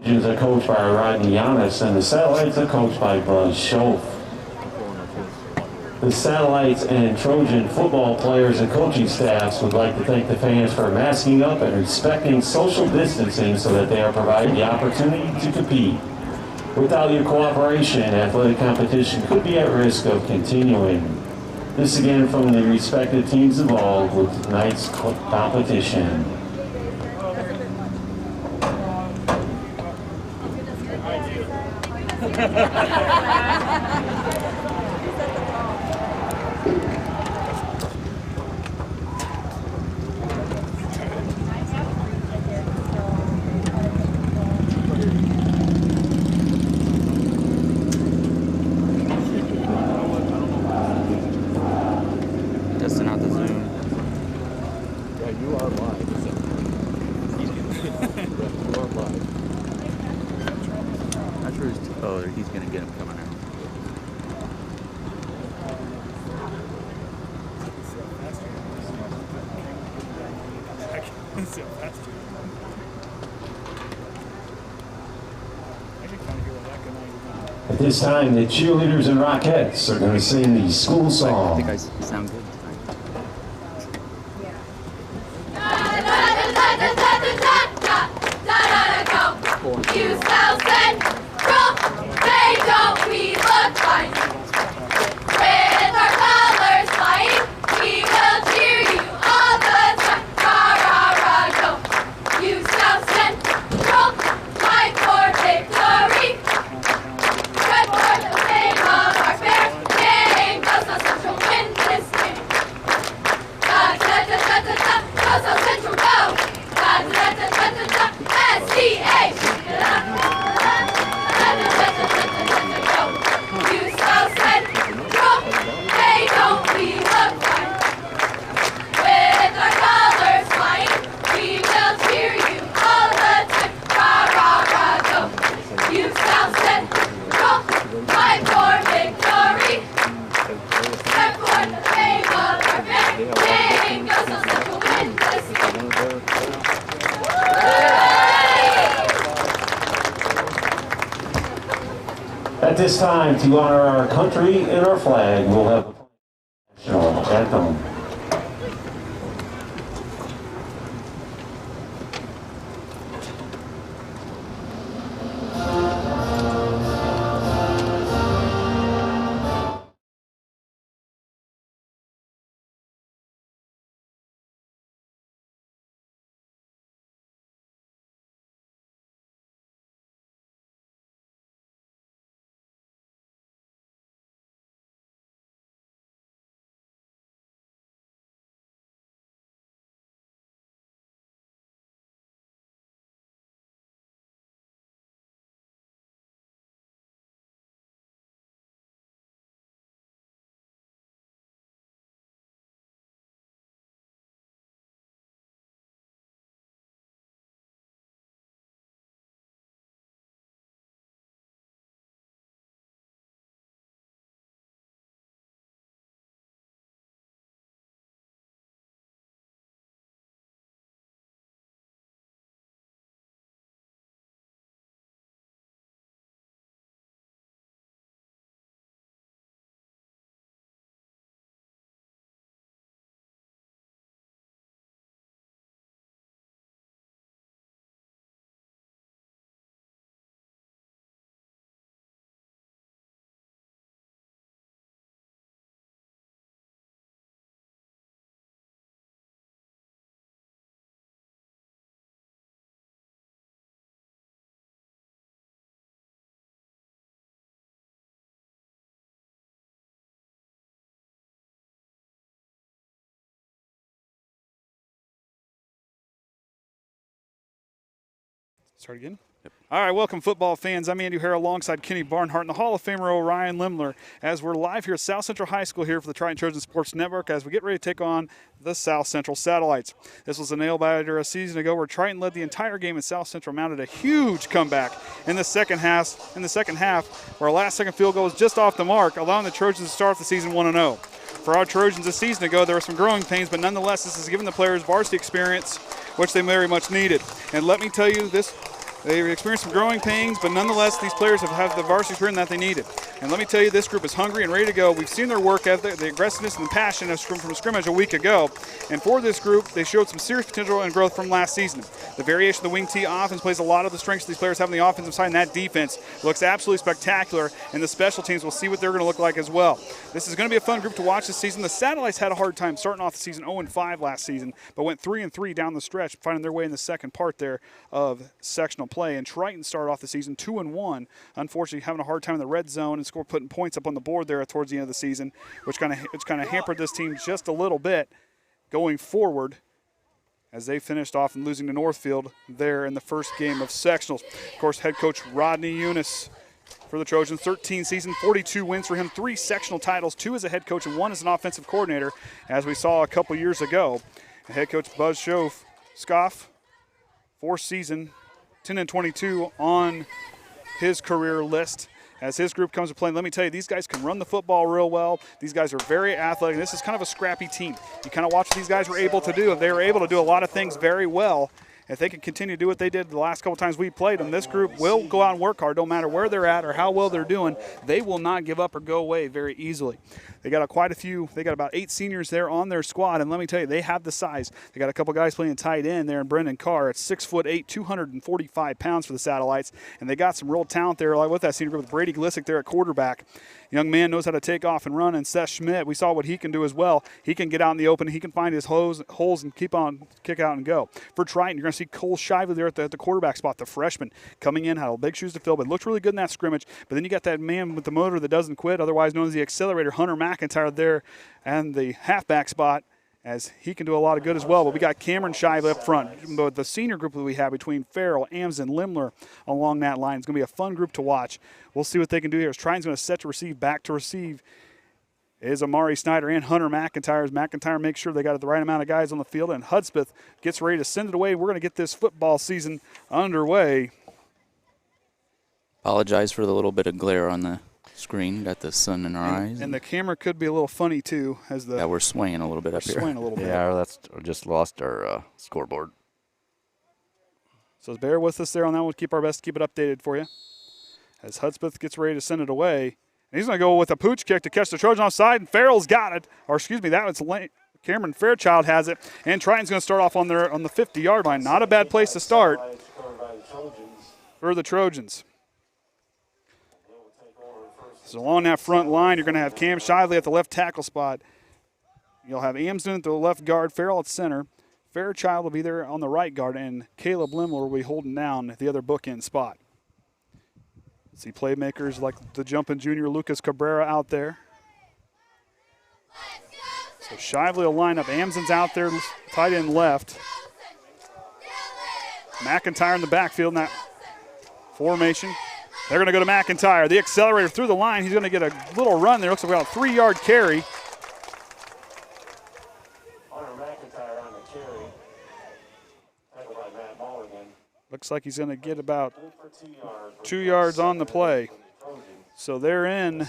are coached by Rodney Giannis, and the Satellites are coached by Buzz Schoaf. The Satellites and Trojan football players and coaching staffs would like to thank the fans for masking up and respecting social distancing so that they are provided the opportunity to compete. Without your cooperation, athletic competition could be at risk of continuing. This again from the respective teams involved with tonight's competition. He's going to get him coming out. At this time, the cheerleaders and Rockettes are going to sing the school song. I think I sound good. At this time, to honor our country and our flag, we'll have the national anthem. Start again? Yep. All right, welcome football fans. I'm Andy O'Hara alongside Kenny Barnhart and the Hall of Famer Orion Lemler as we're live here at South Central High School here for the Triton Trojan Sports Network as we get ready to take on the South Central Satellites. This was a nail-biter a season ago where Triton led the entire game and South Central mounted a huge comeback in the second half, where a last-second field goal was just off the mark, allowing the Trojans to start the season 1-0. For our Trojans a season ago, there were some growing pains, but nonetheless, this has given the players varsity experience, which they very much needed. And let me tell you, this They experienced some growing pains, but nonetheless, these players have the varsity experience that they needed. And let me tell you, this group is hungry and ready to go. We've seen their work ethic, the aggressiveness and the passion from scrimmage a week ago. And for this group, they showed some serious potential and growth from last season. The variation of the wing T offense plays a lot of the strengths these players have on the offensive side, and that defense looks absolutely spectacular. And the special teams, will see what they're going to look like as well. This is going to be a fun group to watch this season. The Satellites had a hard time starting off the season 0-5 last season, but went 3-3 down the stretch, finding their way in the second part there of sectional play. And Triton started off the season 2-1, unfortunately having a hard time in the red zone and putting points up on the board there towards the end of the season, which kind of hampered this team just a little bit going forward, as they finished off and losing to Northfield there in the first game of sectionals. Of course, head coach Rodney Eunice for the Trojans, 13 season, 42 wins for him, 3 sectional titles, 2 as a head coach and 1 as an offensive coordinator, as we saw a couple years ago. And head coach Buzz Scoff, 4th season, 10-22 on his career list. As his group comes to play, let me tell you, these guys can run the football real well. These guys are very athletic, and this is kind of a scrappy team. You kind of watch what these guys were able to do. They were able to do a lot of things very well. If they can continue to do what they did the last couple times we played them, this group will go out and work hard. Don't matter where they're at or how well they're doing. They will not give up or go away very easily. They got quite a few. They got about 8 seniors there on their squad, and let me tell you, they have the size. They got a couple guys playing tight end there, and Brendan Carr at 6'8", 245 pounds for the Satellites, and they got some real talent there, like with that senior group with Brady Glissick there at quarterback. Young man knows how to take off and run, and Seth Schmidt, we saw what he can do as well. He can get out in the open. He can find his holes and kick out and go. For Triton, you're going to see Cole Shively there at the quarterback spot, the freshman, coming in, had big shoes to fill, but looked really good in that scrimmage. But then you got that man with the motor that doesn't quit, otherwise known as the accelerator, Hunter McIntyre there, and the halfback spot, as he can do a lot of good as well. But we got Cameron Shively up front. But the senior group that we have between Farrell, Amson, Lemler along that line, it's going to be a fun group to watch. We'll see what they can do here. As Triton's going to set to receive, back to receive is Amari Snyder and Hunter McIntyre. As McIntyre makes sure they got the right amount of guys on the field, and Hudspeth gets ready to send it away. We're going to get this football season underway. Apologize for the little bit of glare on the screen. Got the sun in our eyes. And the camera could be a little funny, too. Yeah, we're swaying a little bit up here. Swaying a little bit. Yeah, that's just lost our scoreboard. So bear with us there on that one. We'll keep our best to keep it updated for you. As Hudspeth gets ready to send it away. And he's going to go with a pooch kick to catch the Trojan offside, and Farrell's got it. Or excuse me, that was Cameron Fairchild has it. And Triton's going to start off on the 50-yard line. Not a bad place to start for the Trojans. So along that front line, you're going to have Cam Shively at the left tackle spot. You'll have Amsden at the left guard, Farrell at center. Fairchild will be there on the right guard, and Caleb Lemler will be holding down the other bookend spot. See playmakers like the jumping junior Lucas Cabrera out there. So Shively will line up. Amsden's out there, tight end left. McIntyre in the backfield in that formation. They're going to go to McIntyre. The accelerator through the line. He's going to get a little run there. Looks like about a 3-yard carry. McIntyre on the carry. Tackled by Matt Mulligan. Looks like he's going to get about 2 yards on the play. So they're in.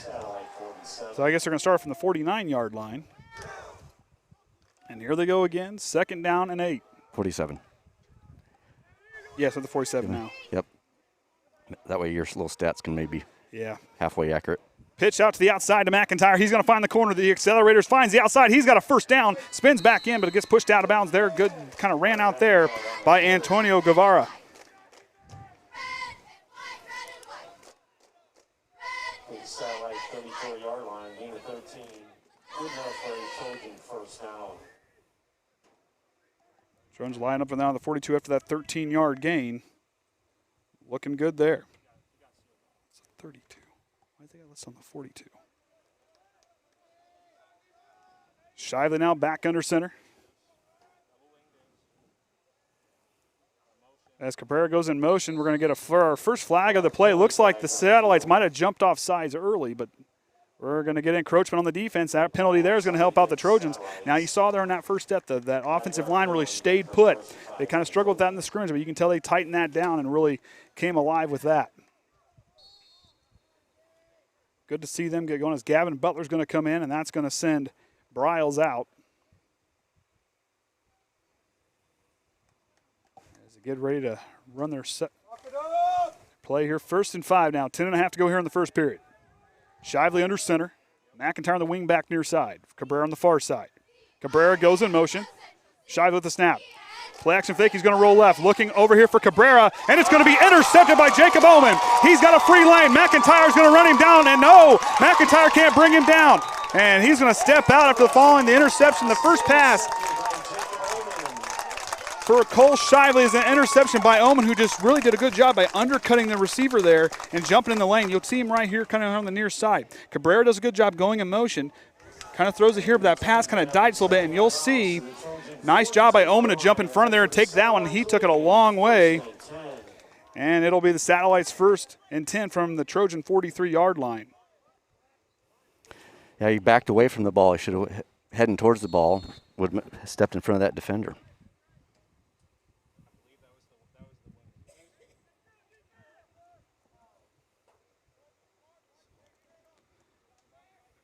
So I guess they're going to start from the 49-yard line. And here they go again. 2nd down and 8. 47. Yes, at the 47 now. Yep. That way your little stats can maybe Yeah. halfway accurate. Pitch out to the outside to McIntyre. He's going to find the corner. The accelerators finds the outside. He's got a first down. Spins back in, but it gets pushed out of bounds there. Good, kind of ran out there by Antonio Guevara. Satellite 34-yard line, gain of 13. Good enough for a Trojan first down. Trojans line up and down the 42 after that 13-yard gain. Looking good there. It's a 32. I think I list on the 42. Shively now back under center. As Cabrera goes in motion, we're going to get our first flag of the play. Looks like the Satellites might have jumped off sides early, but we're going to get encroachment on the defense. That penalty there is going to help out the Trojans. Now, you saw there in that first step, that offensive line really stayed put. They kind of struggled with that in the scrimmage, but you can tell they tightened that down and really came alive with that. Good to see them get going as Gavin Butler's going to come in, and that's going to send Bryles out. As they get ready to run their set. Play here, 1st and 5 now. 10.5 to go here in the first period. Shively under center. McIntyre on the wing back near side. Cabrera on the far side. Cabrera goes in motion. Shively with the snap. Play action fake, he's going to roll left. Looking over here for Cabrera, and it's going to be intercepted by Jacob Oman. He's got a free lane. McIntyre's going to run him down, and no, McIntyre can't bring him down. And he's going to step out after following the interception. The first pass for Cole Shively is an interception by Oman, who just really did a good job by undercutting the receiver there and jumping in the lane. You'll see him right here kind of on the near side. Cabrera does a good job going in motion. Kind of throws it here, but that pass kind of died a little bit, and you'll see, nice job by Oman to jump in front of there and take that one. He took it a long way, and it'll be the Satellites 1st and 10 from the Trojan 43-yard line. Yeah, he backed away from the ball. He should have heading towards the ball, would have stepped in front of that defender.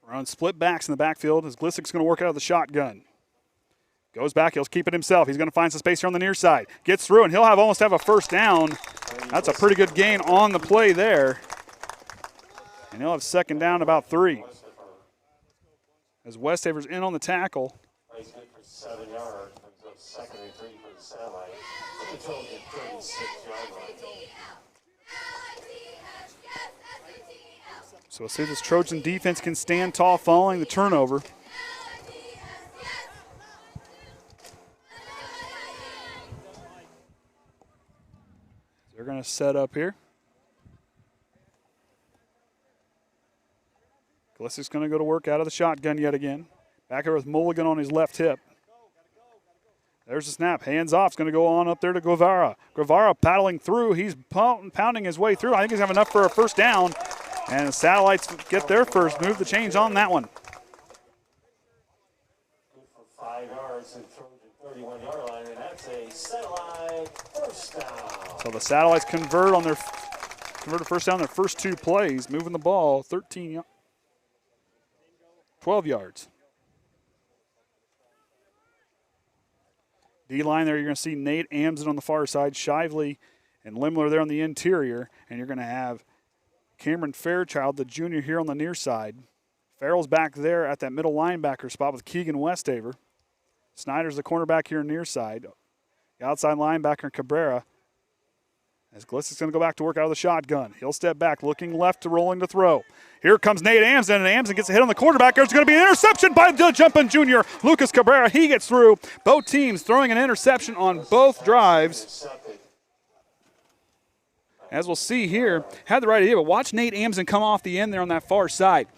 We're on split backs in the backfield as Glissik's going to work out of the shotgun. Goes back, he'll keep it himself. He's going to find some space here on the near side. Gets through, and he'll almost have a first down. That's a pretty good gain on the play there. And he'll have 2nd down about 3. As Westaver's in on the tackle. Plays good for 7 yards. Brings up 2nd and 3 for the Satellite. The Trojan 36-yard line. So we'll see if this Trojan defense can stand tall following the turnover. They're going to set up here. Glissik's going to go to work out of the shotgun yet again. Back here with Mulligan on his left hip. There's the snap. Hands off. It's going to go on up there to Guevara. Guevara paddling through. He's pounding his way through. I think he's going to have enough for a first down. And the Satellites get their first. Move the chains on that one. Good for 5 yards to the Trojan 31-yard line, and that's a Satellite first down. So the Satellites convert a first down their first 2 plays, moving the ball 12 yards. D-line there, you're going to see Nate Amson on the far side, Shively and Lemler there on the interior, and you're going to have Cameron Fairchild, the junior, here on the near side. Farrell's back there at that middle linebacker spot with Keegan Westaver. Snyder's the cornerback here near side. The outside linebacker, Cabrera. As Glissik's going to go back to work out of the shotgun. He'll step back, looking left to rolling to throw. Here comes Nate Amson, and Amson gets a hit on the quarterback. There's going to be an interception by the jumping junior, Lucas Cabrera. He gets through. Both teams throwing an interception on both drives. As we'll see here, had the right idea, but watch Nate Amson come off the end there on that far side.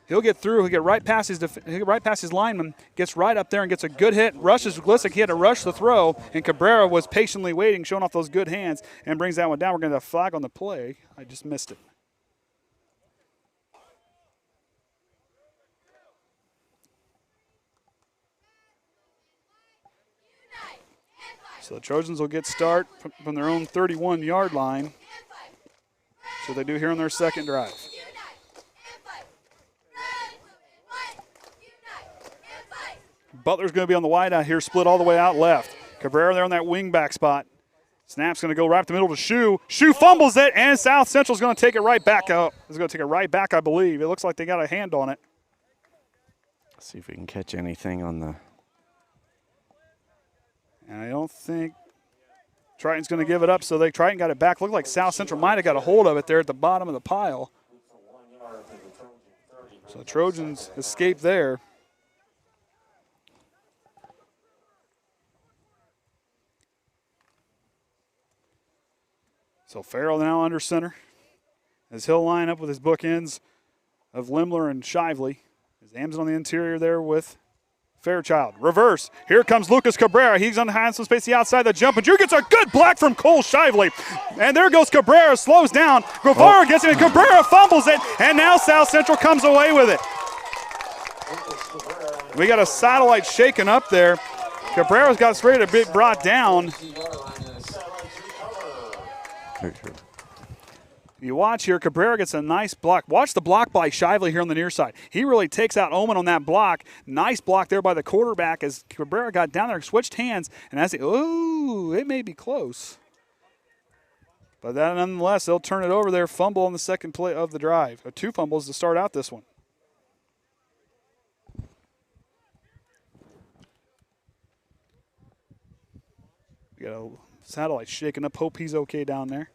He'll get through. He'll get right past his lineman, gets right up there and gets a good hit. Rushes Glissik. He had to rush the throw, and Cabrera was patiently waiting, showing off those good hands, and brings that one down. We're going to have a flag on the play. I just missed it. So the Trojans will get start from their own 31-yard line. So they do here on their second drive. Butler's going to be on the wide out here, split all the way out left. Cabrera there on that wing back spot. Snap's going to go right up the middle to Shu. Shu fumbles it, and South Central's going to take it right back out. It's going to take it right back, I believe. It looks like they got a hand on it. Let's see if we can catch anything on the. And I don't think Triton's going to give it up, so Triton got it back. Looked like South Central might have got a hold of it there at the bottom of the pile. So the Trojans escape there. So Farrell now under center as he'll line up with his bookends of Lemler and Shively. As Am's on the interior there with Fairchild. Reverse. Here comes Lucas Cabrera. He's on some space the outside. The jump, and Drew gets a good block from Cole Shively. And there goes Cabrera. Slows down. Guevara gets it, and Cabrera fumbles it. And now South Central comes away with it. We got a Satellite shaken up there. Cabrera's got ready to be brought down. You watch here, Cabrera gets a nice block. Watch the block by Shively here on the near side. He really takes out Oman on that block. Nice block there by the quarterback as Cabrera got down there, switched hands, and as it may be close. But that, nonetheless, they'll turn it over there. Fumble on the second play of the drive. 2 fumbles to start out this one. We got a satellite shaking up. Hope he's okay down there.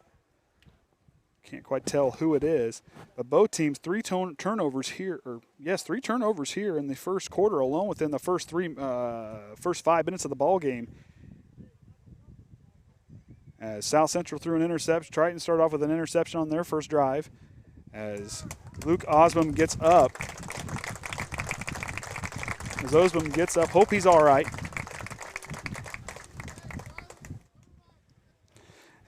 Can't quite tell who it is. But both teams, 3 turnovers here. 3 turnovers here in the first quarter alone within the first 5 minutes of the ball game. As South Central threw an interception. Triton started off with an interception on their first drive. As Luke Osbom gets up. Hope he's all right.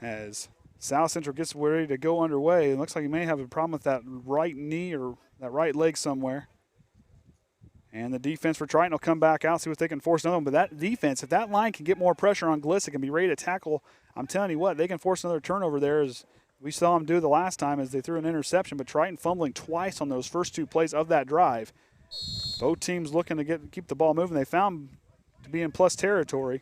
As South Central gets ready to go underway, it looks like he may have a problem with that right knee or that right leg somewhere. And the defense for Triton will come back out, see what they can force another one. But that defense, if that line can get more pressure on Glissick and be ready to tackle, I'm telling you what, they can force another turnover there, as we saw them do the last time as they threw an interception. But Triton fumbling twice on those first 2 plays of that drive. Both teams looking to keep the ball moving. They found to be in plus territory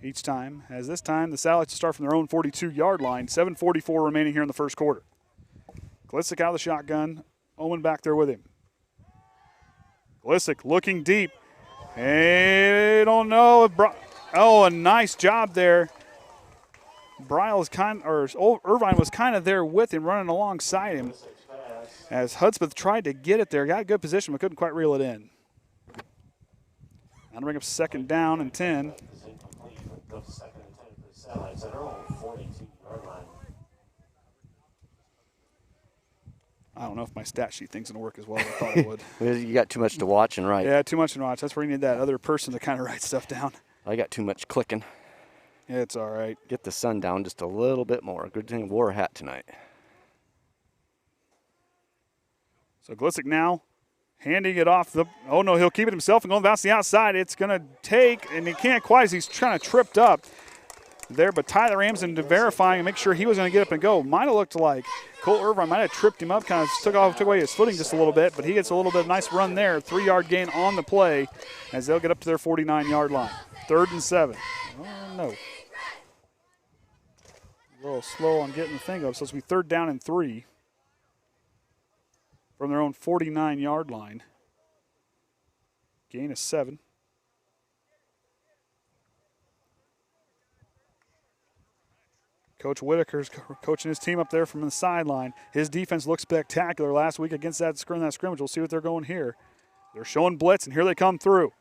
each time, as this time the Satellites start from their own 42-yard line. 7:44 remaining here in the first quarter. Glissick out of the shotgun. Owen back there with him. Glissick looking deep. I don't know if a nice job there. Irvine was kind of there with him, running alongside him. As Hudspeth tried to get it there, got a good position, but couldn't quite reel it in. Now to bring up 2nd down and 10. I don't know if my stat sheet thing's going to work as well as I thought it would. You got too much to watch and write. Yeah, too much to watch. That's where you need that other person to kind of write stuff down. I got too much clicking. Yeah, it's all right. Get the sun down just a little bit more. Good thing I wore a hat tonight. So Glissick now handing it off. Oh, no, he'll keep it himself and going bounce the outside. It's going to take, and he can't quite as he's trying to tripped up there, but Tyler Ramsden verifying and make sure he was going to get up and go. Might have looked like Cole Irvine might have tripped him up, kind of took away his footing just a little bit, but he gets a little bit of nice run there. 3-yard gain on the play as they'll get up to their 49-yard line. 3rd and 7. Oh, no. A little slow on getting the thing up, so it's going to be 3rd down and 3 from their own 49-yard line. Gain of 7. Coach Whitaker's coaching his team up there from the sideline. His defense looked spectacular last week against that scrimmage. We'll see what they're going here. They're showing blitz, and here they come through.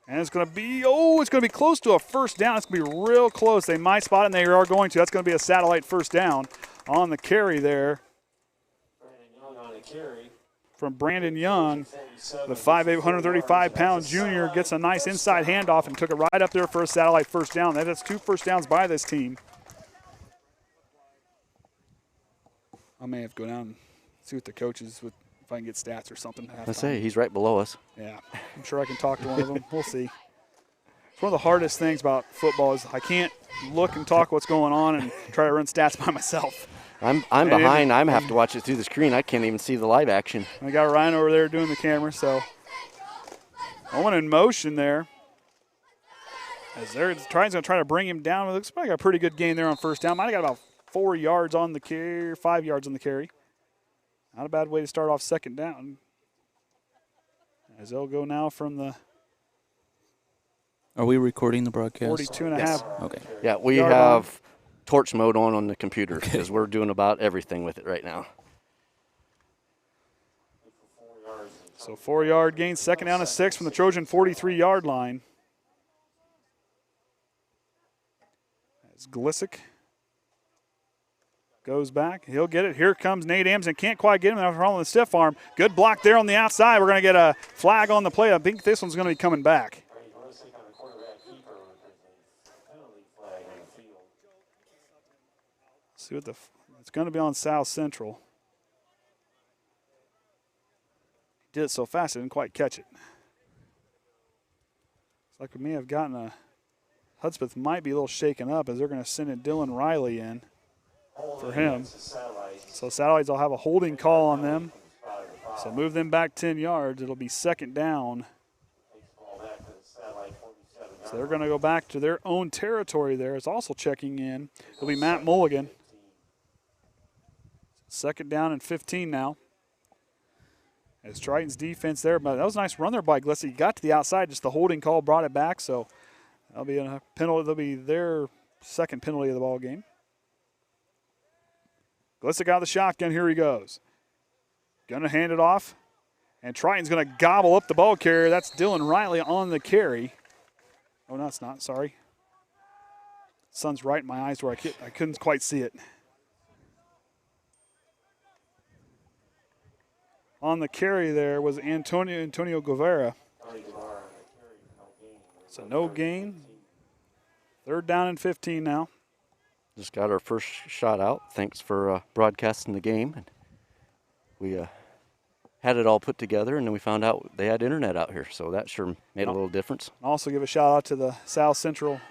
And it's going to be close to a 1st down. It's going to be real close. They might spot it, and they are going to. That's going to be a satellite 1st down on the carry there. From Brandon Young, the 5'8", 135-pound junior gets a nice inside handoff and took it right up there for a satellite 1st down. That's 2 first downs by this team. I may have to go down and see what the coaches if I can get stats or something. Let's say he's right below us. Yeah, I'm sure I can talk to one of them. We'll see. It's one of the hardest things about football is I can't look and talk what's going on and try to run stats by myself. I'm behind. I have to watch it through the screen. I can't even see the live action. I got Ryan over there doing the camera, so Owen in motion there. As Triton's going to try to bring him down. It looks like a pretty good gain there on 1st down. Might have got about 4 yards on the carry, 5 yards on the carry. Not a bad way to start off 2nd down. As they'll go now from the Are we recording the broadcast? 42 and a Yes. half. Okay. Yeah, we have torch mode on the computer because we're doing about everything with it right now. So 4-yard gain, 2nd down and 6 from the Trojan 43-yard line. As Glissick goes back, he'll get it. Here comes Nate Amson. Can't quite get him after following the stiff arm. Good block there on the outside. We're going to get a flag on the play. I think this one's going to be coming back. See what it's going to be on South Central. He did it so fast, I didn't quite catch it. It's like we may have gotten Hudspeth might be a little shaken up as they're going to send in Dylan Riley in for him. So Satellites will have a holding call on them. So move them back 10 yards. It'll be 2nd down. So they're going to go back to their own territory there. It's also checking in. It'll be Matt Mulligan. 2nd down and 15 now. As Triton's defense there, but that was a nice run there by Glissy. He got to the outside, just the holding call brought it back, so that'll be a penalty. That'll be their 2nd penalty of the ball game. Glissy got the shotgun. Here he goes. Gonna hand it off, and Triton's gonna gobble up the ball carrier. That's Dylan Riley on the carry. Oh, no, it's not. Sorry. Sun's right in my eyes where I couldn't quite see it. On the carry there was Antonio Guevara. So no gain. 3rd down and 15 now. Just got our first shot out. Thanks for broadcasting the game. And we had it all put together, and then we found out they had internet out here, so that sure made a little difference. Also give a shout out to the South Central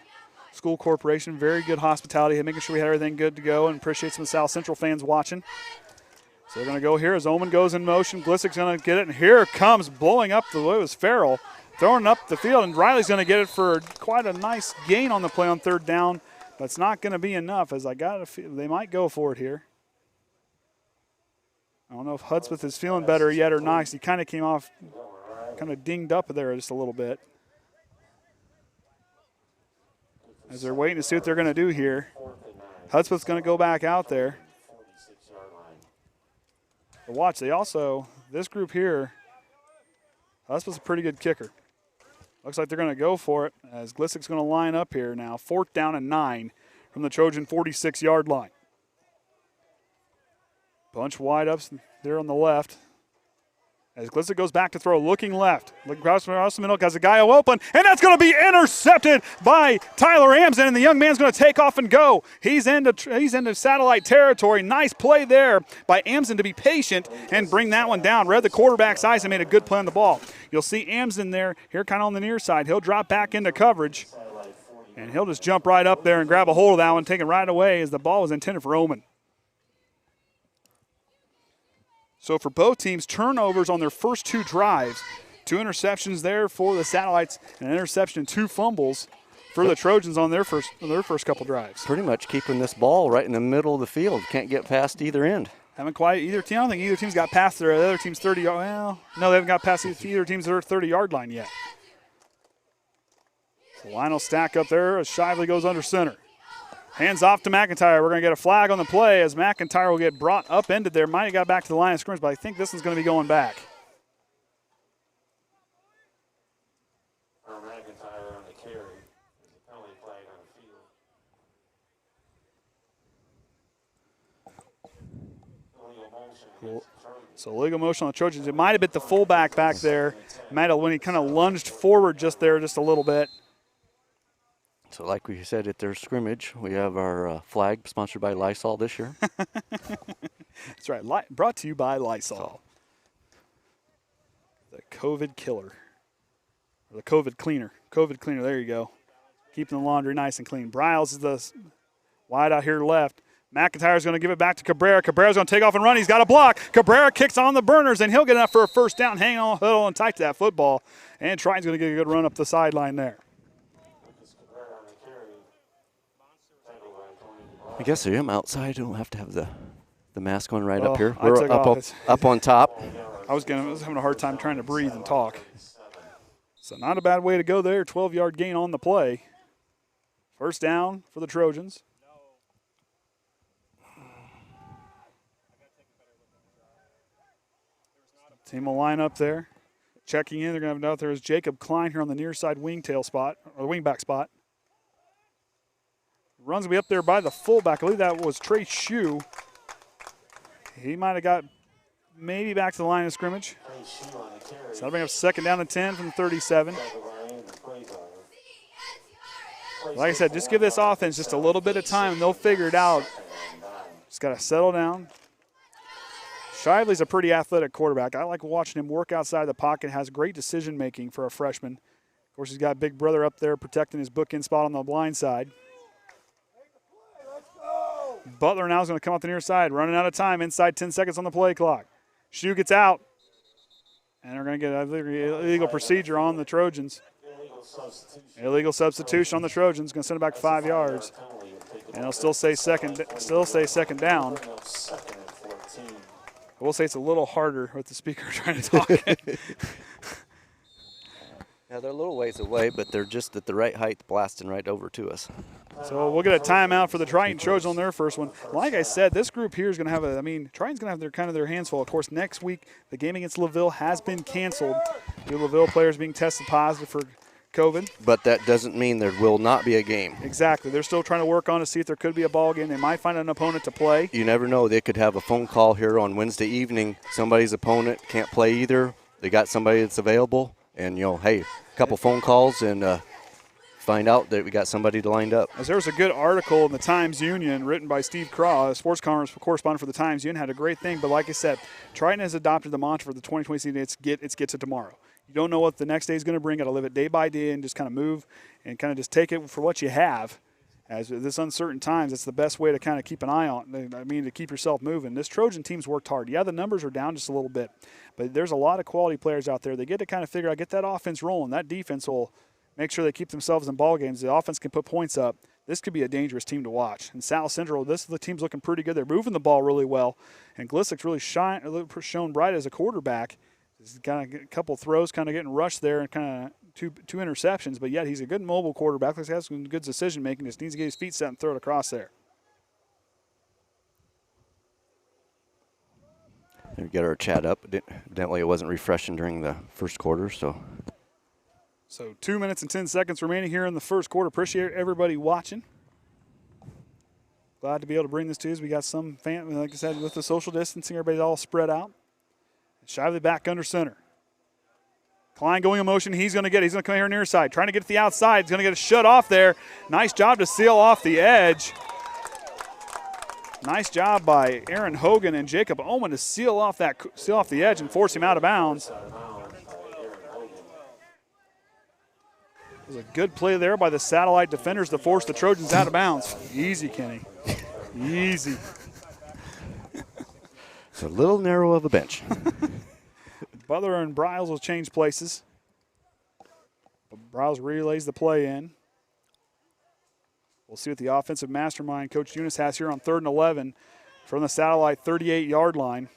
School Corporation. Very good hospitality, making sure we had everything good to go, and appreciate some South Central fans watching. So they're going to go here as Oman goes in motion. Glissik's going to get it, and here comes blowing up the way it was Farrell, throwing it up the field, and Riley's going to get it for quite a nice gain on the play on 3rd down, but it's not going to be enough, as I got a feel they might go for it here. I don't know if Hudspeth is feeling better yet or not, 'cause he kind of came off kind of dinged up there just a little bit. As they're waiting to see what they're going to do here. Hudspeth's going to go back out there. But watch, this group here, Hudspeth's a pretty good kicker. Looks like they're going to go for it as Glissik's going to line up here now. 4th down and 9 from the Trojan 46-yard line. Bunch wide up there on the left. As Glissik goes back to throw, looking left. Looking across the middle, has a guy open, and that's going to be intercepted by Tyler Amson, and the young man's going to take off and go. He's into satellite territory. Nice play there by Amson to be patient and bring that one down. Read the quarterback's eyes and made a good play on the ball. You'll see Amson there, here kind of on the near side. He'll drop back into coverage, and he'll just jump right up there and grab a hold of that one, take it right away as the ball was intended for Oman. So for both teams, turnovers on their first 2 drives. 2 interceptions there for the Satellites, and an interception and 2 fumbles for the Trojans on their first couple drives. Pretty much keeping this ball right in the middle of the field. Can't get past either end. Haven't quite either team. I don't think either team's got past the other team's 30. Well, no, they haven't got past either team's 30-yard line yet. So line will stack up there as Shively goes under center. Hands off to McIntyre. We're going to get a flag on the play as McIntyre will get brought upended there. Might have got back to the line of scrimmage, but I think this is going to be going back. McIntyre on the carry. There's a penalty flag on the field. So legal motion on the Trojans. It might have been the fullback back there. Might have when he kind of lunged forward just there just a little bit. So like we said at their scrimmage, we have our flag sponsored by Lysol this year. That's right. Brought to you by Lysol. The COVID killer. Or the COVID cleaner. COVID cleaner, there you go. Keeping the laundry nice and clean. Bryles is the wide out here left. McIntyre's going to give it back to Cabrera. Cabrera's going to take off and run. He's got a block. Cabrera kicks on the burners, and he'll get enough for a 1st down. Hang on tight to that football. And Triton's going to get a good run up the sideline there. I guess I am outside. I don't have to have the mask on right up here. I We're up on top. I was having a hard time trying to breathe and talk. So not a bad way to go there. 12-yard gain on the play. 1st down for the Trojans. Team will line up there. Checking in, they're going to have it out there is Jacob Klein here on the near side wingtail spot, or the wingback spot. Runs me up there by the fullback. I believe that was Trey Shue. He might have got maybe back to the line of scrimmage. So that'll bring up 2nd down and 10 from 37. Like I said, just give this offense just a little bit of time and they'll figure it out. Just got to settle down. Shively's a pretty athletic quarterback. I like watching him work outside the pocket. Has great decision making for a freshman. Of course, he's got Big Brother up there protecting his bookend spot on the blind side. Butler now is going to come out the near side, running out of time, inside 10 seconds on the play clock. Shue gets out, and they're going to get an illegal procedure on the Trojans. Illegal substitution on the Trojans. Going to send it back 5 yards. And it'll still say second down. I will say it's a little harder with the speaker trying to talk. Yeah, they're a little ways away, but they're just at the right height, blasting right over to us. So we'll get a timeout for the Triton Trojans on their first one. Like I said, this group here is going to have Triton's going to have their hands full. Of course, next week the game against LaVille has been canceled. The LaVille players being tested positive for COVID. But that doesn't mean there will not be a game. Exactly. They're still trying to work on to see if there could be a ball game. They might find an opponent to play. You never know. They could have a phone call here on Wednesday evening. Somebody's opponent can't play either. They got somebody that's available. And, hey, a couple phone calls and find out that we got somebody lined up. As there was a good article in the Times-Union written by Steve Craw, a sports correspondent for the Times-Union, had a great thing. But like I said, Triton has adopted the mantra for the 2020 season. It's get to tomorrow. You don't know what the next day is going to bring. Got to live it day by day and just kind of move and kind of just take it for what you have. As this uncertain times, it's the best way to kind of keep an eye on. To keep yourself moving. This Trojan team's worked hard. Yeah, the numbers are down just a little bit, but there's a lot of quality players out there. They get to kind of figure out, get that offense rolling. That defense will make sure they keep themselves in ball games. The offense can put points up. This could be a dangerous team to watch. And South Central, the team's looking pretty good. They're moving the ball really well, and Glissik's really shown bright as a quarterback. He's kind of a couple throws, kind of getting rushed there, and kind of two interceptions. But yet he's a good mobile quarterback. He has some good decision making. Just needs to get his feet set and throw it across there. We get our chat up. Evidently, it wasn't refreshing during the first quarter, so. So 2 minutes and 10 seconds remaining here in the first quarter. Appreciate everybody watching. Glad to be able to bring this to you. We got some fan, like I said, with the social distancing, everybody's all spread out. Shively back under center. Klein going in motion. He's going to come here near side. Trying to get to the outside. He's going to get a shut off there. Nice job to seal off the edge. Nice job by Aaron Hogan and Jacob Oman to seal off the edge and force him out of bounds. It was a good play there by the satellite defenders to force the Trojans out of bounds. Easy, Kenny. Easy. It's a little narrow of a bench. Butler and Briles will change places. Briles relays the play in. We'll see what the offensive mastermind, Coach Eunice, has here on 3rd and 11 from the satellite 38-yard line.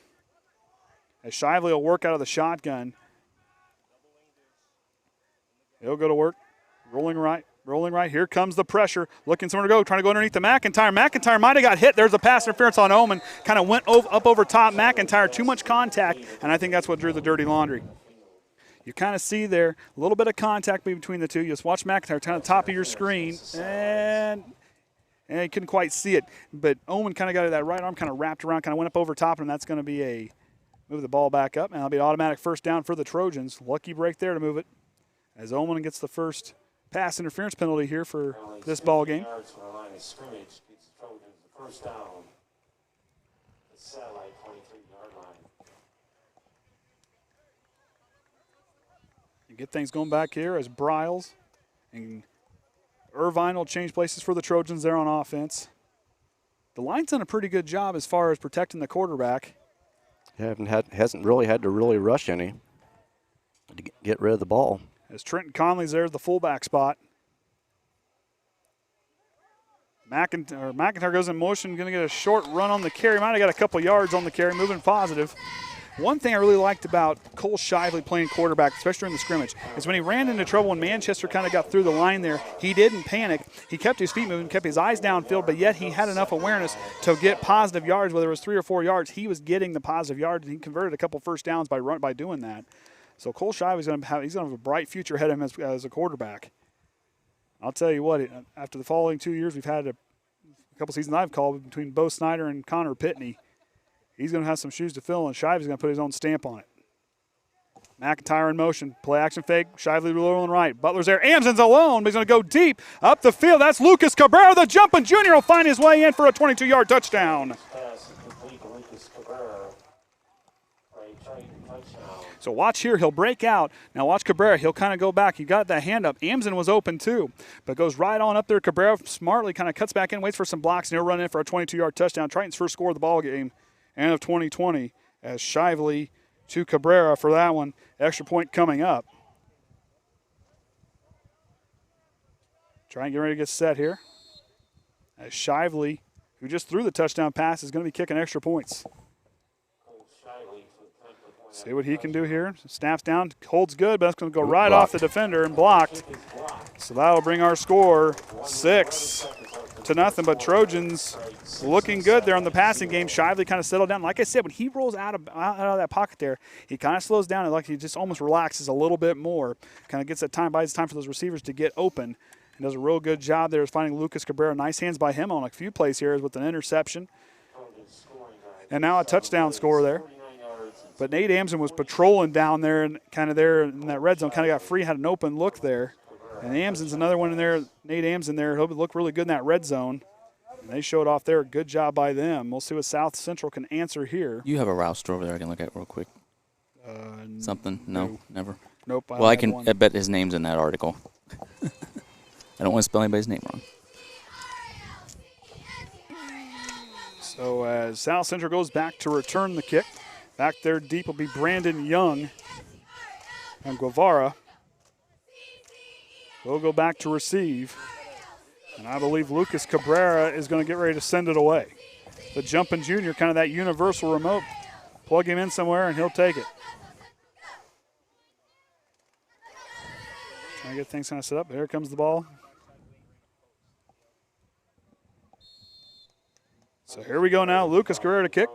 As Shively will work out of the shotgun. He'll go to work. Rolling right. Here comes the pressure. Looking somewhere to go. Trying to go underneath the McIntyre. McIntyre might have got hit. There's a pass interference on Oman. Kind of went up over top McIntyre. Too much contact, and I think that's what drew the dirty laundry. You kind of see there a little bit of contact between the two. You just watch McIntyre turn on the top of your screen, and you couldn't quite see it. But Oman kind of got that right arm kind of wrapped around, kind of went up over top, and that's going to be move the ball back up, and that'll be an automatic first down for the Trojans. Lucky break there to move it as Oman gets the first pass interference penalty here for this ball game. First down. The satellite 23-yard line. You get things going back here as Briles and Irvine will change places for the Trojans there on offense. The line's done a pretty good job as far as protecting the quarterback. Hasn't really had to really rush any to get rid of the ball. As Trenton Conley's there, the fullback spot. McIntyre goes in motion, going to get a short run on the carry. Might have got a couple yards on the carry, moving positive. One thing I really liked about Cole Shively playing quarterback, especially during the scrimmage, is when he ran into trouble when Manchester kind of got through the line there, he didn't panic. He kept his feet moving, kept his eyes downfield, but yet he had enough awareness to get positive yards, whether it was 3 or 4 yards. He was getting the positive yards, and he converted a couple first downs by doing that. So Cole Shively's going to have a bright future ahead of him as a quarterback. I'll tell you what, after the following 2 years, we've had a couple seasons I've called between Bo Snyder and Connor Pitney. He's going to have some shoes to fill, and Shively's going to put his own stamp on it. McIntyre in motion. Play action fake. Shively rolling right. Butler's there. Amson's alone, but he's going to go deep up the field. That's Lucas Cabrera, the jumping junior, will find his way in for a 22-yard touchdown. So watch here, he'll break out. Now watch Cabrera, he'll kind of go back. He got that hand up. Amson was open too, but goes right on up there. Cabrera smartly kind of cuts back in, waits for some blocks, and he'll run in for a 22-yard touchdown. Triton's first score of the ball game and of 2020 as Shively to Cabrera for that one. Extra point coming up. Try and get ready to get set here. As Shively, who just threw the touchdown pass, is going to be kicking extra points. See what he can do here. Snaps down, holds good, but that's going to go right off the defender and blocked. So that'll bring our score 6-0. But Trojans looking good there on the passing game. Shively kind of settled down. Like I said, when he rolls out of that pocket there, he kind of slows down and like he just almost relaxes a little bit more. Kind of gets that time, buys time for those receivers to get open. And does a real good job there of finding Lucas Cabrera. Nice hands by him on a few plays here with an interception. And now a touchdown score there. But Nate Amson was patrolling down there and kind of there in that red zone, kind of got free, had an open look there. And Amson's another one in there. Nate Amson there, he'll look really good in that red zone. And they showed off there. Good job by them. We'll see what South Central can answer here. You have a roster over there I can look at real quick. Something? No, never. Nope. Well, I bet his name's in that article. I don't want to spell anybody's name wrong. So as South Central goes back to return the kick, back there deep will be Brandon Young and Guevara. We'll go back to receive. And I believe Lucas Cabrera is going to get ready to send it away. The jumping junior, kind of that universal remote. Plug him in somewhere and he'll take it. Trying to get things kind of set up. There comes the ball. So here we go now. Lucas Cabrera to kick.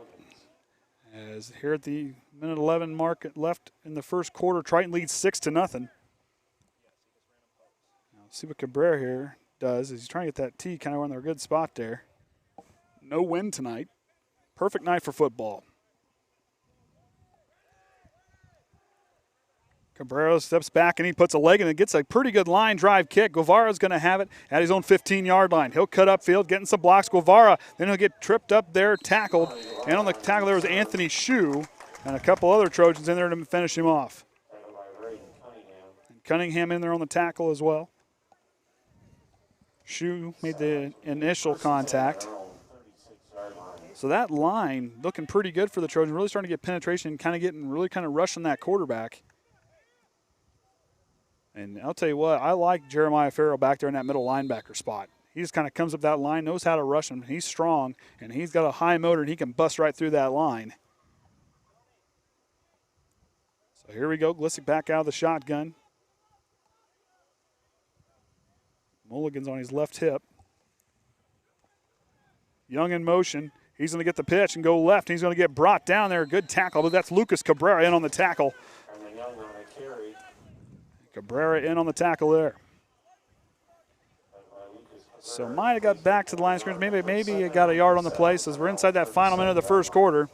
As here at the minute 11 mark left in the first quarter, Triton leads 6-0. Now see what Cabrera here does. He's trying to get that tee kind of on their good spot there. No wind tonight. Perfect night for football. Cabrera steps back and he puts a leg in and gets a pretty good line drive kick. Guevara's going to have it at his own 15-yard line. He'll cut upfield, getting some blocks. Guevara, then he'll get tripped up there, tackled. And on the tackle there was Anthony Shue and a couple other Trojans in there to finish him off. And Cunningham in there on the tackle as well. Shue made the initial contact. So that line looking pretty good for the Trojans. Really starting to get penetration and kind of rushing that quarterback. And I'll tell you what, I like Jeremiah Farrell back there in that middle linebacker spot. He just kind of comes up that line, knows how to rush him. He's strong, and he's got a high motor, and he can bust right through that line. So here we go, Glissick back out of the shotgun. Mulligan's on his left hip. Young in motion. He's going to get the pitch and go left. He's going to get brought down there. Good tackle, but that's Lucas Cabrera in on the tackle. Cabrera in on the tackle there. So might have got back to the line of scrimmage. Maybe it got a yard on the play. So we're inside that final minute of the first quarter.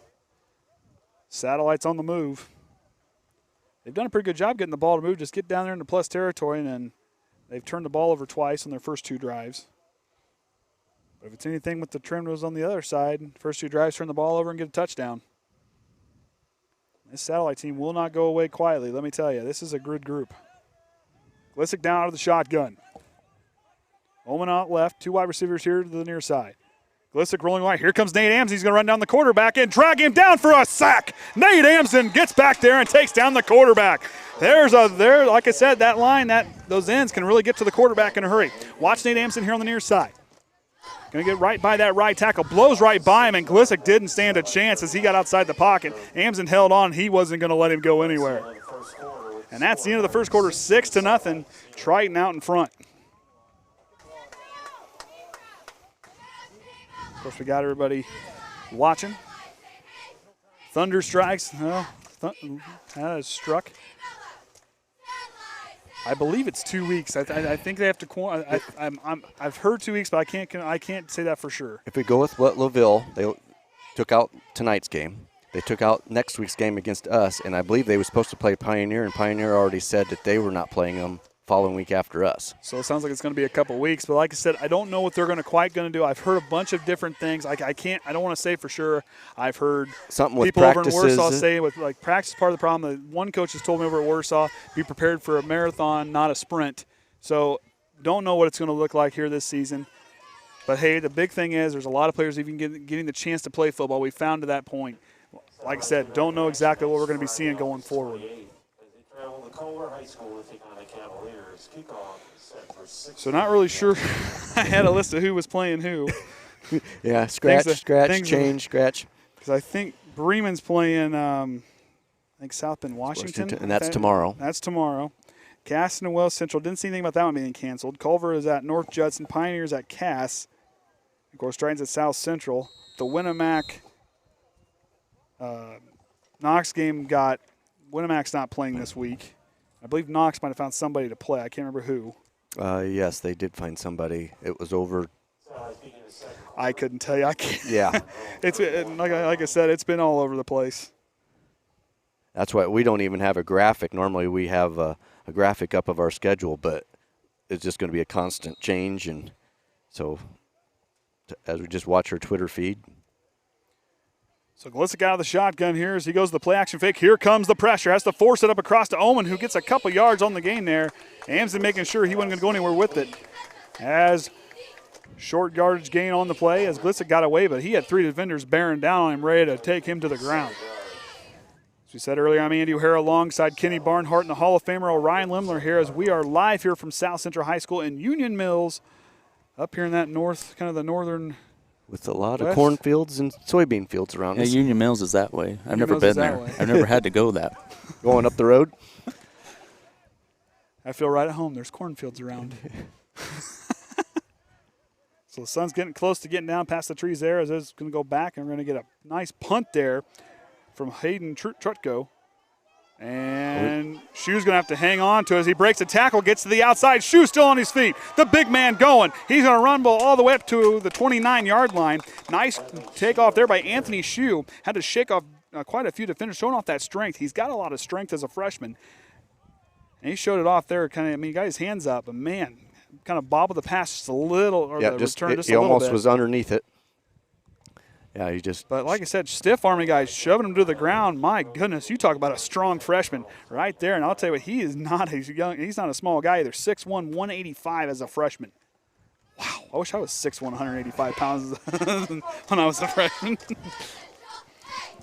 Satellites on the move. They've done a pretty good job getting the ball to move. Just get down there into plus territory, and then they've turned the ball over twice on their first two drives. But if it's anything with the trim was on the other side, first two drives, turn the ball over and get a touchdown. This Satellite team will not go away quietly, let me tell you. This is a good group. Glissick down out of the shotgun. Oman out left, two wide receivers here to the near side. Glissick rolling right. Here comes Nate Amson. He's going to run down the quarterback and drag him down for a sack. Nate Amson gets back there and takes down the quarterback. Like I said, that line, those ends can really get to the quarterback in a hurry. Watch Nate Amson here on the near side. Going to get right by that right tackle. Blows right by him, and Glissick didn't stand a chance as he got outside the pocket. Amson held on. He wasn't going to let him go anywhere. And that's the end of the first quarter, 6-0. Triton out in front. Of course, we got everybody watching. Thunder strikes. That is struck. I believe it's 2 weeks. I think they have to. I've heard 2 weeks, but I can't say that for sure. If we go with what LaVille, they took out tonight's game. They took out next week's game against us, and I believe they were supposed to play Pioneer, and Pioneer already said that they were not playing them following week after us. So it sounds like it's going to be a couple weeks, but like I said, I don't know what they're going to do. I've heard a bunch of different things. I don't want to say for sure. I've heard something with people practices. over in Warsaw say with like practice is part of the problem. One coach has told me over at Warsaw, be prepared for a marathon, not a sprint. So don't know what it's going to look like here this season. But hey, the big thing is there's a lot of players even getting the chance to play football. We found to that point. Like I said, don't know exactly what we're going to be seeing going forward. High School will take on the Cavaliers. Kickoff is set for 6. So not really sure. I had a list of who was playing who. Yeah, scratch, change, scratch. Because I think Bremen's playing, I think South Bend, Washington. And that's tomorrow. That's tomorrow. Gaston and Wells Central. Didn't see anything about that one being canceled. Culver is at North Judson. Pioneers at Cass. Of course, Triton's at South Central. The Winnemac Knox game got Winnemac's not playing this week. I believe Knox might have found somebody to play. I can't remember who. Yes, they did find somebody. It was over. I couldn't tell you. I can't. Yeah. It's like I said, it's been all over the place. That's why we don't even have a graphic. Normally we have a graphic up of our schedule, but it's just going to be a constant change. And so as we just watch our Twitter feed. So Glisick out of the shotgun here as he goes to the play action fake. Here comes the pressure. Has to force it up across to Omen, who gets a couple yards on the gain there. Amson making sure he wasn't going to go anywhere with it. As short yardage gain on the play as Glisick got away, but he had 3 defenders bearing down on him, ready to take him to the ground. As we said earlier, I'm Andy O'Hara alongside Kenny Barnhart and the Hall of Famer Orion Lemler here as we are live here from South Central High School in Union Mills, up here in that north, kind of the northern. With a lot of cornfields and soybean fields around us. Yeah, Union Mills is that way. I've never Mills been is that there. way. I've never had to go that. Going up the road? I feel right at home. There's cornfields around. So the sun's getting close to getting down past the trees there as it's going to go back, and we're going to get a nice punt there from Hayden Trutko. And Shue's going to have to hang on to it as he breaks a tackle, gets to the outside. Shue still on his feet. The big man going. He's going to run ball all the way up to the 29-yard line. Nice takeoff there by Anthony Shue. Had to shake off quite a few defenders, showing off that strength. He's got a lot of strength as a freshman. And he showed it off there. He got his hands up, but man, kind of bobbled the pass just a little, or yeah, the just, return just a he little almost bit. was underneath it. Yeah, he just. But like I said, stiff-arming guys, shoving him to the ground. My goodness, you talk about a strong freshman right there. And I'll tell you what, he is not he's not a small guy either. 6'1", 185 as a freshman. Wow, I wish I was 6'1", 185 pounds when I was a freshman.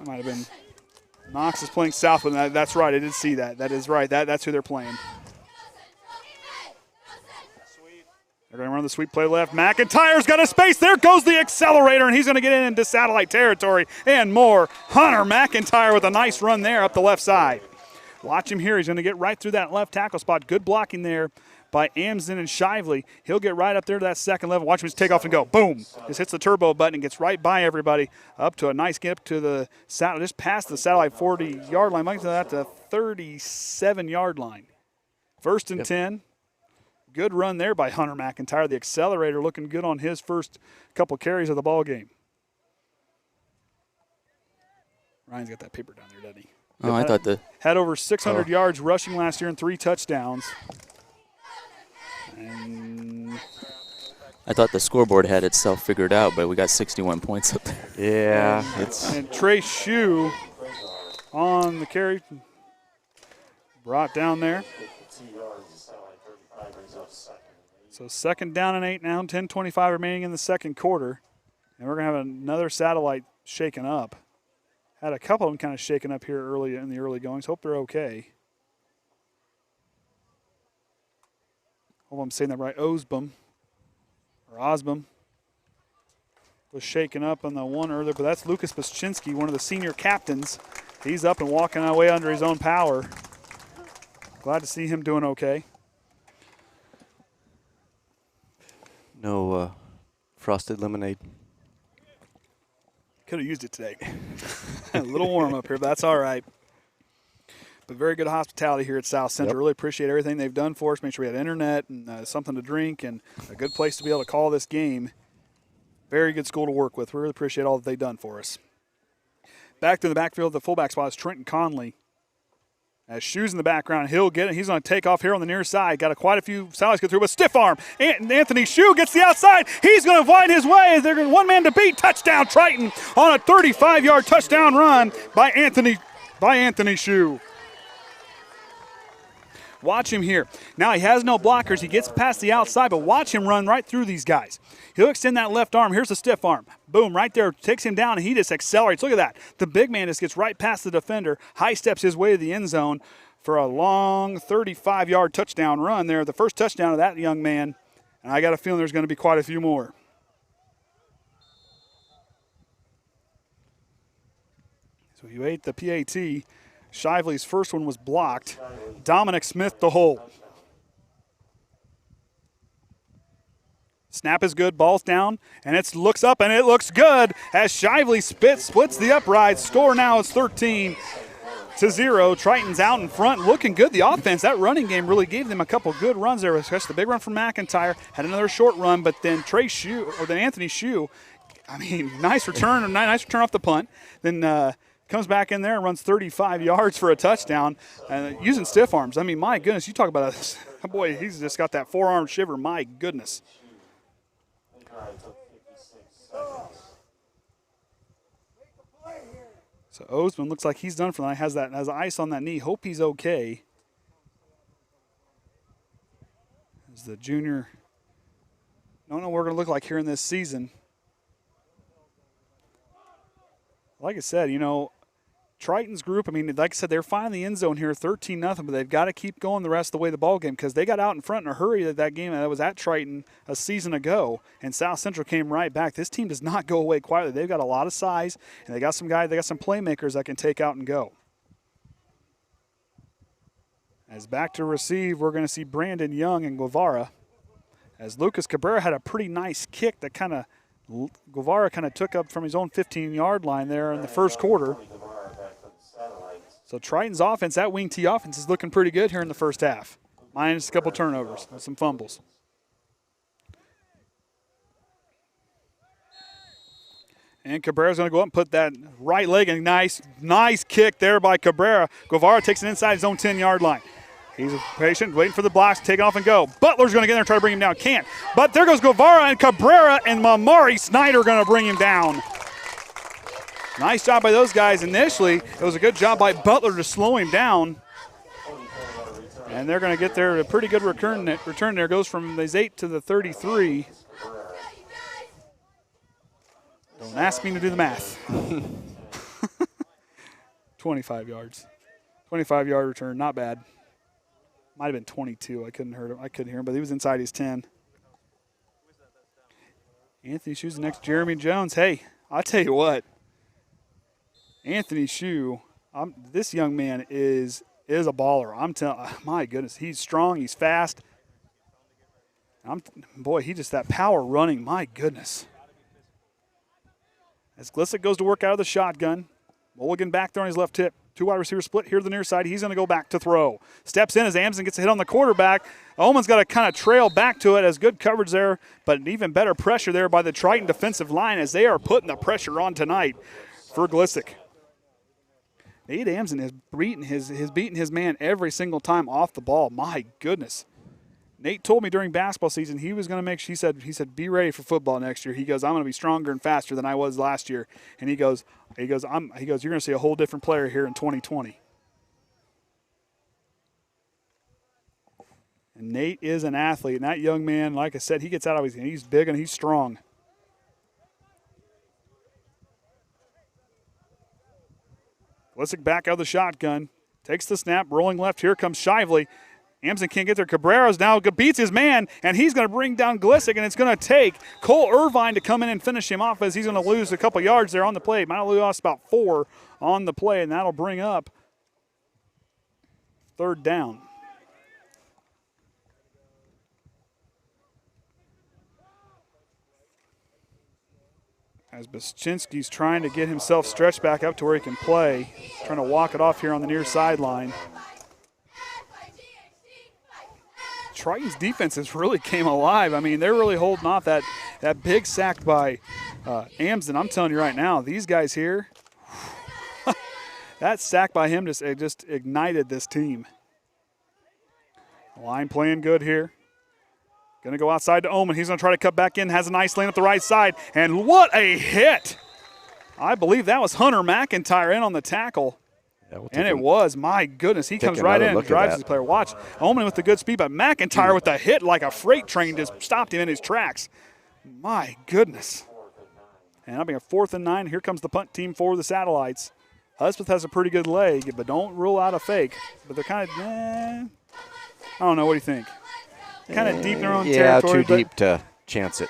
I might have been. Knox is playing Southwood. That's right, I did see that. That is right. That's who they're playing. They're going to run the sweep play left. McIntyre's got a space. There goes the accelerator, and he's going to get into satellite territory and more. Hunter McIntyre with a nice run there up the left side. Watch him here. He's going to get right through that left tackle spot. Good blocking there by Amsden and Shively. He'll get right up there to that second level. Watch him just take off and go. Boom. Just hits the turbo button and gets right by everybody up to a nice get up to the satellite, just past the satellite 40-yard line. Might that to 37-yard line. First and 10. Good run there by Hunter McIntyre. The accelerator looking good on his first couple carries of the ball game. Ryan's got that paper down there, doesn't he? Oh, I thought had over 600 yards rushing last year and 3 touchdowns. And I thought the scoreboard had itself figured out, but we got 61 points up there. Yeah, and Trey Shue on the carry, brought down there. So second down and 8 now, 10:25 remaining in the second quarter. And we're going to have another satellite shaken up. Had a couple of them kind of shaken up here early in the early goings. Hope they're okay. Hope I'm saying that right. Osbom was shaken up on the one earlier, but that's Lucas Paschinski, one of the senior captains. He's up and walking away under his own power. Glad to see him doing okay. no frosted lemonade. Could have used it today. A little warm up here, but that's all right. But very good hospitality here at South Central. Yep. Really appreciate everything they've done for us. Make sure we had internet and something to drink and a good place to be able to call this game. Very good school to work with. We really appreciate all that they've done for us. Back to the backfield, the fullback spot is Trenton Conley. As Shue's in the background, he'll get it. He's going to take off here on the near side. Got quite a few salaries go through, but stiff arm. Anthony Shue gets the outside. He's going to find his way. They're going one man to beat. Touchdown, Triton on a 35-yard touchdown run by Anthony Shue. Watch him here. Now he has no blockers. He gets past the outside, but watch him run right through these guys. He'll extend that left arm. Here's the stiff arm. Boom, right there. Takes him down, and he just accelerates. Look at that. The big man just gets right past the defender, high steps his way to the end zone for a long 35-yard touchdown run there, the first touchdown of that young man, and I got a feeling there's going to be quite a few more. So you ate the PAT. Shively's first one was blocked. Dominic Smith the hold. Snap is good, ball's down, and it looks up, and it looks good as Shively splits the upright. Score now is 13-0. Triton's out in front, looking good. The offense, that running game really gave them a couple good runs there, especially the big run from McIntyre. Had another short run, but then Anthony Shue, I mean, nice return off the punt. Then comes back in there and runs 35 yards for a touchdown using stiff arms. I mean, my goodness, you talk about a boy, he's just got that forearm shiver. My goodness. So Osman looks like he's done for the night. Has ice on that knee. Hope he's okay. As the junior, don't know what we're going to look like here in this season. Like I said, Triton's group, I mean, like I said, they're fine in the end zone here, 13-0, but they've got to keep going the rest of the way the ball game because they got out in front in a hurry that game that was at Triton a season ago, and South Central came right back. This team does not go away quietly. They've got a lot of size, and they got some playmakers that can take out and go. As back to receive, we're going to see Brandon Young and Guevara. As Lucas Cabrera had a pretty nice kick that Guevara kind of took up from his own 15-yard line there in the first quarter. So Triton's offense, that wing T offense, is looking pretty good here in the first half. Minus a couple turnovers and some fumbles. And Cabrera's going to go up and put that right leg in. Nice kick there by Cabrera. Guevara takes it inside his own 10-yard line. He's patient, waiting for the blocks, take off and go. Butler's going to get in there and try to bring him down. Can't. But there goes Guevara, and Cabrera and Mamari Snyder going to bring him down. Nice job by those guys initially. It was a good job by Butler to slow him down. And they're going to get there a pretty good return there. Goes from his 8 to the 33. Don't ask me to do the math. 25 yards. 25-yard return, not bad. Might have been 22. I couldn't hear him, but he was inside his 10. Anthony Shue's the next Jeremy Jones. Hey, I'll tell you what. Anthony Shue, this young man is a baller. I'm telling, my goodness, he's strong, he's fast. He just that power running, my goodness. As Glissick goes to work out of the shotgun, Mulligan back there on his left hip. Two wide receiver split here to the near side. He's going to go back to throw. Steps in as Amson gets a hit on the quarterback. Ullman's got to kind of trail back to it as good coverage there, but an even better pressure there by the Triton defensive line as they are putting the pressure on tonight for Glissick. Nate Amson has beaten his man every single time off the ball. My goodness. Nate told me during basketball season he was going to make sure, he said, be ready for football next year. He goes, I'm going to be stronger and faster than I was last year. And he goes, you're going to see a whole different player here in 2020. And Nate is an athlete, and that young man, like I said, he gets out of his, he's big and he's strong. Glissick back out of the shotgun, takes the snap, rolling left. Here comes Shively. Amson can't get there. Cabrera's now beats his man, and he's going to bring down Glissick, and it's going to take Cole Irvine to come in and finish him off as he's going to lose a couple yards there on the play. Might lose about 4 on the play, and that'll bring up third down. As Baschinski's trying to get himself stretched back up to where he can play, trying to walk it off here on the near sideline. Triton's defenses really came alive. I mean, they're really holding off that big sack by Amson. I'm telling you right now, these guys here, that sack by him just ignited this team. Line playing good here. Going to go outside to Oman. He's going to try to cut back in. Has a nice lane up the right side. And what a hit. I believe that was Hunter McIntyre in on the tackle. Yeah, and it was. My goodness. He comes right in and drives his player. Watch. Oman with the good speed, but McIntyre with the hit like a freight train just stopped him in his tracks. My goodness. And that'll be a 4th and 9. Here comes the punt team for the Satellites. Hudspeth has a pretty good leg, but don't rule out a fake. But they're kind of, I don't know. What do you think? Kind of deep in their own territory. Yeah, too deep to chance it.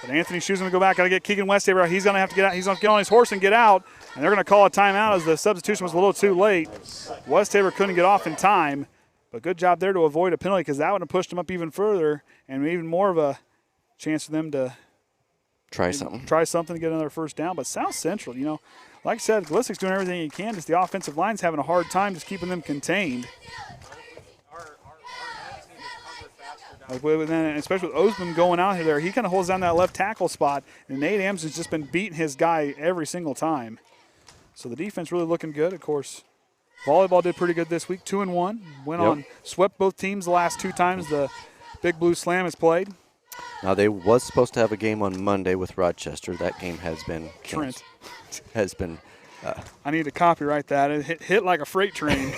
But Anthony Shue's going to go back. Got to get Keegan Westaver out. He's going to have to get out. He's going to get on his horse and get out. And they're going to call a timeout as the substitution was a little too late. Westaver couldn't get off in time. But good job there to avoid a penalty because that would have pushed them up even further and even more of a chance for them to try something to get another first down. But South Central, you know, like I said, Glissock's doing everything he can. Just the offensive line's having a hard time just keeping them contained. Especially with Osman going out there, he kind of holds down that left tackle spot. And Nate Ames has just been beating his guy every single time. So the defense really looking good, of course. Volleyball did pretty good this week, 2-1. Went on, swept both teams the last 2 times the Big Blue Slam has played. Now, they was supposed to have a game on Monday with Rochester. That game has been Trent. Has been. I need to copyright that. It hit like a freight train.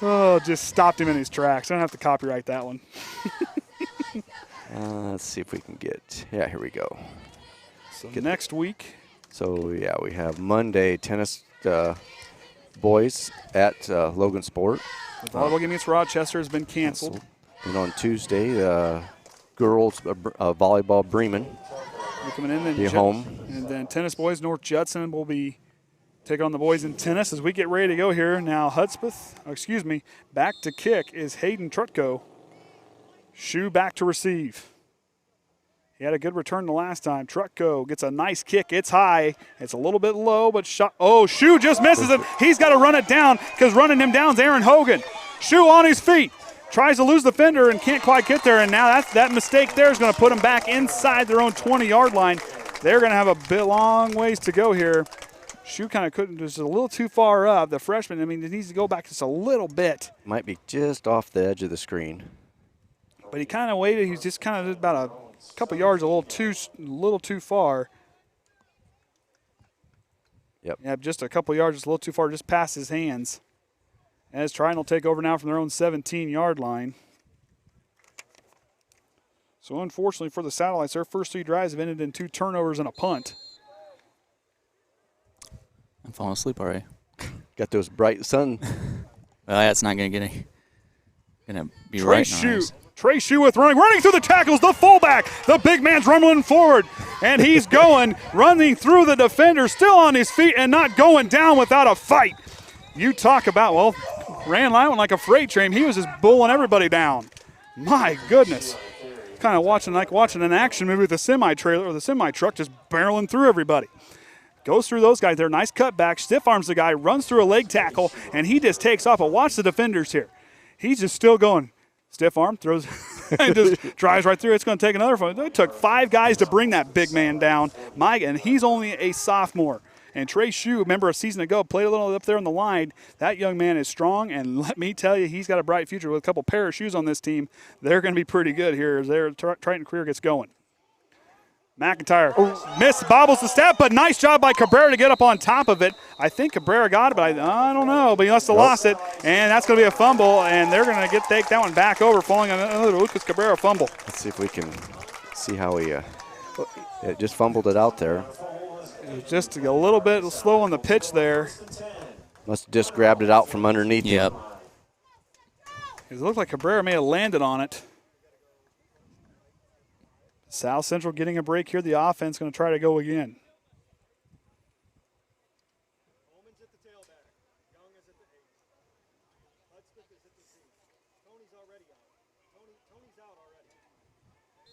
Oh, just stopped him in his tracks. I don't have to copyright that one. Let's see if we can get. Yeah, here we go. So next week. So, yeah, we have Monday tennis boys at Logan Sport. The volleyball game against Rochester has been canceled. And on Tuesday, girls volleyball Bremen They're coming in and be home. And then tennis boys, North Judson will be taking on the boys in tennis as we get ready to go here. Now back to kick is Hayden Trutko. Shoe back to receive. He had a good return the last time. Trutko gets a nice kick. It's high. It's a little bit low, but shot. Oh, Shoe just misses it. He's got to run it down because running him down is Aaron Hogan. Shoe on his feet. Tries to lose the fender and can't quite get there. And now that mistake there is going to put them back inside their own 20-yard line. They're going to have a long ways to go here. Shoe kind of couldn't, just a little too far up. The freshman, he needs to go back just a little bit. Might be just off the edge of the screen. But he kind of waited. He's just kind of about a couple yards, a little too far. Yep. Yeah, just a couple yards, just a little too far, just past his hands. As Triton will take over now from their own 17-yard line. So unfortunately for the Satellites, their first 3 drives have ended in 2 turnovers and a punt. I'm falling asleep already. Got those bright sun. Well, that's not going to be right. Trey Shoe running through the tackles, the fullback. The big man's rumbling forward, and he's running through the defender, still on his feet and not going down without a fight. You talk about, ran line like a freight train. He was just bulling everybody down. My goodness. Kind of watching an action movie with a semi-trailer or the semi-truck just barreling through everybody. Goes through those guys there. Nice cutback. Stiff arms the guy, runs through a leg tackle, and he just takes off. But watch the defenders here. He's just still going. Stiff arm, throws, and just drives right through. It's going to take another one. It took 5 guys to bring that big man down. And he's only a sophomore. And Trey Shoe, remember a season ago, played a little up there on the line. That young man is strong, and let me tell you, he's got a bright future with a couple pair of shoes on this team. They're going to be pretty good here as their Triton career gets going. McIntyre bobbles the step, but nice job by Cabrera to get up on top of it. I think Cabrera got it, but I don't know. But he must have lost it, and that's going to be a fumble, and they're going to take that one back over, following another Lucas Cabrera fumble. Let's see if we can see how he just fumbled it out there. It was just a little bit slow on the pitch there. Must have just grabbed it out from underneath him. Yep. It looked like Cabrera may have landed on it. South Central getting a break here. The offense going to try to go again.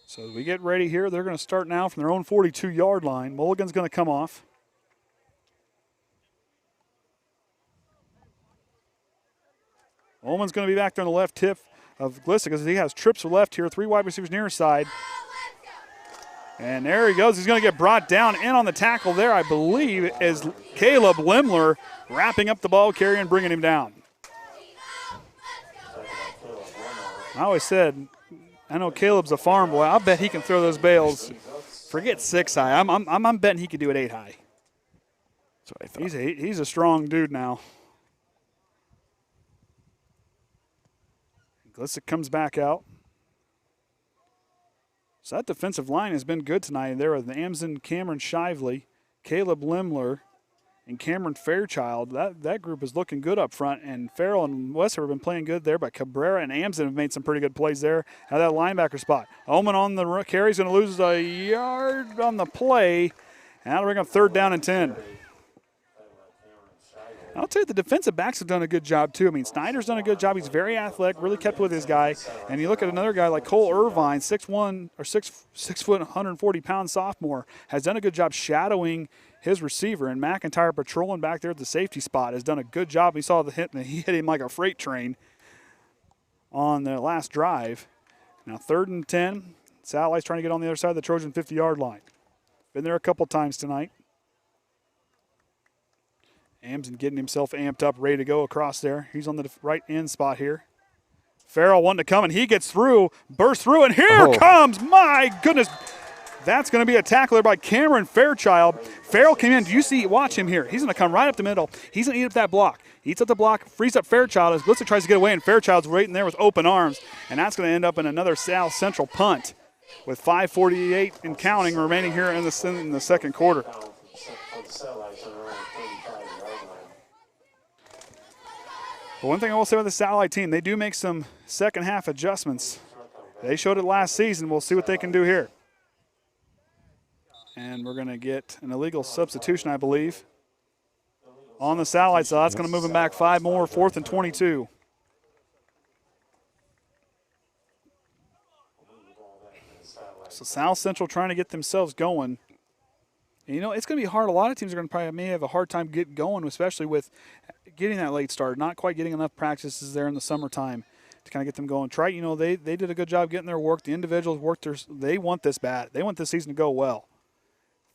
So as we get ready here, they're going to start now from their own 42-yard line. Mulligan's going to come off. Ullman's going to be back there on the left tip of Glissock because he has trips left here. 3 wide receivers near side. And there he goes. He's going to get brought down. In on the tackle there, I believe, is Caleb Lemler wrapping up the ball carrier and bringing him down. I always said, I know Caleb's a farm boy. I bet he can throw those bales. Forget 6 high. I'm betting he could do it 8 high. That's what I thought. He's a strong dude now. Glissock comes back out. So that defensive line has been good tonight. There with Amson, Cameron Shively, Caleb Lemler, and Cameron Fairchild. That group is looking good up front. And Farrell and Wesser have been playing good there, but Cabrera and Amson have made some pretty good plays there at that linebacker spot. Oman on the carry is going to lose a yard on the play. And that'll bring up 3rd down and 10. I'll tell you, the defensive backs have done a good job, too. I mean, Snyder's done a good job. He's very athletic, really kept with his guy. And you look at another guy like Cole Irvine, 6'1", or 6 foot, 140-pound sophomore, has done a good job shadowing his receiver. And McIntyre patrolling back there at the safety spot has done a good job. He saw the hit, and he hit him like a freight train on the last drive. Now 3rd and 10. Satellites trying to get on the other side of the Trojan 50-yard line. Been there a couple times tonight. Amson getting himself amped up, ready to go across there. He's on the right end spot here. Farrell wanting to come, and he gets through, bursts through, and here comes, my goodness. That's going to be a tackler by Cameron Fairchild. Farrell came in. Do you see? Watch him here. He's going to come right up the middle. He's going to eat up that block. He eats up the block, frees up Fairchild as Blitzer tries to get away, and Fairchild's waiting there with open arms, and that's going to end up in another South Central punt with 5:48 and counting remaining here in the second quarter. But one thing I will say about the Satellite team, they do make some second half adjustments. They showed it last season. We'll see what they can do here. And we're going to get an illegal substitution, I believe, on the Satellite side. That's going to move them back 5 more, 4th and 22. So South Central trying to get themselves going. And, you know, it's going to be hard. A lot of teams are going to may have a hard time getting going, especially with getting that late start, not quite getting enough practices there in the summertime to kind of get them going. Triton, you know, they did a good job getting their work. The individuals worked they want this bad. They want this season to go well.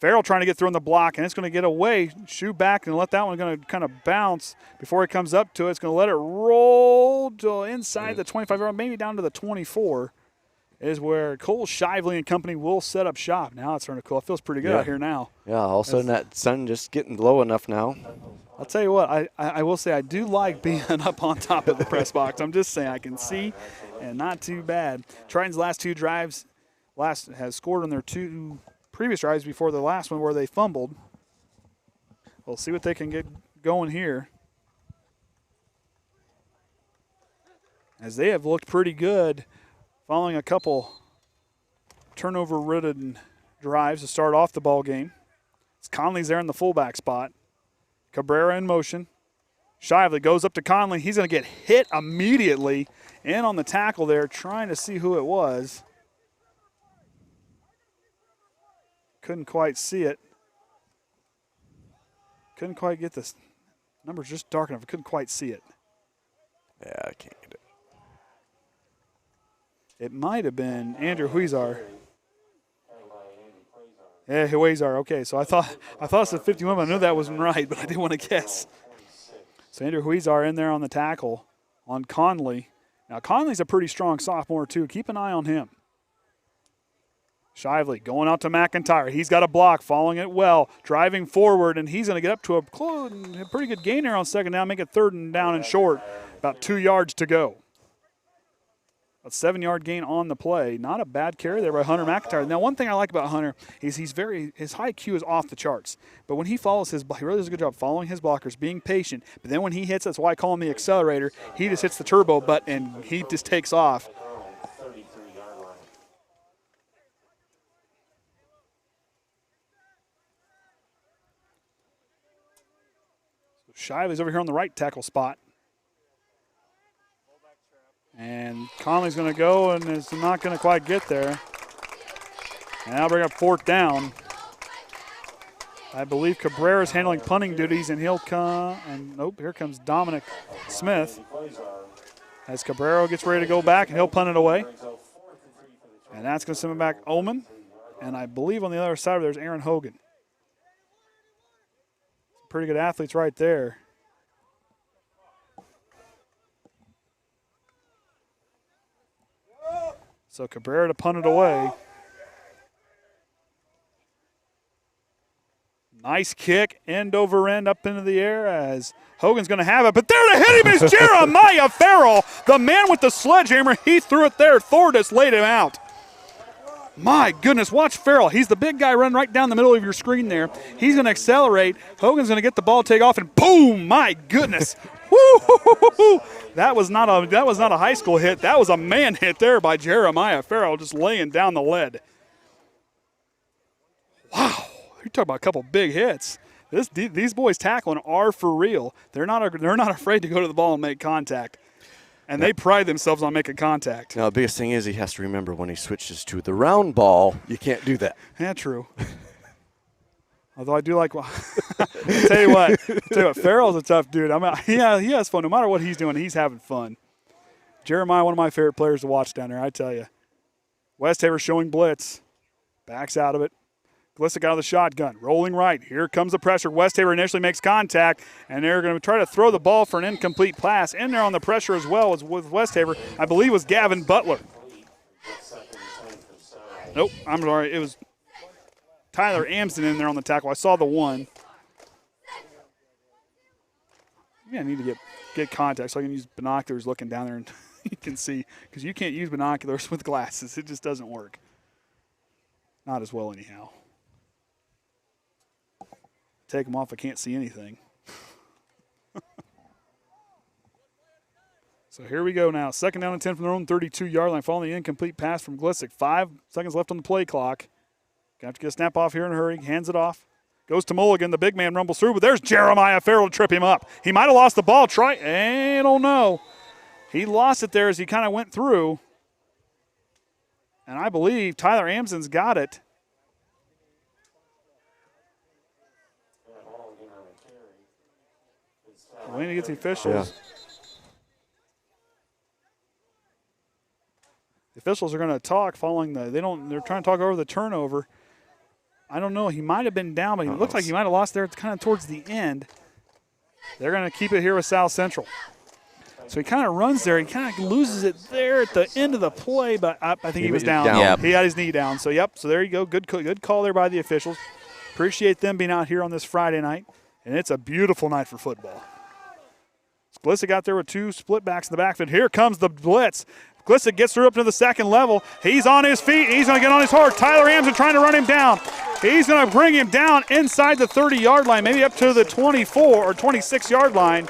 Farrell trying to get through in the block, and it's going to get away, shoot back, and let that one going to kind of bounce before it comes up to it. It's going to let it roll to inside the 25-yard, maybe down to the 24. Is where Cole Shively and company will set up shop. Now it's starting to cool. It feels pretty good out here now. Yeah, all of a sudden that sun just getting low enough now. I'll tell you what, I will say I do like being up on top of the press box. I'm just saying I can see, and not too bad. Triton's last 2 drives has scored on their 2 previous drives before the last one where they fumbled. We'll see what they can get going here. As they have looked pretty good following a couple turnover-ridden drives to start off the ball game. It's Conley's there in the fullback spot. Cabrera in motion. Shively goes up to Conley. He's going to get hit immediately in on the tackle there, trying to see who it was. Couldn't quite see it. Couldn't quite get this. Number's just dark enough. I couldn't quite see it. Yeah, I can't get it. It might have been Andrew Huizar. Yeah, Huizar. Okay, so I thought it said 51, but I knew that wasn't right, but I didn't want to guess. So Andrew Huizar in there on the tackle on Conley. Now, Conley's a pretty strong sophomore, too. Keep an eye on him. Shively going out to McIntyre. He's got a block, following it well, driving forward, and he's going to get up to a pretty good gain there on second down, make it 3rd down and short, about 2 yards to go. A 7-yard gain on the play. Not a bad carry there by Hunter McIntyre. Now, one thing I like about Hunter is his high IQ is off the charts. But when he follows he really does a good job following his blockers, being patient. But then when he hits, that's why I call him the accelerator. He just hits the turbo button and he just takes off. Shively's over here on the right tackle spot. And Conley's going to go and is not going to quite get there. And that'll bring up 4th down. I believe Cabrera's handling punting duties, and he'll come. And nope, here comes Dominic Smith. As Cabrera gets ready to go back, and he'll punt it away. And that's going to send him back Oman. And I believe on the other side there's Aaron Hogan. Pretty good athletes right there. So Cabrera to punt it away. Nice kick, end over end up into the air as Hogan's going to have it. But there to hit him is Jeremiah Farrell, the man with the sledgehammer. He threw it there. Thordis laid him out. My goodness, watch Farrell. He's the big guy running right down the middle of your screen there. He's going to accelerate. Hogan's going to get the ball, take off, and boom! My goodness. Woo! That was not a high school hit. That was a man hit there by Jeremiah Farrell, just laying down the lead. Wow, you're talking about a couple big hits. These boys tackling are for real. They're not afraid to go to the ball and make contact. And they pride themselves on making contact. Now, the biggest thing is he has to remember when he switches to the round ball, you can't do that. Yeah, true. Although I do like, well, I'll tell you what, Farrell's a tough dude. He has fun. No matter what he's doing, he's having fun. Jeremiah, one of my favorite players to watch down there, I tell you. Westhaver showing blitz. Backs out of it. Glissick out of the shotgun, rolling right. Here comes the pressure. Westhaver initially makes contact, and they're going to try to throw the ball for an incomplete pass. In there on the pressure as well as with Westhaver, I believe, was Gavin Butler. Nope, I'm sorry. It was Tyler Amsden in there on the tackle. I saw the one. Maybe I need to get contact so I can use binoculars looking down there and you can see, because you can't use binoculars with glasses. It just doesn't work. Not as well anyhow. Take them off, I can't see anything. So here we go now. 2nd down and 10 from their own 32-yard line. Following the incomplete pass from Glissick. 5 seconds left on the play clock. Gonna have to get a snap off here in a hurry. Hands it off. Goes to Mulligan. The big man rumbles through, but there's Jeremiah Farrell to trip him up. He might have lost the ball. I don't know. He lost it there as he kind of went through. And I believe Tyler Amsden's got it. Waiting to get the officials. Yeah. The officials are going to talk following they're trying to talk over the turnover. I don't know. He might have been down, but it looks like he might have lost there kind of towards the end. They're going to keep it here with South Central. So he kind of runs there. He kind of loses it there at the end of the play, but I think he was down. Yep. He had his knee down. So, so there you go. Good call there by the officials. Appreciate them being out here on this Friday night. And it's a beautiful night for football. Glissick out there with 2 split backs in the backfield. Here comes the blitz. Glissick gets through up to the second level. He's on his feet. He's going to get on his horse. Tyler Amsden trying to run him down. He's going to bring him down inside the 30-yard line, maybe up to the 24 or 26-yard line.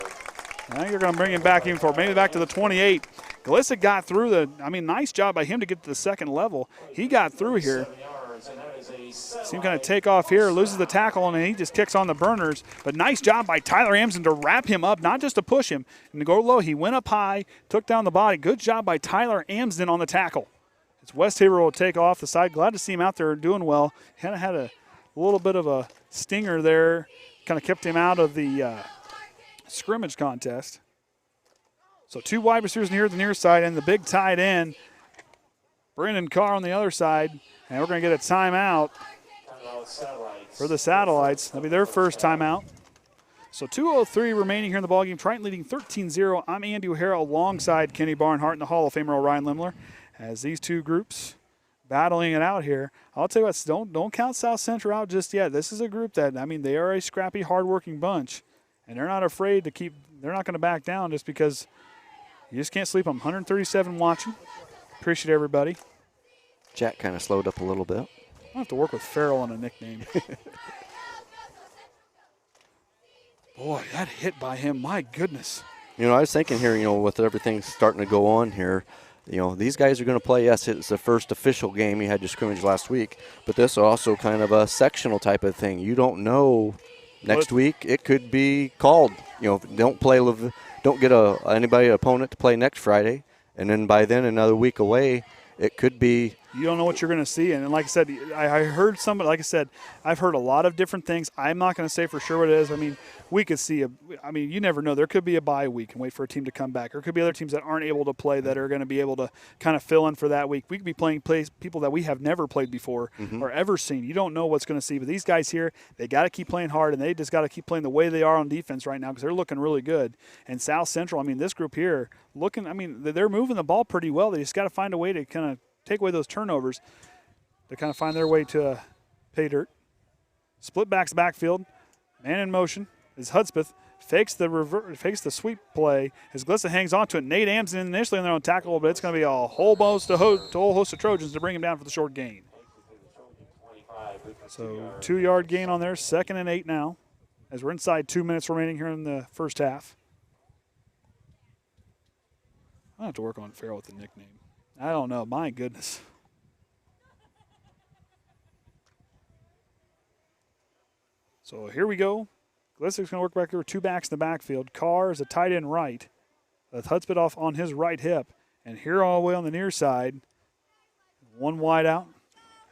I think you're going to bring him back even maybe back to the 28. Glissick got through nice job by him to get to the second level. He got through here. See him kind of take off here, loses the tackle, and he just kicks on the burners. But nice job by Tyler Amsden to wrap him up, not just to push him and to go low. He went up high, took down the body. Good job by Tyler Amsden on the tackle. It's Westhaver will take off the side. Glad to see him out there doing well. Kind of had a little bit of a stinger there. Kind of kept him out of the scrimmage contest. So 2 wide receivers here at the near side and the big tight end, Brendan Carr on the other side. And we're going to get a timeout for the Satellites. That'll be their first timeout. So 2:03 remaining here in the ballgame. Triton leading 13-0. I'm Andy O'Hara alongside Kenny Barnhart and the Hall of Famer Orion Lemler. As these two groups battling it out here. I'll tell you what, don't count South Central out just yet. This is a group that, they are a scrappy, hardworking bunch. And they're not afraid to they're not going to back down just because you just can't sleep on 137 watching. Appreciate everybody. Jack kind of slowed up a little bit. I'll have to work with Farrell on a nickname. Boy, that hit by him, my goodness. I was thinking here, with everything starting to go on here, these guys are going to play. Yes, it's the first official game. You had your scrimmage last week, but this is also kind of a sectional type of thing. You don't know next week. It could be called. Don't get anybody opponent to play next Friday, and then by then another week away, it could be. You don't know what you're going to see. And like I said, I heard somebody, like I said, I've heard a lot of different things. I'm not going to say for sure what it is. We could see, you never know. There could be a bye week and wait for a team to come back. There could be other teams that aren't able to play that are going to be able to kind of fill in for that week. We could be playing people that we have never played before or ever seen. You don't know what's going to see. But these guys here, they got to keep playing hard, and they just got to keep playing the way they are on defense right now because they're looking really good. And South Central, this group here, they're moving the ball pretty well. They just got to find a way to kind of take away those turnovers to kind of find their way to pay dirt. Split backs backfield, man in motion is Hudspeth. Fakes the sweep play as Glissa hangs on to it. Nate Amsden initially on their own tackle, but it's going to be a whole host of Trojans to bring him down for the short gain. So 2-yard gain on there, 2nd and 8 now, as we're inside 2 minutes remaining here in the first half. I'll have to work on Farrell with the nickname. I don't know. My goodness. So here we go. Glissick's going to work back here with 2 backs in the backfield. Carr is a tight end right, with Hudspeth off on his right hip. And here all the way on the near side, 1 wide out.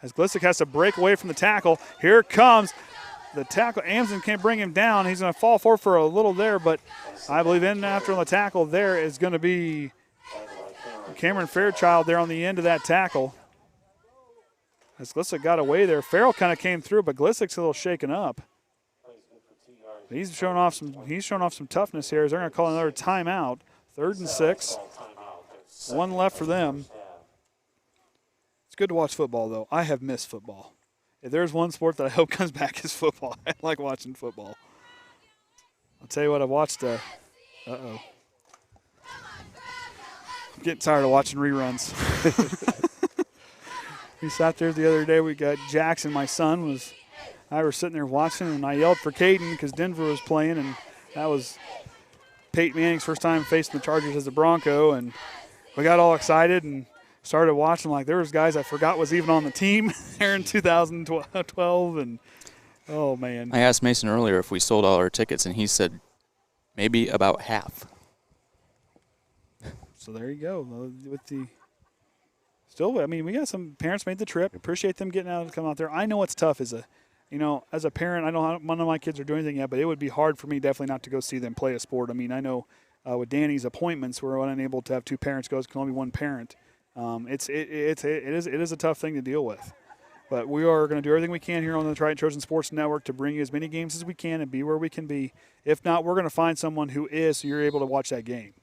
As Glissick has to break away from the tackle. Here comes the tackle. Amson can't bring him down. He's going to fall forward for a little there, but I believe in after on the tackle there is going to be Cameron Fairchild there on the end of that tackle. As Glissick got away there, Farrell kind of came through, but Glissick's a little shaken up. He's showing off some toughness here. They're going to call another timeout. 3rd and 6. 1 left for them. It's good to watch football, though. I have missed football. If there's one sport that I hope comes back, is football. I like watching football. I'll tell you what, I watched. I'm getting tired of watching reruns. We sat there the other day. We got Jackson, my son, I were sitting there watching, and I yelled for Caden because Denver was playing, and that was Peyton Manning's first time facing the Chargers as a Bronco, and we got all excited and started watching. Like, there was guys I forgot was even on the team there in 2012, and oh man. I asked Mason earlier if we sold all our tickets, and he said maybe about half. So there you go. We got some parents made the trip. Appreciate them getting out and come out there. I know it's tough as a parent. I know none of my kids are doing anything yet, but it would be hard for me definitely not to go see them play a sport. I mean, I know with Danny's appointments, we're unable to have 2 parents go. It can only be 1 parent. It is a tough thing to deal with. But we are going to do everything we can here on the Triton Trojan Sports Network to bring you as many games as we can and be where we can be. If not, we're going to find someone who is, so you're able to watch that game.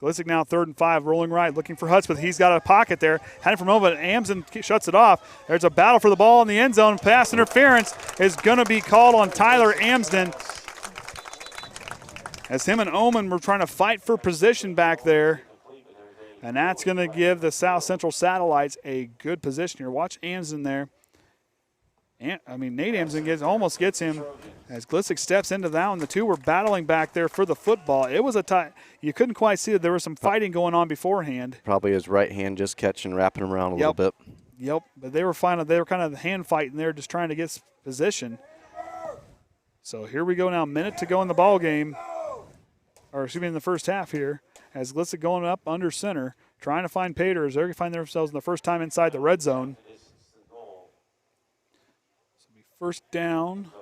Glissick now 3rd and 5, rolling right, looking for Hudspeth. He's got a pocket there. Had it for a moment, but Amson shuts it off. There's a battle for the ball in the end zone. Pass interference is going to be called on Tyler Amsden. As him and Oman were trying to fight for position back there. And that's going to give the South Central Satellites a good position here. Watch Amsden there. Nate Amsden almost gets him as Glissick steps into that one. The 2 were battling back there for the football. It was a tie. You couldn't quite see it. There was some fighting going on beforehand. Probably his right hand just catching, wrapping him around a little bit. Yep, but they were kind of hand fighting there, just trying to get position. So here we go now, minute to go in the ball game, in the first half here, as Glissick going up under center, trying to find Pater as they're going to find themselves in the first time inside the red zone. First down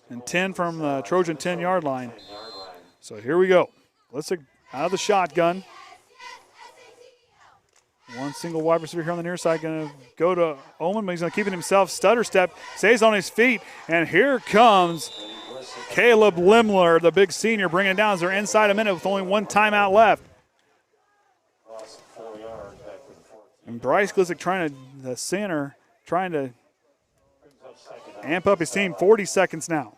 and 10 from the Trojan 10-yard line. So here we go. Glissick out of the shotgun. 1 single wide receiver here on the near side. Going to go to Oman, but he's going to keep it himself. Stutter step, stays on his feet, and here comes Caleb Lemler, the big senior, bringing it down as they're inside a minute with only 1 timeout left. And Bryce Glissick the center, trying to amp up his team. 40 seconds now.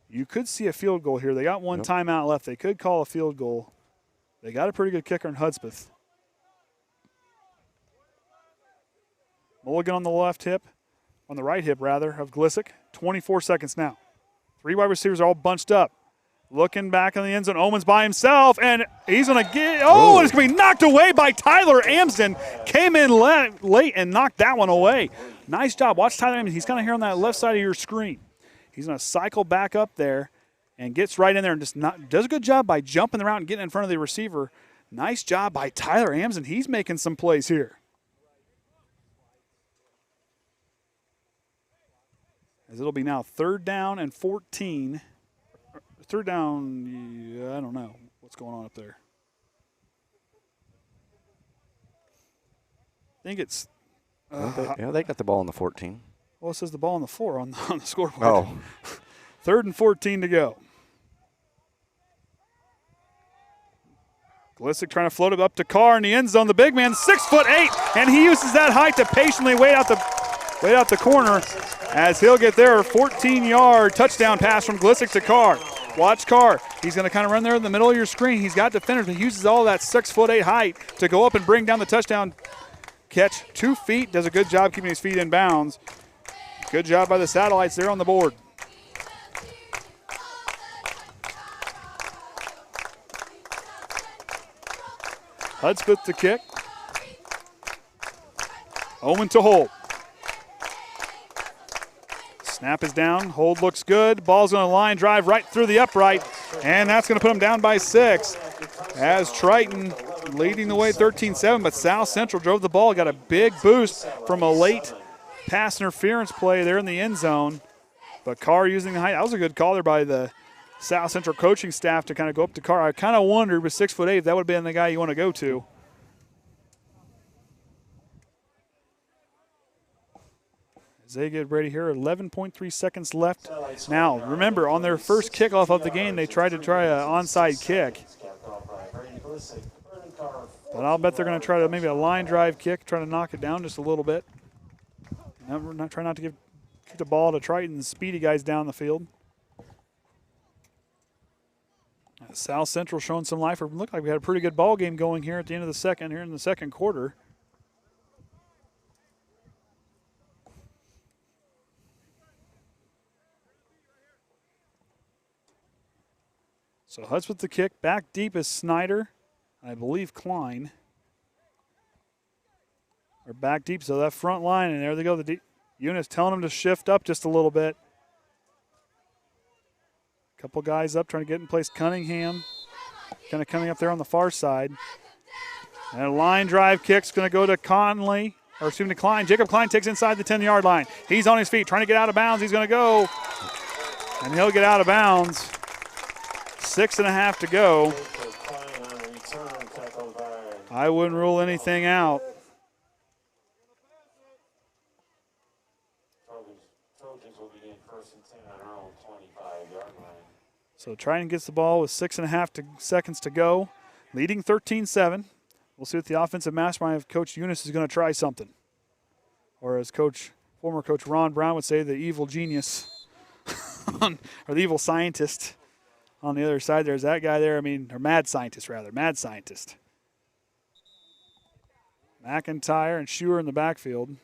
You could see a field goal here. They got 1 timeout left. They could call a field goal. They got a pretty good kicker in Hudspeth. Mulligan on the right hip of Glissick. 24 seconds now. 3 wide receivers are all bunched up. Looking back in the end zone, Oman's by himself, and he's going to get, and it's going to be knocked away by Tyler Amsden. Came in late and knocked that one away. Nice job. Watch Tyler Amsden. He's kind of here on that left side of your screen. He's going to cycle back up there and gets right in there and does a good job by jumping the route and getting in front of the receiver. Nice job by Tyler Amsden. He's making some plays here. As it'll be now 3rd down and 14. 3rd down, I don't know what's going on up there. I think it's. They got the ball on the 14. Well, it says the ball on the 4 on the scoreboard. Oh. 3rd and 14 to go. Glissick trying to float it up to Carr in the end zone. The big man, 6'8", and he uses that height to patiently wait out the corner as he'll get there. 14-yard touchdown pass from Glissick to Carr. Watch Carr. He's going to kind of run there in the middle of your screen. He's got defenders, but he uses all that 6'8" height to go up and bring down the touchdown catch 2 feet, does a good job keeping his feet in bounds. Good job by the Satellites there on the board. Hudspeth to kick. Owen to hold. Snap is down. Hold looks good. Ball's going to line drive right through the upright, and that's going to put him down by 6. As Triton leading the way 13-7, but South Central drove the ball, got a big boost from a late pass interference play there in the end zone. But Carr using the height. That was a good call there by the South Central coaching staff to kind of go up to Carr. I kind of wondered with 6'8" if that would have been the guy you want to go to. As they get ready here, 11.3 seconds left. Now, remember, on their first kickoff of the game, they tried to try an onside kick. But I'll bet they're going to try to maybe a line drive kick, try to knock it down just a little bit. Try not to keep the ball to Triton's speedy guys down the field. South Central showing some life. It looked like we had a pretty good ball game going here at the end of the second, here in the second quarter. So Hudspeth the kick. Back deep is Snyder. I believe Klein. Or back deep, so that front line, and there they go. The Eunice telling them to shift up just a little bit. Couple guys up trying to get in place. Cunningham kind of coming up there on the far side. And a line drive kick's going to go to Klein. Jacob Klein takes inside the 10-yard line. He's on his feet trying to get out of bounds. He's going to go. And he'll get out of bounds. 6.5 to go. I wouldn't rule anything out. So Triton gets the ball with 6.5 seconds to go, leading 13-7. We'll see what the offensive mastermind of Coach Eunice is going to try something. Or as former Coach Ron Brown would say, the evil genius, or the evil scientist on the other side. There's that guy there, or mad scientist. McIntyre and Schuer in the backfield.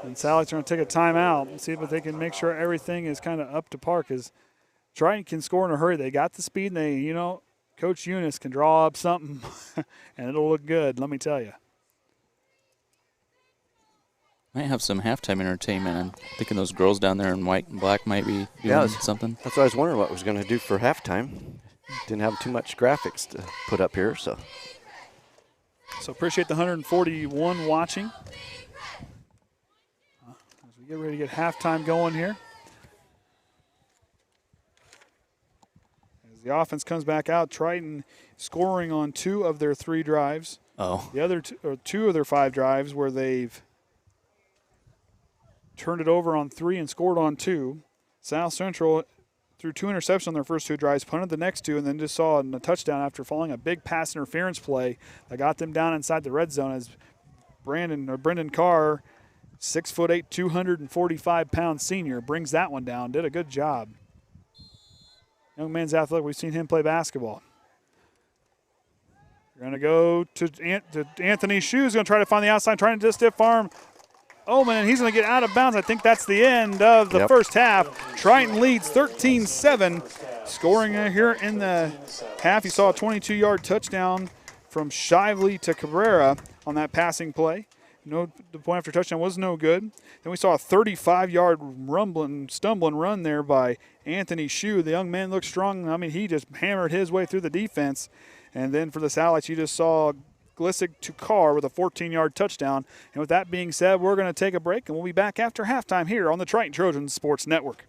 And Sally's going to take a timeout and see if they can make sure everything is kind of up to par, because Triton can score in a hurry. They got the speed, and Coach Eunice can draw up something, and it'll look good, let me tell you. Might have some halftime entertainment. I'm thinking those girls down there in white and black might be doing something. That's what I was wondering what was going to do for halftime. Didn't have too much graphics to put up here, so. So appreciate the 141 watching. As we get ready to get halftime going here. As the offense comes back out, Triton scoring on 2 of their 3 drives. Oh. The other 2 of their 5 drives where they've turned it over on 3 and scored on 2. South Central threw 2 interceptions on their first 2 drives, punted the next 2, and then just saw a touchdown after following a big pass interference play that got them down inside the red zone as Brendan Carr, 6'8", 245-pound senior, brings that one down. Did a good job. Young man's athletic. We've seen him play basketball. We're going to go to Anthony Shoes, going to try to find the outside, trying to just stiff arm Oman, and he's going to get out of bounds. I think that's the end of the first half. Triton leads 13-7. Scoring here in the half, you saw a 22-yard touchdown from Shively to Cabrera on that passing play. The point after touchdown was no good. Then we saw a 35-yard stumbling run there by Anthony Shue. The young man looked strong. He just hammered his way through the defense. And then for the Satellites, you just saw Glissig to Carr with a 14-yard touchdown. And with that being said, we're going to take a break, and we'll be back after halftime here on the Triton Trojans Sports Network.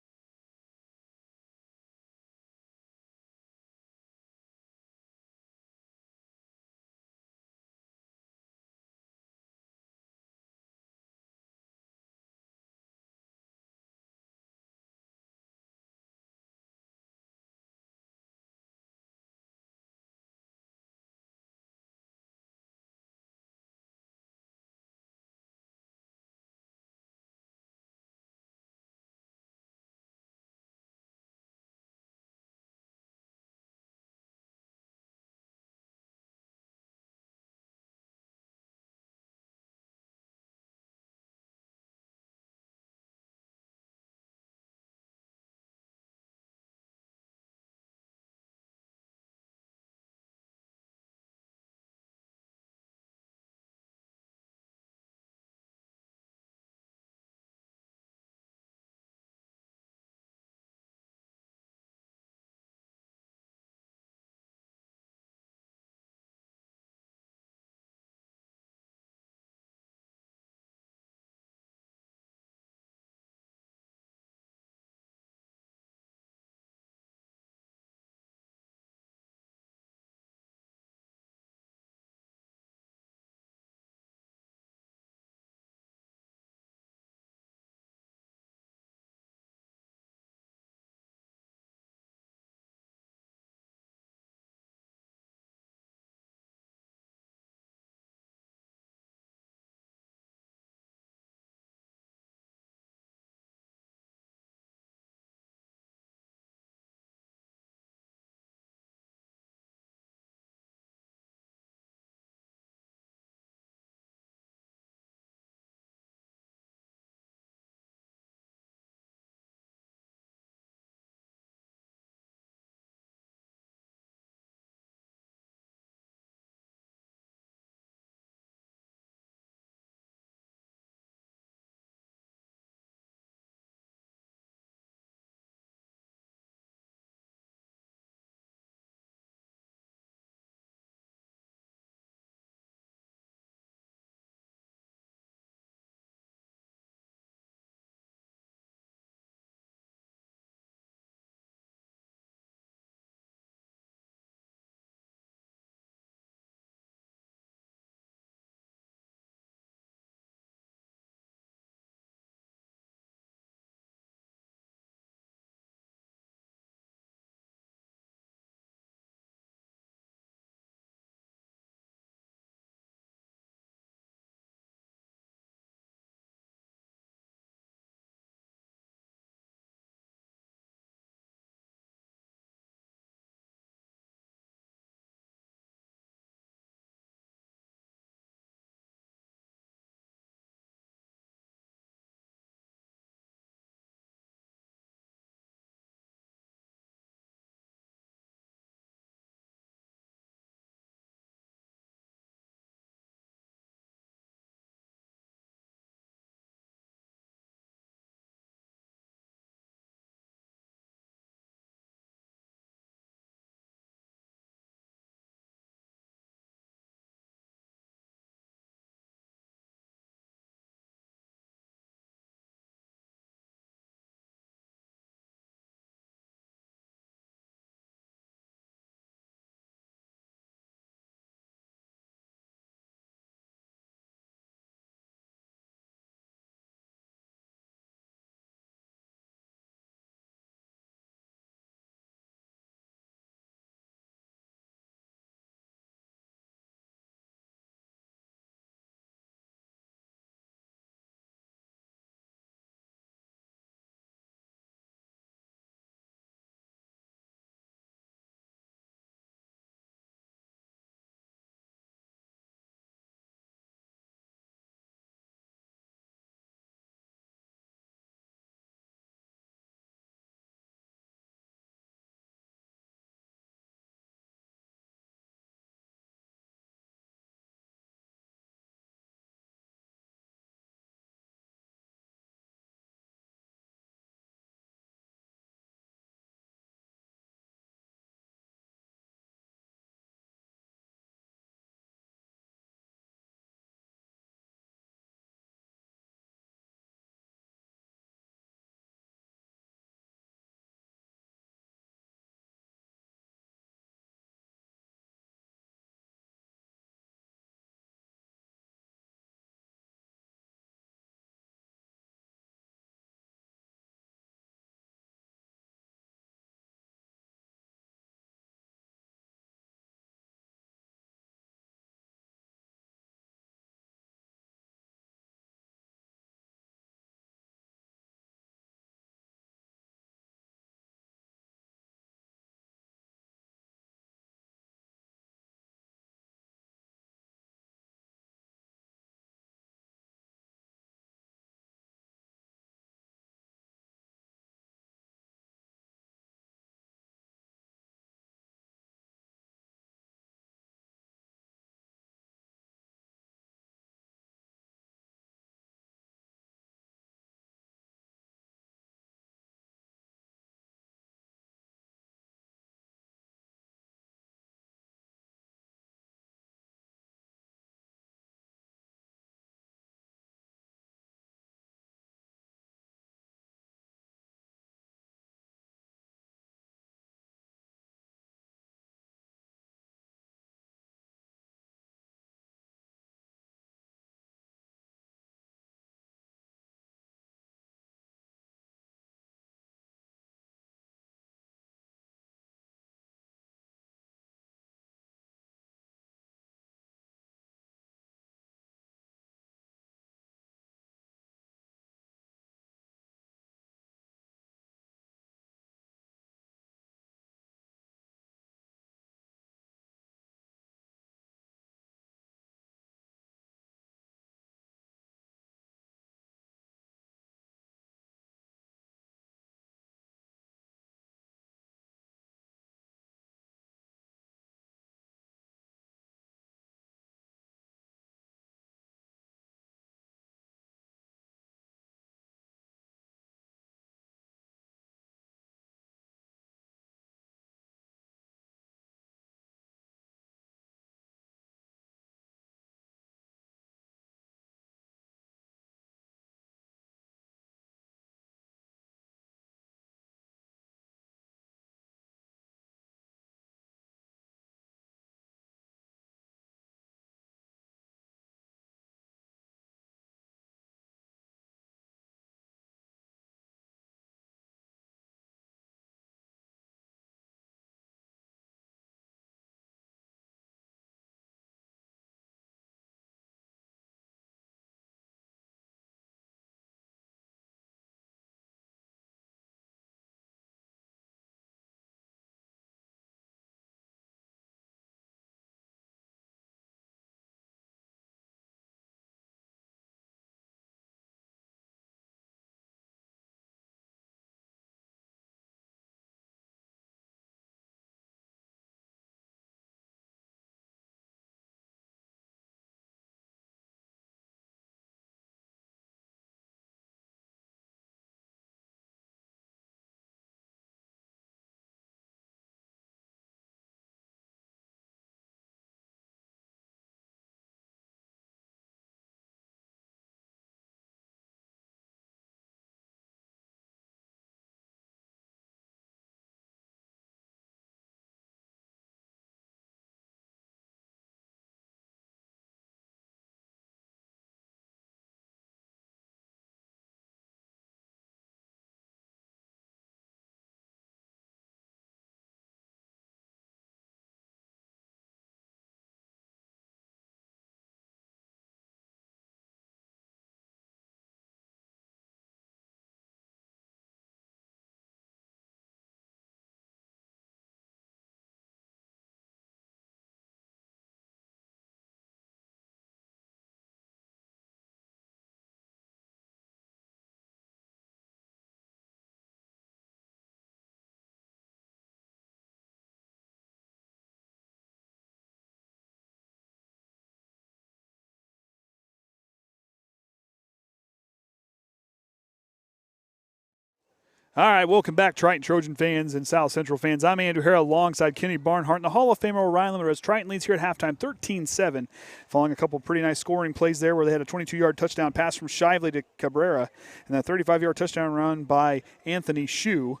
All right, welcome back, Triton Trojan fans and South Central fans. I'm Andrew Harrell alongside Kenny Barnhart and the Hall of Famer Orion Lemler as Triton leads here at halftime 13-7, following a couple pretty nice scoring plays there where they had a 22-yard touchdown pass from Shively to Cabrera and that 35-yard touchdown run by Anthony Shue.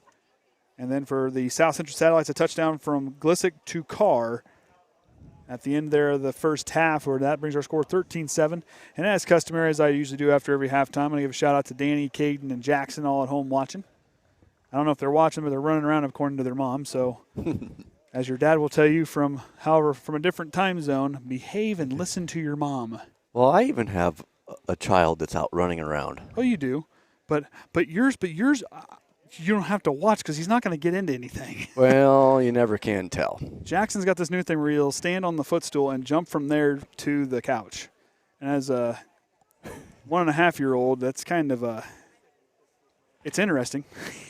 And then for the South Central Satellites, a touchdown from Glissick to Carr at the end there of the first half, where that brings our score 13-7. And as customary, as I usually do after every halftime, I'm going to give a shout-out to Danny, Caden, and Jackson all at home watching. I don't know if they're watching, but they're running around according to their mom. So, as your dad will tell you from a different time zone, behave and listen to your mom. Well, I even have a child that's out running around. Oh, you do, but yours, you don't have to watch because he's not going to get into anything. Well, you never can tell. Jackson's got this new thing where he'll stand on the footstool and jump from there to the couch. And as a 1.5-year-old, that's kind of it's interesting.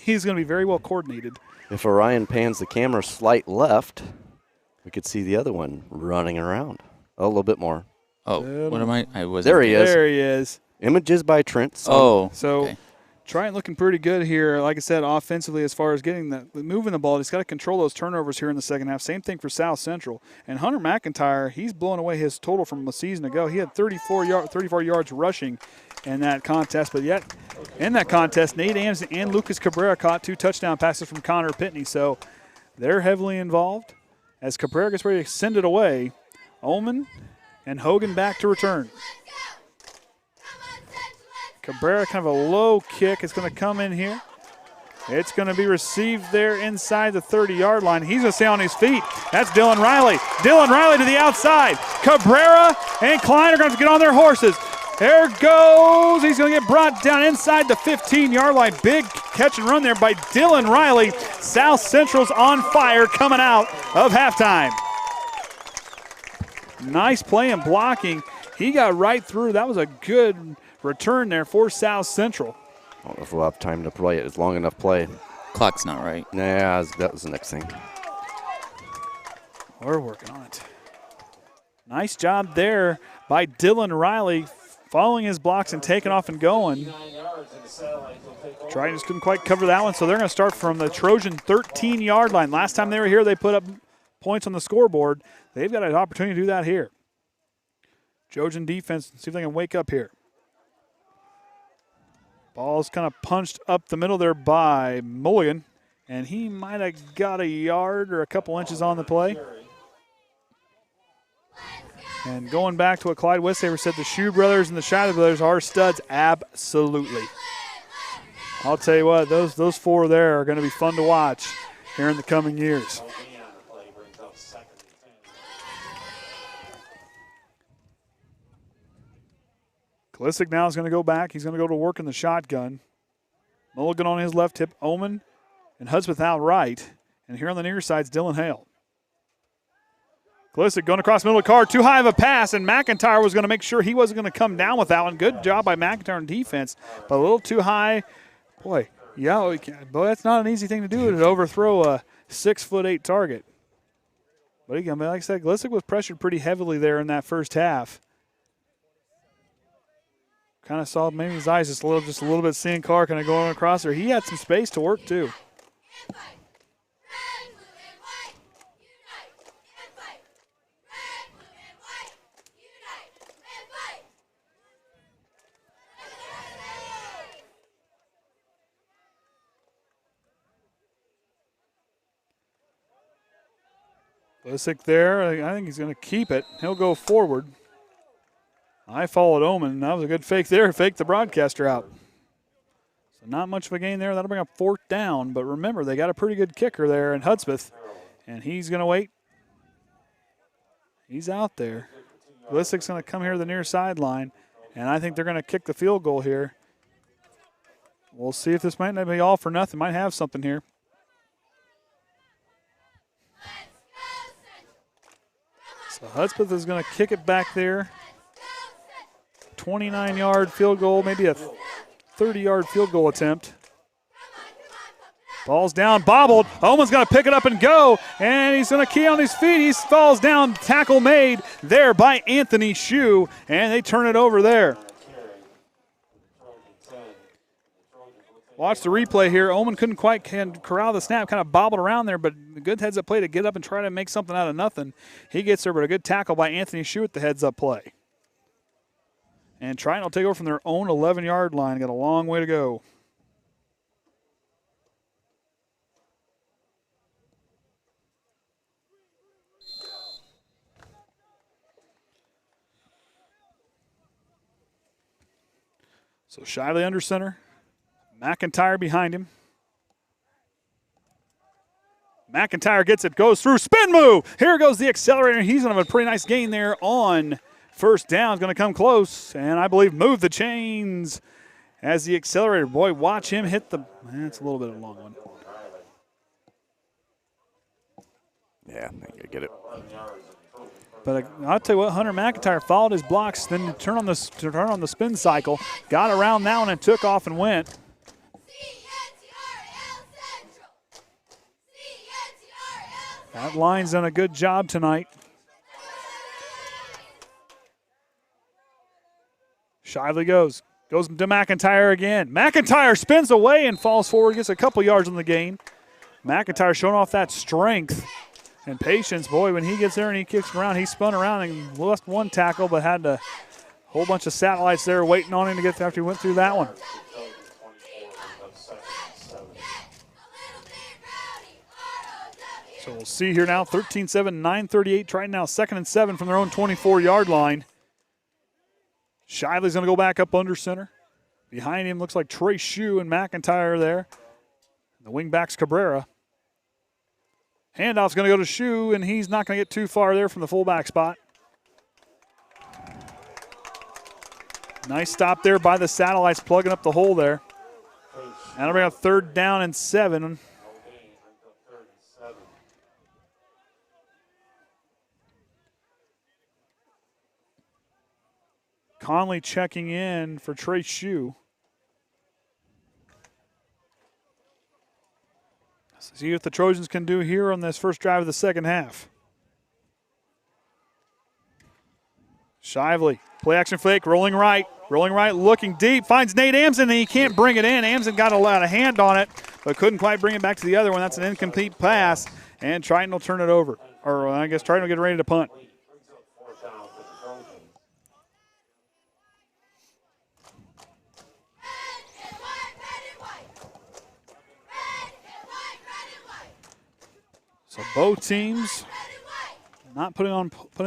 He's going to be very well coordinated. If Orion pans the camera slight left, we could see the other one running around a little bit more. Oh, what am I? I was There he is. There he is. Images by Trent. Oh, So okay. Triton looking pretty good here, like I said, offensively as far as moving the ball. He's got to control those turnovers here in the second half. Same thing for South Central. And Hunter McIntyre, he's blowing away his total from a season ago. He had 34 yards rushing in that contest. But yet, in that contest, Nate Anderson and Lucas Cabrera caught 2 touchdown passes from Connor Pitney. So they're heavily involved. As Cabrera gets ready to send it away, Oman and Hogan back to return. Cabrera, kind of a low kick. It's going to come in here. It's going to be received there inside the 30-yard line. He's going to stay on his feet. That's Dylan Riley. Dylan Riley to the outside. Cabrera and Klein are going to get on their horses. There goes. He's going to get brought down inside the 15-yard line. Big catch and run there by Dylan Riley. South Central's on fire coming out of halftime. Nice play and blocking. He got right through. That was a good return there for South Central. I don't know if we'll have time to play it. It's long enough play. Clock's not right. Nah, that was the next thing. We're working on it. Nice job there by Dylan Riley, following his blocks and taking off and going. Triton just couldn't quite cover that one, so they're going to start from the Trojan 13-yard line. Last time they were here, they put up points on the scoreboard. They've got an opportunity to do that here. Trojan defense, see if they can wake up here. Ball's kind of punched up the middle there by Mulligan, and he might have got a yard or a couple inches on the play. And going back to what Clyde Westhaver said, the Shue brothers and the Shively brothers are studs. Absolutely. I'll tell you what, those 4 there are going to be fun to watch here in the coming years. Glissick now is going to go back. He's going to go to work in the shotgun. Mulligan on his left hip, Oman and Hudspeth out right. And here on the near side is Dylan Hale. Glissick going across the middle of the card. Too high of a pass, and McIntyre was going to make sure he wasn't going to come down with that one. Good job by McIntyre on defense, but a little too high. Boy, that's not an easy thing to do, to overthrow a 6'8" target. But again, like I said, Glissick was pressured pretty heavily there in that first half. Kind of saw maybe his eyes just a little bit seeing Carr kind of going across there. He had some space to work too. Glissick there, I think he's going to keep it. He'll go forward. I followed Oman. That was a good fake there. Faked the broadcaster out. So not much of a gain there. That'll bring up 4th down. But remember, they got a pretty good kicker there in Hudspeth. And he's going to wait. He's out there. Glissick's going to come here to the near sideline. And I think they're going to kick the field goal here. We'll see if this might not be all for nothing. Might have something here. So Hudspeth is going to kick it back there. 29-yard field goal, maybe a 30-yard field goal attempt. Ball's down, bobbled. Oman's going to pick it up and go, and he's going to key on his feet. He falls down, tackle made there by Anthony Shue, and they turn it over there. Watch the replay here. Oman couldn't quite corral the snap, kind of bobbled around there, but a good heads-up play to get up and try to make something out of nothing. He gets there, but a good tackle by Anthony Shue at the heads-up play. And Triton will take over from their own 11-yard line. Got a long way to go. So Shively under center. McIntyre behind him. McIntyre gets it, goes through, spin move. Here goes the accelerator. He's going to have a pretty nice gain there on first down. Is going to come close, and I believe move the chains as the accelerator. Boy, watch him hit the – that's a little bit of a long one. Yeah, I think I get it. But I'll tell you what, Hunter McIntyre followed his blocks, then turn on the spin cycle, got around that one and took off and went. That line's done a good job tonight. Shively goes to McIntyre again. McIntyre spins away and falls forward, gets a couple yards on the gain. McIntyre showing off that strength and patience. Boy, when he gets there and he kicks around, he spun around and lost one tackle, but had a whole bunch of satellites there waiting on him to get after he went through that one. So we'll see here now, 13-7, 9:38. Triton now 2nd and 7 from their own 24-yard line. Shively's going to go back up under center. Behind him looks like Trey Shue and McIntyre there. The wingback's Cabrera. Handoff's going to go to Shue, and he's not going to get too far there from the fullback spot. Nice stop there by the satellites, plugging up the hole there. And we're going to 3rd down and 7. Conley checking in for Trey Shue. See what the Trojans can do here on this first drive of the second half. Shively, play action fake, rolling right, looking deep, finds Nate Amson, and he can't bring it in. Amson got a lot of hand on it, but couldn't quite bring it back to the other one. That's an incomplete pass, and Triton will turn it over. Or I guess Triton will get ready to punt. So both teams not putting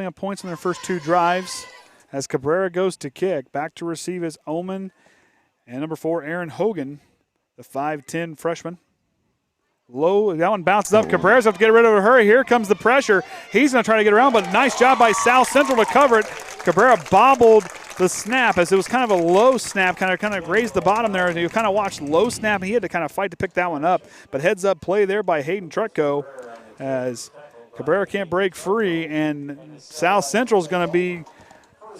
up points in their first 2 drives. As Cabrera goes to kick, back to receive is Oman and number 4, Aaron Hogan, the 5'10 freshman. Low, that one bounces up. Cabrera's have to get rid of a hurry. Here comes the pressure. He's going to try to get around, but nice job by South Central to cover it. Cabrera bobbled the snap as it was kind of a low snap, kind of raised the bottom there. And you kind of watched low snap, and he had to kind of fight to pick that one up. But heads up play there by Hayden Trutko as Cabrera can't break free, and South Central is going to be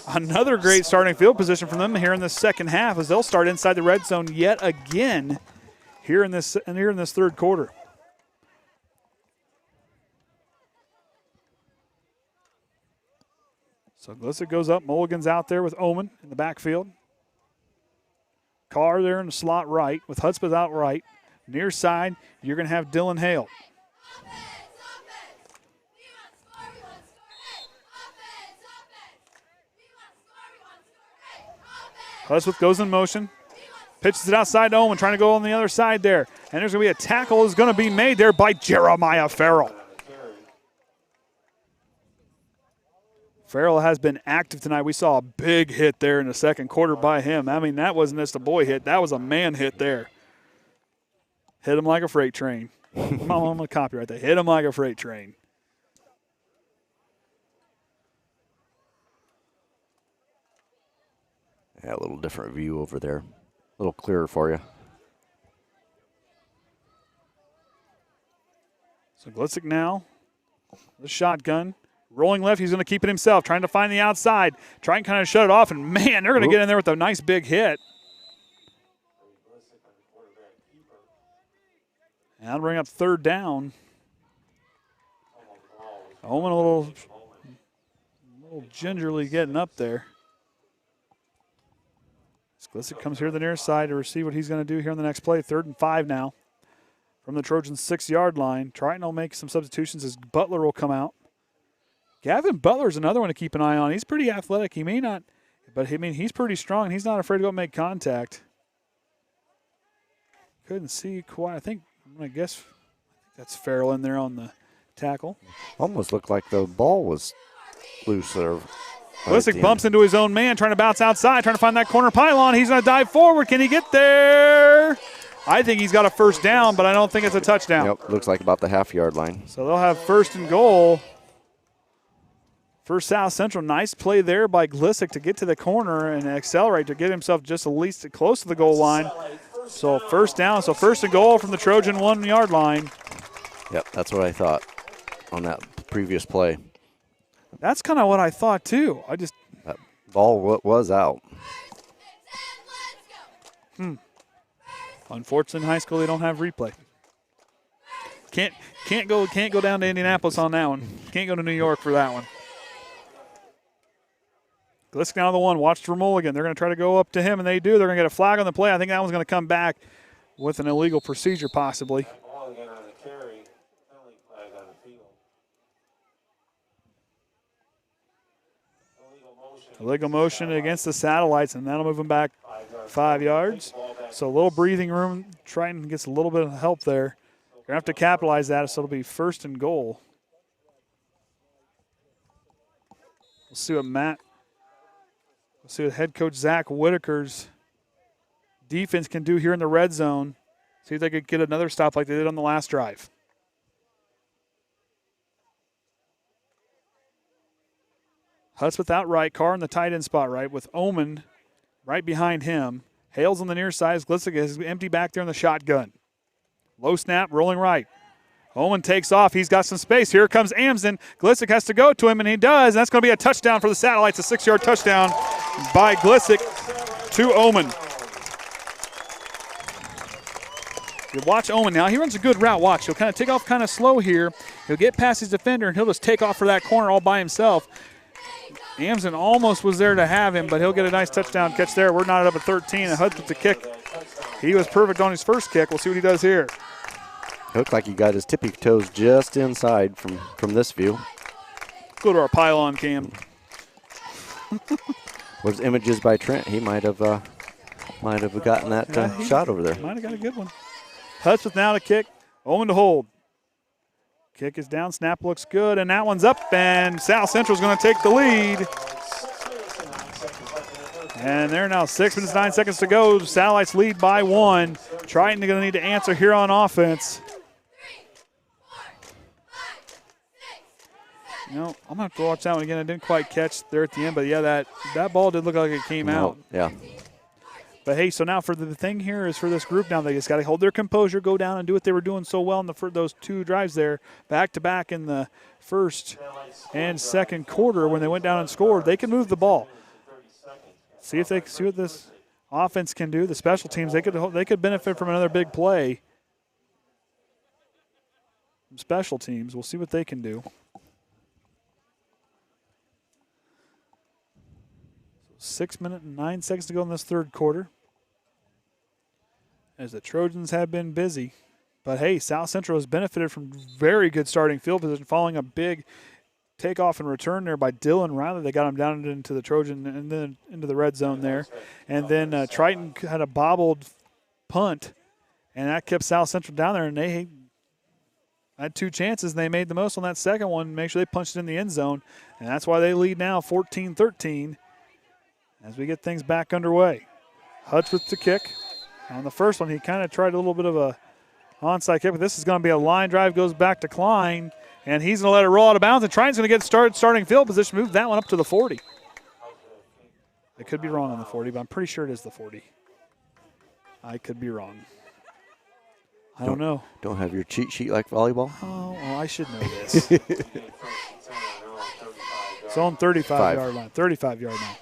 another great starting field position for them here in the second half as they'll start inside the red zone yet again here in this third quarter. So Glissa goes up. Mulligan's out there with Oman in the backfield. Carr there in the slot right with Hudspeth out right. Near side, you're going to have Dylan Hale. Hudspeth goes in motion. Pitches it outside to Oman, trying to go on the other side there. And there's going to be a tackle is going to be made there by Jeremiah Farrell. Farrell has been active tonight. We saw a big hit there in the second quarter by him. I mean, that wasn't just a boy hit. That was a man hit there. Hit him like a freight train. I'm going to copyright that. Hit him like a freight train. Yeah, a little different view over there. A little clearer for you. So Glitzik now, the shotgun. Rolling left, he's going to keep it himself, trying to find the outside, trying to kind of shut it off, and man, they're going to get in there with a nice big hit. And that'll bring up 3rd down. Omen a little gingerly getting up there. Glisick comes here to the near side to receive what he's going to do here on the next play. 3rd and 5 now from the Trojans' 6-yard line. Triton will make some substitutions as Butler will come out. Gavin Butler's another one to keep an eye on. He's pretty athletic. He may not, but he's pretty strong. He's not afraid to go make contact. Couldn't see quite. I guess that's Farrell in there on the tackle. Almost looked like the ball was loose there. Glisick bumps into his own man, trying to bounce outside, trying to find that corner pylon. He's going to dive forward. Can he get there? I think he's got a first down, but I don't think it's a touchdown. Yep, looks like about the half-yard line. So they'll have 1st and goal for South Central. Nice play there by Glisick to get to the corner and accelerate to get himself just at least close to the goal line. So 1st down. So 1st and goal from the Trojan 1-yard line. Yep, that's what I thought on that previous play. That's kind of what I thought too. That ball was out. Unfortunately, in high school they don't have replay. Can't go down to Indianapolis on that one. Can't go to New York for that one. Glisick down to the 1. Watch Vermulligan. They're going to try to go up to him, and they do. They're going to get a flag on the play. I think that one's going to come back with an illegal procedure possibly. Illegal motion against the Satellites, and that'll move them back 5 yards. So a little breathing room. Triton gets a little bit of help there. You're going to have to capitalize that, so it'll be 1st and goal. We'll see what head coach Zach Whitaker's defense can do here in the red zone. See if they could get another stop like they did on the last drive. Hutz without right. Carr in the tight end spot right with Oman right behind him. Hales on the near side. Glisick is empty back there in the shotgun. Low snap, rolling right. Oman takes off. He's got some space. Here comes Amson. Glisick has to go to him, and he does. And that's going to be a touchdown for the Satellites, a 6-yard touchdown by Glisick to Oman. You watch Oman now. He runs a good route. Watch. He'll kind of take off kind of slow here. He'll get past his defender, and he'll just take off for that corner all by himself. Amson almost was there to have him, but he'll get a nice touchdown catch there. We're knotted up at 13, and Hutz with the kick. He was perfect on his first kick. We'll see what he does here. Looked like he got his tippy toes just inside from this view. Go to our pylon cam. Was images by Trent. He might have gotten that shot over there. Might have got a good one. Hutz with now the kick. Owen to hold. Kick is down. Snap looks good, and that one's up, and South Central's going to take the lead. And they're now 6 minutes, 9 seconds to go. Satellites lead by 1. Triton going to need to answer here on offense. I'm going to have to watch that one again. I didn't quite catch there at the end, but yeah, that ball did look like it came out. Yeah. But hey, so now for the thing here is for this group now, they just got to hold their composure, go down and do what they were doing so well in those 2 drives there, back to back in the first and second quarter when they went down and scored. They can move the ball. See what this offense can do. The special teams, they could benefit from another big play. From special teams, we'll see what they can do. 6 minutes and 9 seconds to go in this third quarter. As the Trojans have been busy. But hey, South Central has benefited from very good starting field position, following a big takeoff and return there by Dylan Riley. They got him down into the Trojan and then into the red zone there. And then Triton had a bobbled punt, and that kept South Central down there, and they had 2 chances, and they made the most on that second one, make sure they punched it in the end zone. And that's why they lead now 14-13 as we get things back underway. Hutz with the kick. On the first one, he kind of tried a little bit of a onside kick, but this is going to be a line drive, goes back to Klein, and he's going to let it roll out of bounds, and Triton's going to get starting field position, move that one up to the 40. I could be wrong on the 40, but I'm pretty sure it is the 40. I could be wrong. I don't know. Don't have your cheat sheet like volleyball? Oh, well, I should know this. It's on 35-yard line. 35-yard line.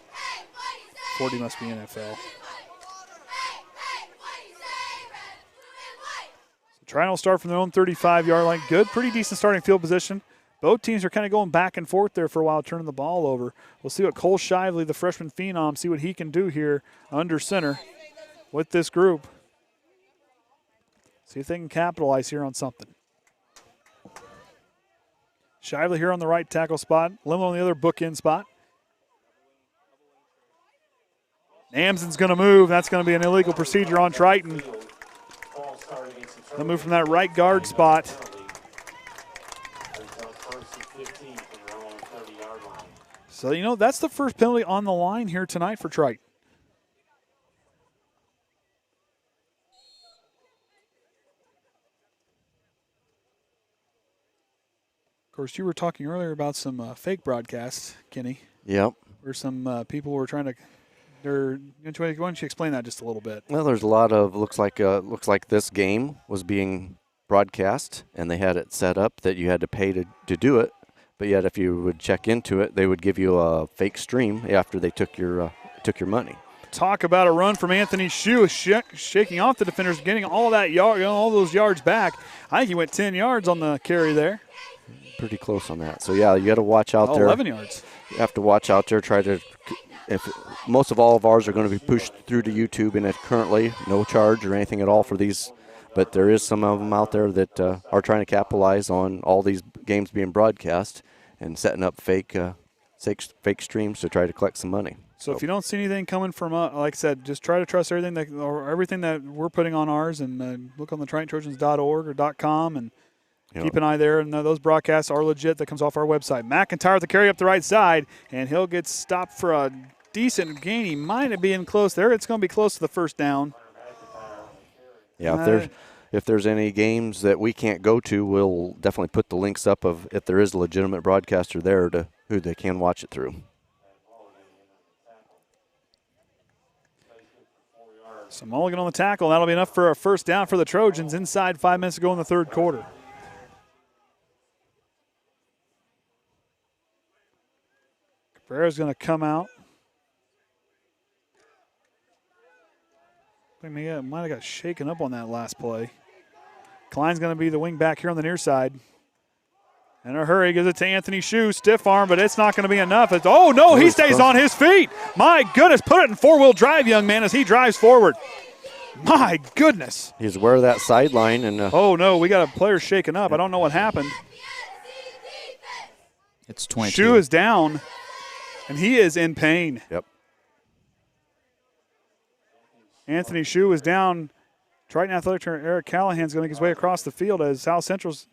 40 must be NFL. Triton will start from their own 35-yard line. Good, pretty decent starting field position. Both teams are kind of going back and forth there for a while, turning the ball over. We'll see what Cole Shively, the freshman phenom, see what he can do here under center with this group. See if they can capitalize here on something. Shively here on the right tackle spot. Lemler on the other bookend spot. Namsen's going to move. That's going to be an illegal procedure on Triton. They'll move from that right guard spot. So, you know, that's the first penalty on the line here tonight for Triton. Of course, you were talking earlier about some fake broadcasts, Kenny. Yep. Where some people were trying to. Why don't you explain that just a little bit? Well, there's a lot of looks like this game was being broadcast, and they had it set up that you had to pay to do it. But yet, if you would check into it, they would give you a fake stream after they took your money. Talk about a run from Anthony Shue, shaking off the defenders, getting all those yards back. I think he went 10 yards on the carry there. Pretty close on that. So yeah, you got to watch out there. 11 yards. You have to watch out there. Most of all of ours are going to be pushed through to YouTube, and currently no charge or anything at all for these. But there is some of them out there that are trying to capitalize on all these games being broadcast and setting up fake streams to try to collect some money. So if you don't see anything coming from, like I said, just try to trust everything that we're putting on ours, and look on the TritonTrojans.org or .com and keep an eye there. And those broadcasts are legit. That comes off our website. McIntyre with the carry up the right side, and he'll get stopped for a decent gain. He might have been close there. It's going to be close to the first down. Yeah, if there's any games that we can't go to, we'll definitely put the links up of if there is a legitimate broadcaster there to who they can watch it through. So Mulligan on the tackle. That'll be enough for a first down for the Trojans inside 5 minutes to go in the third quarter. Cabrera's going to come out. I think he might have got shaken up on that last play. Klein's going to be the wing back here on the near side. In a hurry, gives it to Anthony Shue, stiff arm, but it's not going to be enough. He stays on his feet. My goodness, put it in four-wheel drive, young man, as he drives forward. My goodness. He's aware of that sideline. We got a player shaken up. I don't know what happened. It's 22. Shue is down, and he is in pain. Yep. Anthony Shue is down. Triton Athletic Trainer Eric Callahan's going to make his way across the field as South Central's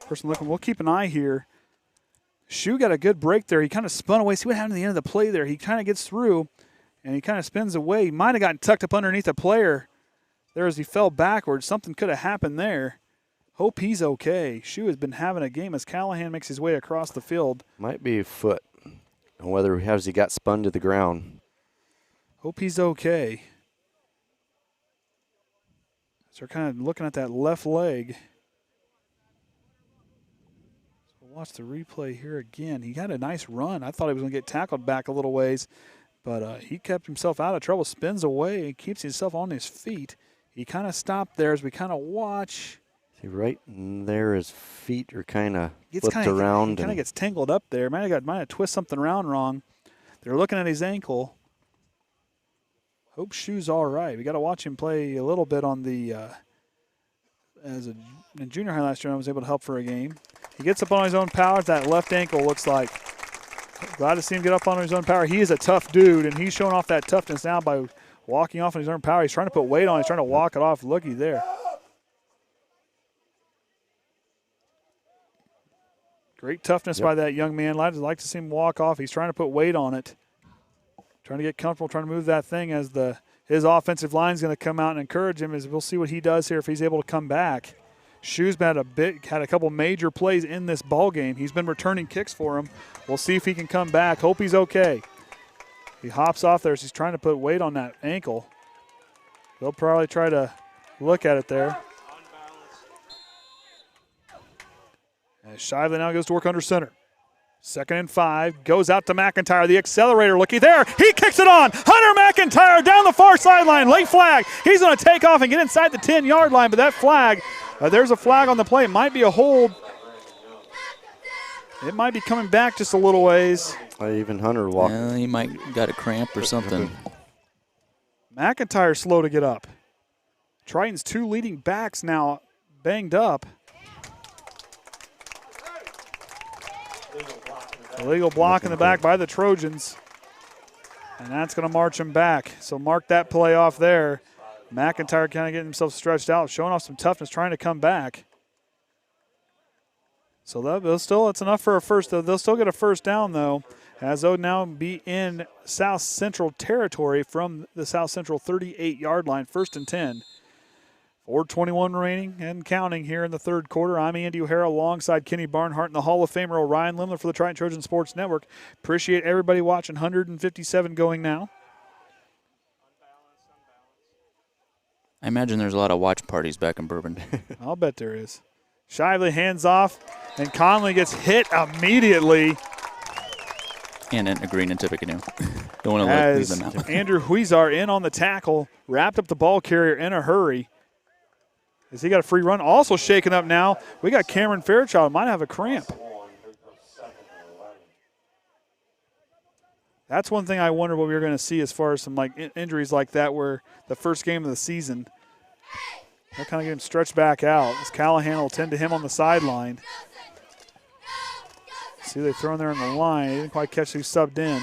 person looking. We'll keep an eye here. Shue got a good break there. He kind of spun away. See what happened at the end of the play there. He kind of gets through, and he kind of spins away. He might have gotten tucked up underneath a player there as he fell backwards. Something could have happened there. Hope he's okay. Shue has been having a game as Callahan makes his way across the field. Might be a foot. And whether he got spun to the ground. Hope he's okay. So we're kind of looking at that left leg. So we'll watch the replay here again. He got a nice run. I thought he was going to get tackled back a little ways, but he kept himself out of trouble, spins away, keeps himself on his feet. He kind of stopped there as we kind of watch. See, right there, his feet are kind of flipped around. He kind of gets tangled up there. Might have twisted something around wrong. They're looking at his ankle. Hope Shue's all right. We got to watch him play a little bit on the in junior high last year. I was able to help for a game. He gets up on his own power. That left ankle looks like. Glad to see him get up on his own power. He is a tough dude, and he's showing off that toughness now by walking off on his own power. He's trying to put weight on. He's trying to walk it off. Looky there. Great toughness by that young man. I'd like to see him walk off. He's trying to put weight on it. Trying to get comfortable, trying to move that thing as his offensive line is going to come out and encourage him. As we'll see what he does here if he's able to come back. Shue's had a couple major plays in this ball game. He's been returning kicks for him. We'll see if he can come back. Hope he's okay. He hops off there as he's trying to put weight on that ankle. They'll probably try to look at it there. As Shively now goes to work under center. 2nd and 5, goes out to McIntyre, the accelerator, looky there, he kicks it on, Hunter McIntyre down the far sideline, late flag, he's going to take off and get inside the 10-yard line, but that flag, there's a flag on the play, it might be a hold It might be coming back just a little ways. Even Hunter walked. Yeah, he might got a cramp or something. McIntyre slow to get up. Triton's 2 leading backs now banged up. Illegal block in the back by the Trojans. And that's going to march him back. So mark that play off there. McIntyre kind of getting himself stretched out, showing off some toughness, trying to come back. So that's enough for a first. They'll still get a first down, though, as they'll now be in South Central territory from the South Central 38-yard line, 1st and 10. 4:21 remaining and counting here in the third quarter. I'm Andy O'Hara alongside Kenny Barnhart and the Hall of Famer Orion Lemler for the Triton Trojan Sports Network. Appreciate everybody watching. 157 going now. I imagine there's a lot of watch parties back in Bourbon. I'll bet there is. Shively hands off, and Conley gets hit immediately. And a green and Tippecanoe. Don't want to leave them out. Andrew Huizar in on the tackle, wrapped up the ball carrier in a hurry. As he got a free run, also shaken up now. We got Cameron Fairchild, might have a cramp. That's one thing I wonder what we were going to see as far as some injuries like that, where the first game of the season, they'll kind of get him stretched back out. As Callahan will tend to him on the sideline. See, they throw in there on the line. He didn't quite catch who subbed in.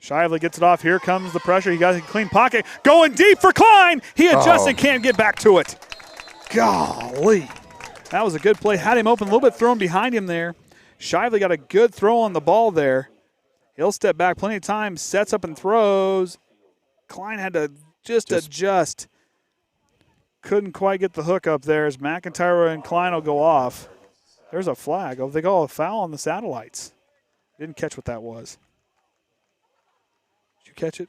Shively gets it off. Here comes the pressure. He got a clean pocket. Going deep for Klein. He adjusts and can't get back to it. Golly. That was a good play. Had him open a little bit, thrown behind him there. Shively got a good throw on the ball there. He'll step back plenty of time, sets up and throws. Klein had to just adjust. Couldn't quite get the hook up there as McIntyre and Klein will go off. There's a flag. Oh, they call a foul on the satellites. Didn't catch what that was. Did you catch it?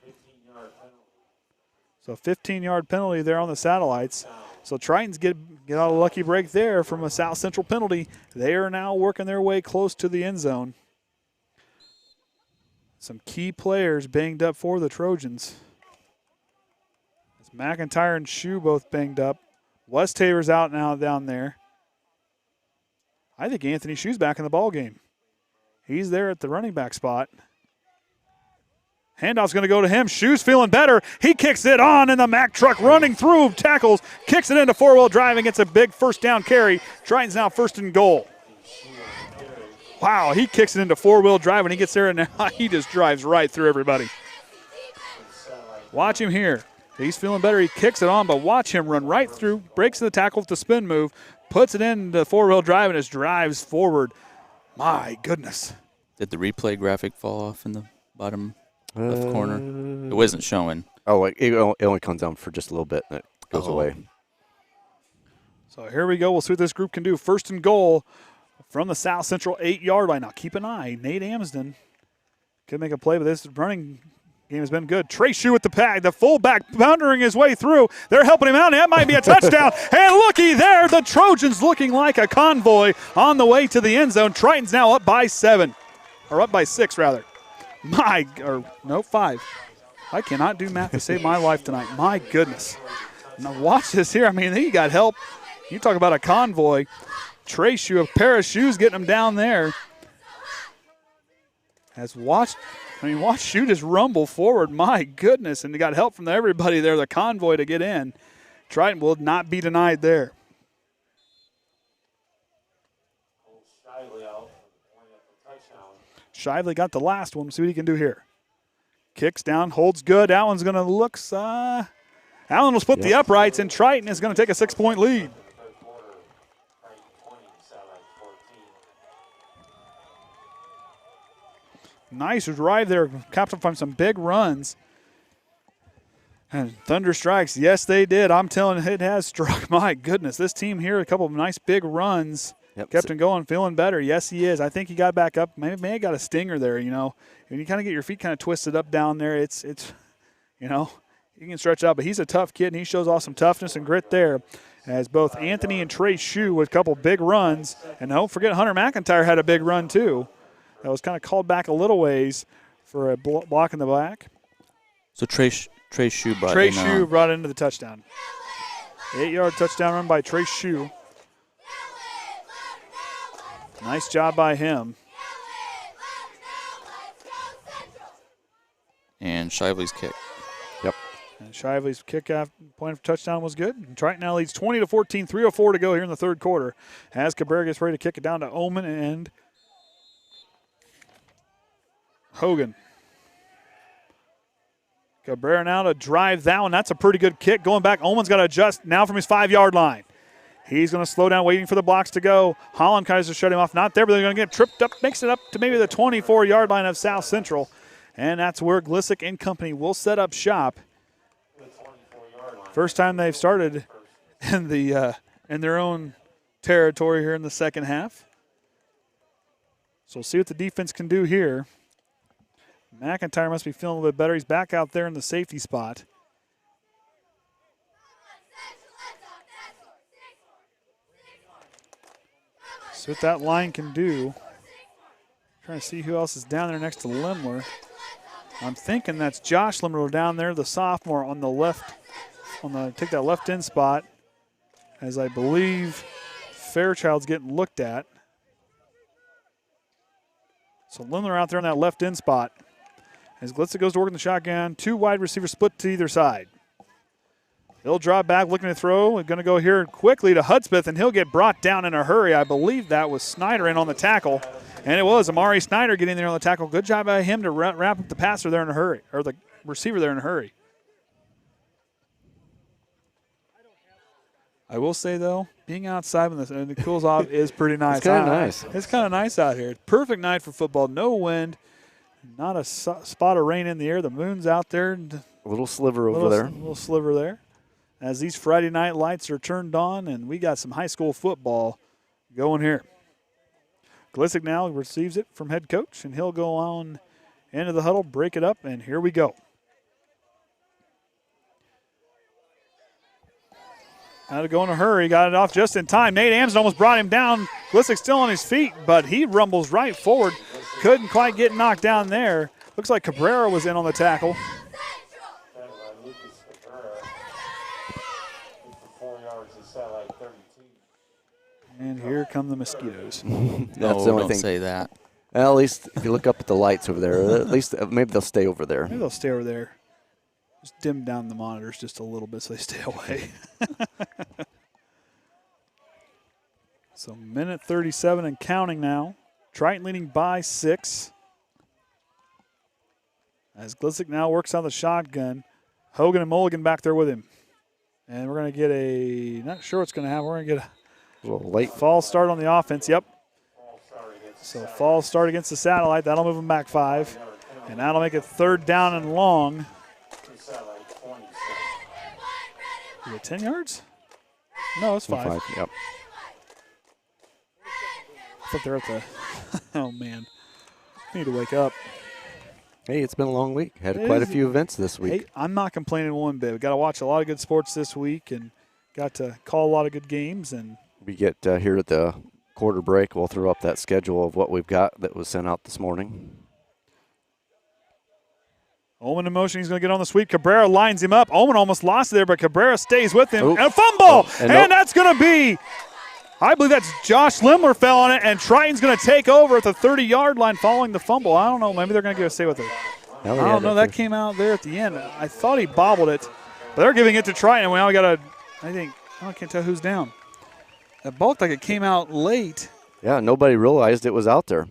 So 15-yard penalty there on the satellites. So Tritons get out a lucky break there from a South Central penalty. They are now working their way close to the end zone. Some key players banged up for the Trojans. As McIntyre and Shue both banged up. Westaver's out now down there. I think Anthony Shue's back in the ball game. He's there at the running back spot. Handoff's going to go to him. Shue's feeling better. He kicks it on, and the Mack truck running through tackles, kicks it into four-wheel drive and gets a big first down carry. Triton's now 1st and goal. Wow, he kicks it into four-wheel drive when he gets there, and now he just drives right through everybody. Watch him here. He's feeling better. He kicks it on, but watch him run right through, breaks the tackle with the spin move, puts it into four-wheel drive, and just drives forward. My goodness. Did the replay graphic fall off in the bottom left corner? It wasn't showing. Oh, it only comes down for just a little bit, and it goes away. So here we go. We'll see what this group can do. 1st and goal from the South Central 8-yard line. Now keep an eye. Nate Amsden could make a play, but this running game has been good. Trey Shue with the pack. The fullback bounding his way through. They're helping him out, and that might be a touchdown. And looky there, the Trojans looking like a convoy on the way to the end zone. Triton's now up by 7, or up by 6 rather. 5. I cannot do math to save my life tonight. My goodness. Now watch this here. I mean, he got help. You talk about a convoy. Trey Shue, a pair of shoes getting him down there. Watch Shue just rumble forward. My goodness. And they got help from everybody there, the convoy to get in. Triton will not be denied there. Shively got the last one. See what he can do here. Kicks down, holds good. That one's going to look. Allen will split the uprights, and Triton is going to take a 6-point lead. Nice drive there. Capped up on some big runs. And Thunder strikes. Yes, they did. I'm telling you, it has struck. My goodness. This team here, a couple of nice big runs. Yep. Kept him going, feeling better. Yes, he is. I think he got back up. Maybe got a stinger there, you know. When you kind of get your feet kind of twisted up down there, it's you know, you can stretch out. But he's a tough kid, and he shows off some toughness and grit there. As both Anthony and Trey Shue with a couple big runs. And don't forget Hunter McIntyre had a big run too. That was kind of called back a little ways for a block in the back. So Trey Shue brought into the touchdown. 8-yard touchdown run by Trey Shue. Nice job by him. And Shively's kick. Yep. And Shively's kick after point for touchdown was good. And Triton now leads 20-14, 3:04 to go here in the third quarter. As Cabrera gets ready to kick it down to Omen and Hogan. Cabrera now to drive that one. That's a pretty good kick. Going back, Omen's got to adjust now from his 5-yard line. He's going to slow down, waiting for the blocks to go. Hollandkaiser shut him off. Not there, but they're going to get tripped up, makes it up to maybe the 24-yard line of South Central. And that's where Glissick and company will set up shop. First time they've started in their own territory here in the second half. So we'll see what the defense can do here. McIntyre must be feeling a little bit better. He's back out there in the safety spot. See what that line can do. Trying to see who else is down there next to Lemler. I'm thinking that's Josh Lemler down there, the sophomore on the left, take that left end spot, as I believe Fairchild's getting looked at. So Lemler out there on that left end spot. As Glissick goes to work in the shotgun, 2 wide receivers split to either side. He'll drop back, looking to throw. We're going to go here quickly to Hudspeth, and he'll get brought down in a hurry. I believe that was Snyder in on the tackle. And it was Amari Snyder getting there on the tackle. Good job by him to wrap up the passer there in a hurry, or the receiver there in a hurry. I will say, though, being outside when it cools off is pretty nice. It's kind of nice. It's kind of nice out here. Perfect night for football. No wind, not a spot of rain in the air. The moon's out there. A little sliver over there. A little sliver there. As these Friday night lights are turned on, and we got some high school football going here. Glissick now receives it from head coach, and he'll go on into the huddle, break it up, and here we go. Had to go in a hurry, got it off just in time. Nate Amson almost brought him down. Glissick still on his feet, but he rumbles right forward. Couldn't quite get knocked down there. Looks like Cabrera was in on the tackle. And here come the mosquitoes. That's No, the only don't thing. say that. Well, at least if you look up at the lights over there, at least maybe they'll stay over there. Maybe they'll stay over there. Just dim down the monitors just a little bit so they stay away. So minute 37 and counting now. Triton leading by 6. As Glissick now works on the shotgun. Hogan and Mulligan back there with him. And we're going to get not sure what's going to happen. We're going to get A little late. false start on the offense. Yep. So false start against the satellite. That'll move them back 5. And that'll make it 3rd down and long. Is it 10 yards? No, it's 5. Yep. I thought they're at the oh, man. I need to wake up. Hey, it's been a long week. Had quite a few events this week. Hey, I'm not complaining one bit. We got to watch a lot of good sports this week and got to call a lot of good games. And We get here at the quarter break. We'll throw up that schedule of what we've got that was sent out this morning. Omen in motion. He's going to get on the sweep. Cabrera lines him up. Omen almost lost it there, but Cabrera stays with him. Oop. And a fumble! Oh, and that's going to be, I believe that's Josh Lemler fell on it, and Triton's going to take over at the 30-yard line following the fumble. I don't know. Maybe they're going to give a say with it. I don't know. That came out there at the end. I thought he bobbled it, but they're giving it to Triton. Now we got I can't tell who's down. It bulked like it came out late. Yeah, nobody realized it was out there.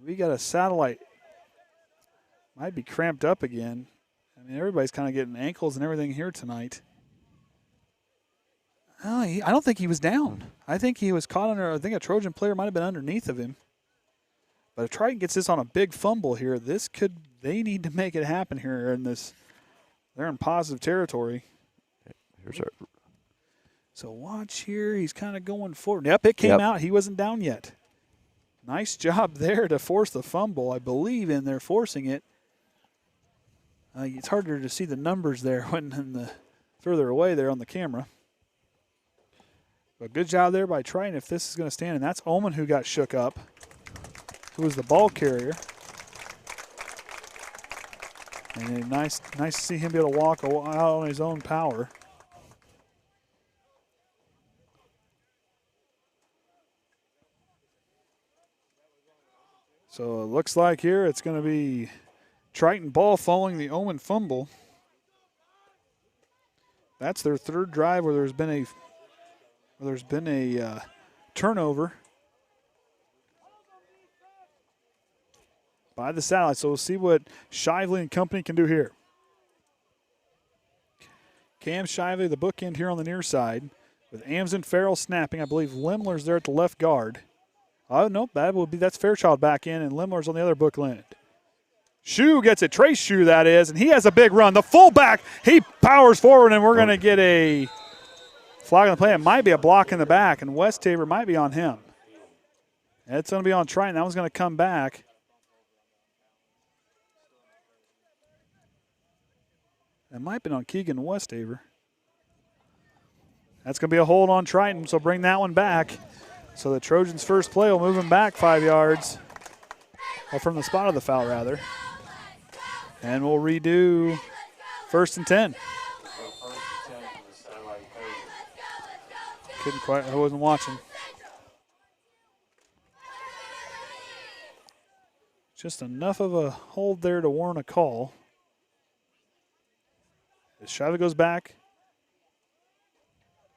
We got a satellite. Might be cramped up again. I mean, everybody's kind of getting ankles and everything here tonight. Oh, I don't think he was down. I think he was caught under. I think a Trojan player might have been underneath of him. But if Triton gets this on a big fumble here, they need to make it happen here in this. They're in positive territory. Here's our. So watch here. He's kind of going forward. Yep, it came out. He wasn't down yet. Nice job there to force the fumble. I believe in there forcing it. It's harder to see the numbers there when further away there on the camera. But good job there by Triton if this is going to stand. And that's Omen who got shook up, who was the ball carrier. And nice to see him be able to walk out on his own power. So it looks like here it's going to be Triton ball following the Omen fumble. That's their third drive where there's been a turnover by the Satellite. So we'll see what Shively and company can do here. Cam Shively, the bookend here on the near side, with Amson Farrell snapping. I believe Lemler's there at the left guard. Oh, nope, that's Fairchild back in, and Lemler's on the other bookend. Shue gets it. Trace Shue, that is, and he has a big run. The fullback, he powers forward, and we're going to get a flag on the play. It might be a block in the back, and Westaver might be on him. It's going to be on Triton. That one's going to come back. It might have been on Keegan Westaver. That's going to be a hold on Triton, so bring that one back. So the Trojans' first play will move them back 5 yards, or from the spot of the foul, rather. And we'll redo 1st and 10. Couldn't quite, I wasn't watching. Just enough of a hold there to warrant a call. As Shively goes back.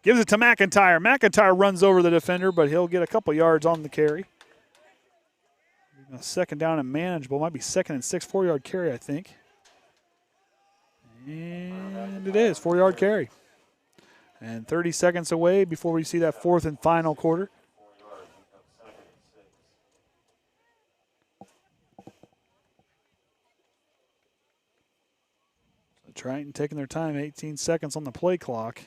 Gives it to McIntyre. McIntyre runs over the defender, but he'll get a couple yards on the carry. Second down and manageable. Might be 2nd and 6, 4-yard carry, I think. And it is, 4-yard carry. And 30 seconds away before we see that 4th and final quarter. So Triton taking their time, 18 seconds on the play clock.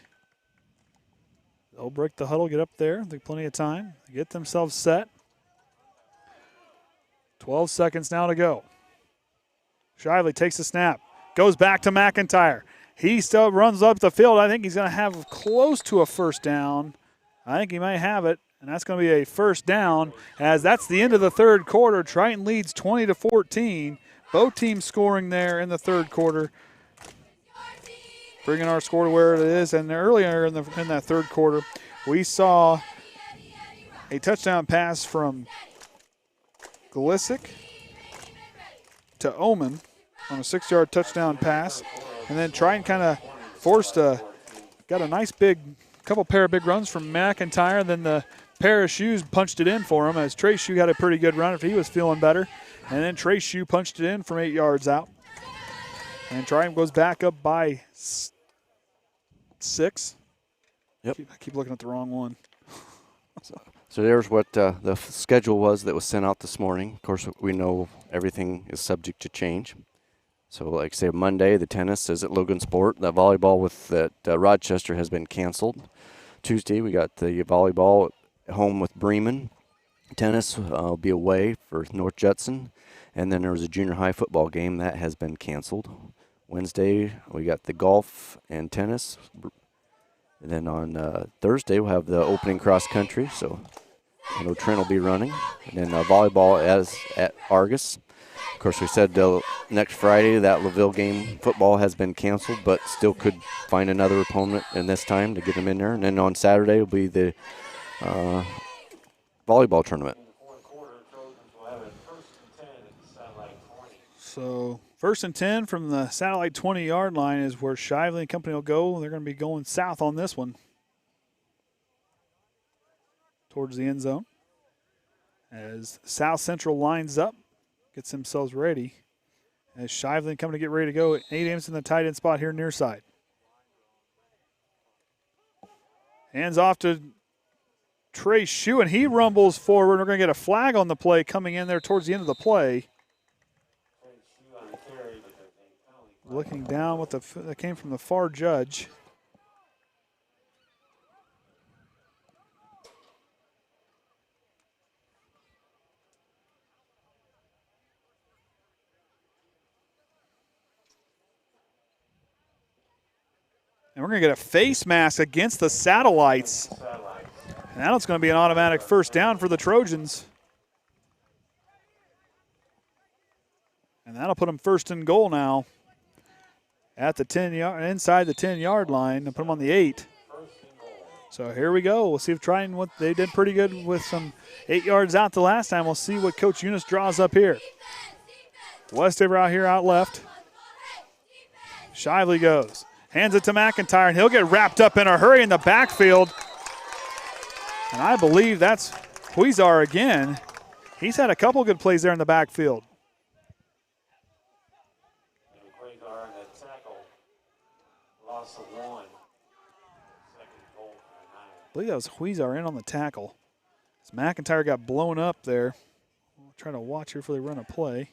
They'll break the huddle, get up there. They've plenty of time. Get themselves set. 12 seconds now to go. Shively takes the snap. Goes back to McIntyre. He still runs up the field. I think he's going to have close to a first down. I think he might have it, and that's going to be a first down, as that's the end of the third quarter. Triton leads 20-14. Both teams scoring there in the third quarter. Bringing our score to where it is. And earlier in that third quarter, we saw a touchdown pass from Glisick to Omen on a 6-yard touchdown pass. And then Triton kind of got a nice pair of big runs from McIntyre. Then the pair of shoes punched it in for him, as Trace Shue had a pretty good run if he was feeling better. And then Trace Shue punched it in from 8 yards out. And Triton goes back up by 6. Yep. I keep looking at the wrong one. So there's what the schedule was that was sent out this morning. Of course, we know everything is subject to change. So, like say Monday, the tennis is at Logan Sport. The volleyball with Rochester has been canceled. Tuesday, we got the volleyball at home with Bremen. Tennis will be away for North Judson. And then there was a junior high football game that has been canceled. Wednesday, we got the golf and tennis. And then on Thursday, we'll have the opening cross country. So I know Trent will be running. And then volleyball as at Argus. Of course, we said next Friday that LaVille game football has been canceled, but still could find another opponent in this time to get them in there. And then on Saturday will be the volleyball tournament. So 1st and 10 from the Satellite 20-yard line is where Shively and company will go. They're going to be going south on this one towards the end zone. As South Central lines up, gets themselves ready. As Shively and company get ready to go. Nate Ames in the tight end spot here near side. Hands off to Trace Shue, and he rumbles forward. We're going to get a flag on the play coming in there towards the end of the play. Looking down what that came from the far judge. And we're going to get a face mask against the Satellites. And that's going to be an automatic first down for the Trojans. And that'll put them first and goal now. At the 10-yard, inside the 10-yard line, and put them on the 8. So here we go. We'll see if Triton, they did pretty good with some 8 yards out the last time. We'll see what Coach Eunice draws up here. Westover out here out left. Shively goes. Hands it to McIntyre, and he'll get wrapped up in a hurry in the backfield. And I believe that's Huizar again. He's had a couple good plays there in the backfield. I believe that was Huizar in on the tackle. As McIntyre got blown up there. We'll try to watch here before they run a play.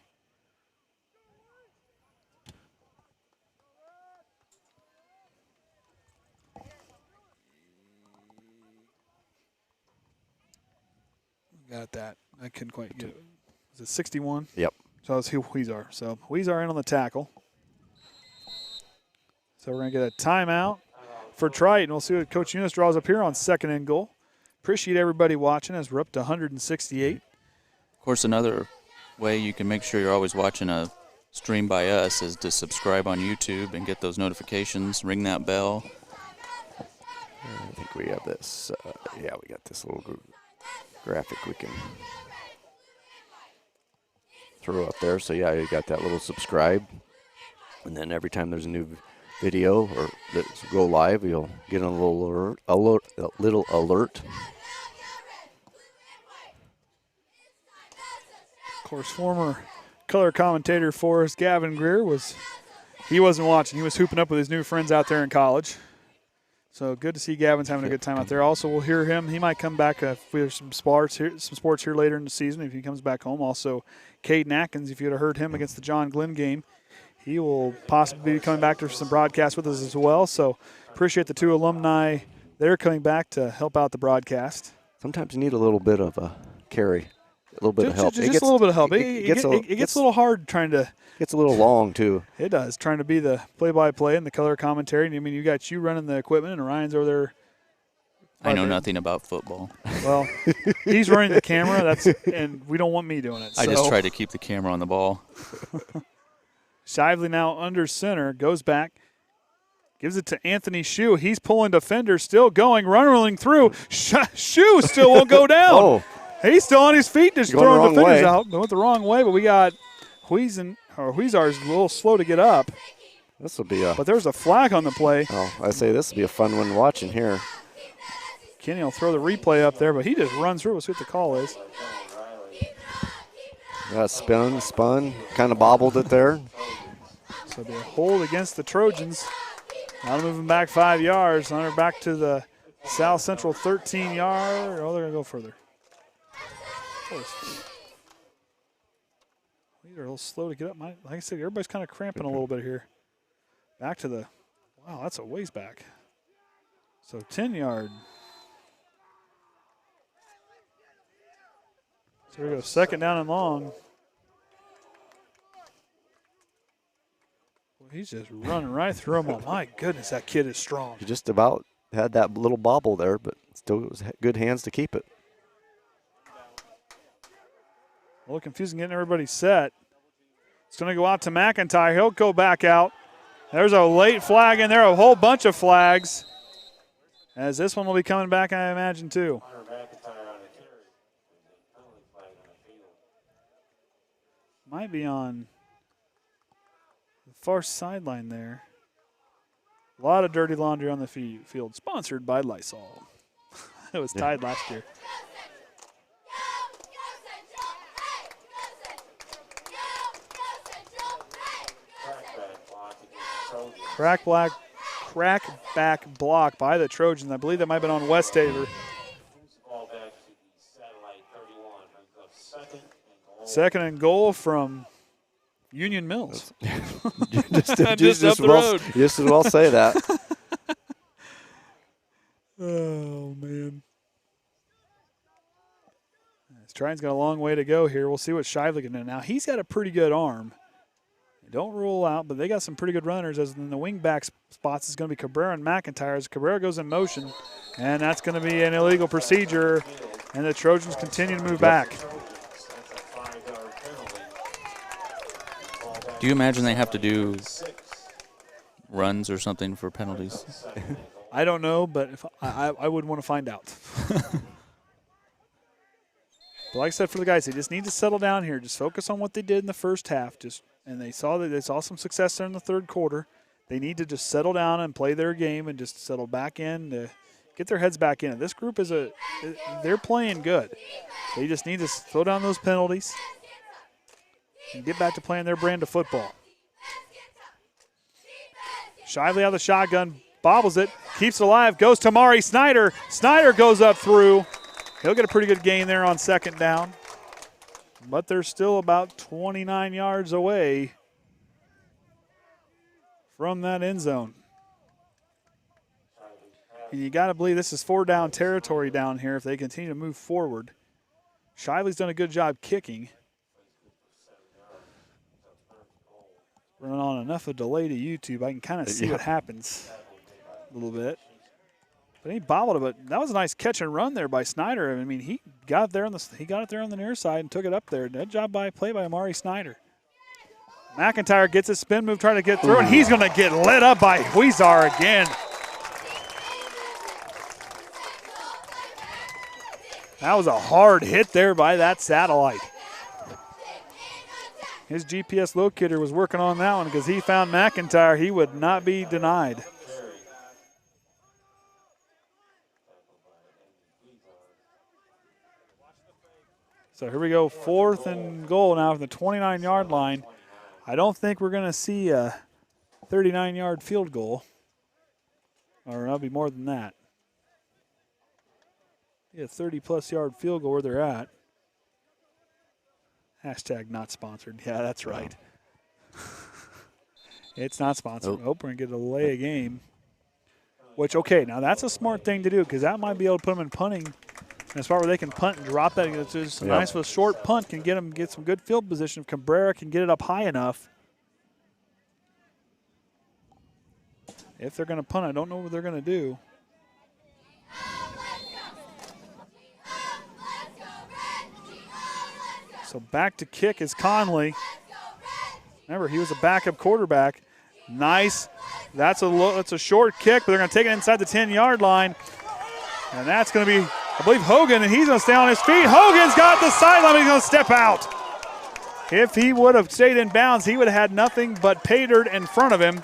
Got that. I couldn't quite get it. Was it 61? Yep. So it's Huizar. So Huizar in on the tackle. So we're going to get a timeout for Triton. We'll see what Coach Eunice draws up here on 2nd and goal. Appreciate everybody watching as we're up to 168. Of course, another way you can make sure you're always watching a stream by us is to subscribe on YouTube and get those notifications, ring that bell. I think we have this. Yeah, we got this little graphic we can throw up there. So, yeah, you got that little subscribe. And then every time there's a new video or let's go live, you'll get a little alert. Of course, former color commentator for us, Gavin Greer, he wasn't watching. He was hooping up with his new friends out there in college. So good to see Gavin's having a good time out there. Also, we'll hear him. He might come back if we have some sports here later in the season if he comes back home. Also, Caden Atkins, if you'd have heard him against the John Glenn game, he will possibly be coming back to some broadcasts with us as well. So appreciate the 2 alumni. They're coming back to help out the broadcast. Sometimes you need a little bit of a carry, a little bit of help. Just a little bit of help. It gets a little hard trying to. Gets a little long, too. It does, trying to be the play-by-play and the color commentary. I mean, you got you running the equipment, and Orion's over there. I know nothing about football. Well, he's running the camera, and we don't want me doing it. I just try to keep the camera on the ball. Shively now under center, goes back, gives it to Anthony Shue. He's pulling defenders, still going, rolling through. Shue still won't go down. Oh. He's still on his feet, just throwing defenders out. They went the wrong way, but we got Huizar's a little slow to get up. This will be but there's a flag on the play. Oh, I say this will be a fun one watching here. Kenny will throw the replay up there, but he just runs through. We'll see what the call is. Spun, kind of bobbled it there. So it'll be a hold against the Trojans. Now they're moving back 5 yards. Now they're back to the South Central 13-yard. Oh, they're going to go further. Of course. These are a little slow to get up. Like I said, everybody's kind of cramping a little bit here. Back to the, wow, that's a ways back. So 10-yard. So here we go, 2nd down and long. Well, he's just running right through them all. My goodness, that kid is strong. He just about had that little bobble there, but still it was good hands to keep it. A little confusing getting everybody set. It's going to go out to McIntyre. He'll go back out. There's a late flag in there, a whole bunch of flags. As this one will be coming back, I imagine, too. Might be on the far sideline there. A lot of dirty laundry on the field. Sponsored by Lysol. It was tied last year. Crack back block by the Trojans. I believe that might have been on Westover. 2nd and goal from Union Mills. just up the road. Just as well say that. Oh, man. Triton's got a long way to go here. We'll see what Shively can do. Now, he's got a pretty good arm. Don't rule out, but they got some pretty good runners. As in the wing-back spots is going to be Cabrera and McIntyre. As Cabrera goes in motion, and that's going to be an illegal procedure, and the Trojans continue to move back. Do you imagine they have to do runs or something for penalties? I don't know, but if I would want to find out. But like I said, for the guys, they just need to settle down here. Just focus on what they did in the first half. And they saw some success there in the third quarter. They need to just settle down and play their game and just settle back in to get their heads back in. This group they're playing good. They just need to slow down those penalties and get back to playing their brand of football. Shively out of the shotgun, bobbles it, keeps it alive, goes to Mari Snyder. Snyder goes up through. He'll get a pretty good gain there on second down. But they're still about 29 yards away from that end zone. And you got to believe this is 4-down territory down here if they continue to move forward. Shively's done a good job kicking. Run on enough of delay to YouTube, I can kind of see what happens a little bit. But he bobbled it, but that was a nice catch and run there by Snyder. I mean, he got it there on the near side and took it up there. Good job play by Amari Snyder. McIntyre gets a spin move, trying to get through, and he's going to get lit up by Huizar again. That was a hard hit there by that satellite. His GPS locator was working on that one because he found McIntyre. He would not be denied. So here we go, 4th and goal now from the 29-yard line. I don't think we're going to see a 39-yard field goal. Or that'll be more than that. Yeah, 30-plus yard field goal where they're at. Hashtag not sponsored. Yeah, that's right. It's not sponsored. Oh, we're going to get a delay a game. Which, okay, now that's a smart thing to do because that might be able to put them in punting. In a spot where they can punt and drop that. It's just a nice little short punt can get some good field position. If Cabrera can get it up high enough. If they're going to punt, I don't know what they're going to do. So back to kick is Conley. Remember, he was a backup quarterback. Nice. That's a short kick, but they're going to take it inside the 10-yard line. And that's going to be, I believe, Hogan, and he's going to stay on his feet. Hogan's got the sideline, but he's going to step out. If he would have stayed in bounds, he would have had nothing but pay dirt in front of him.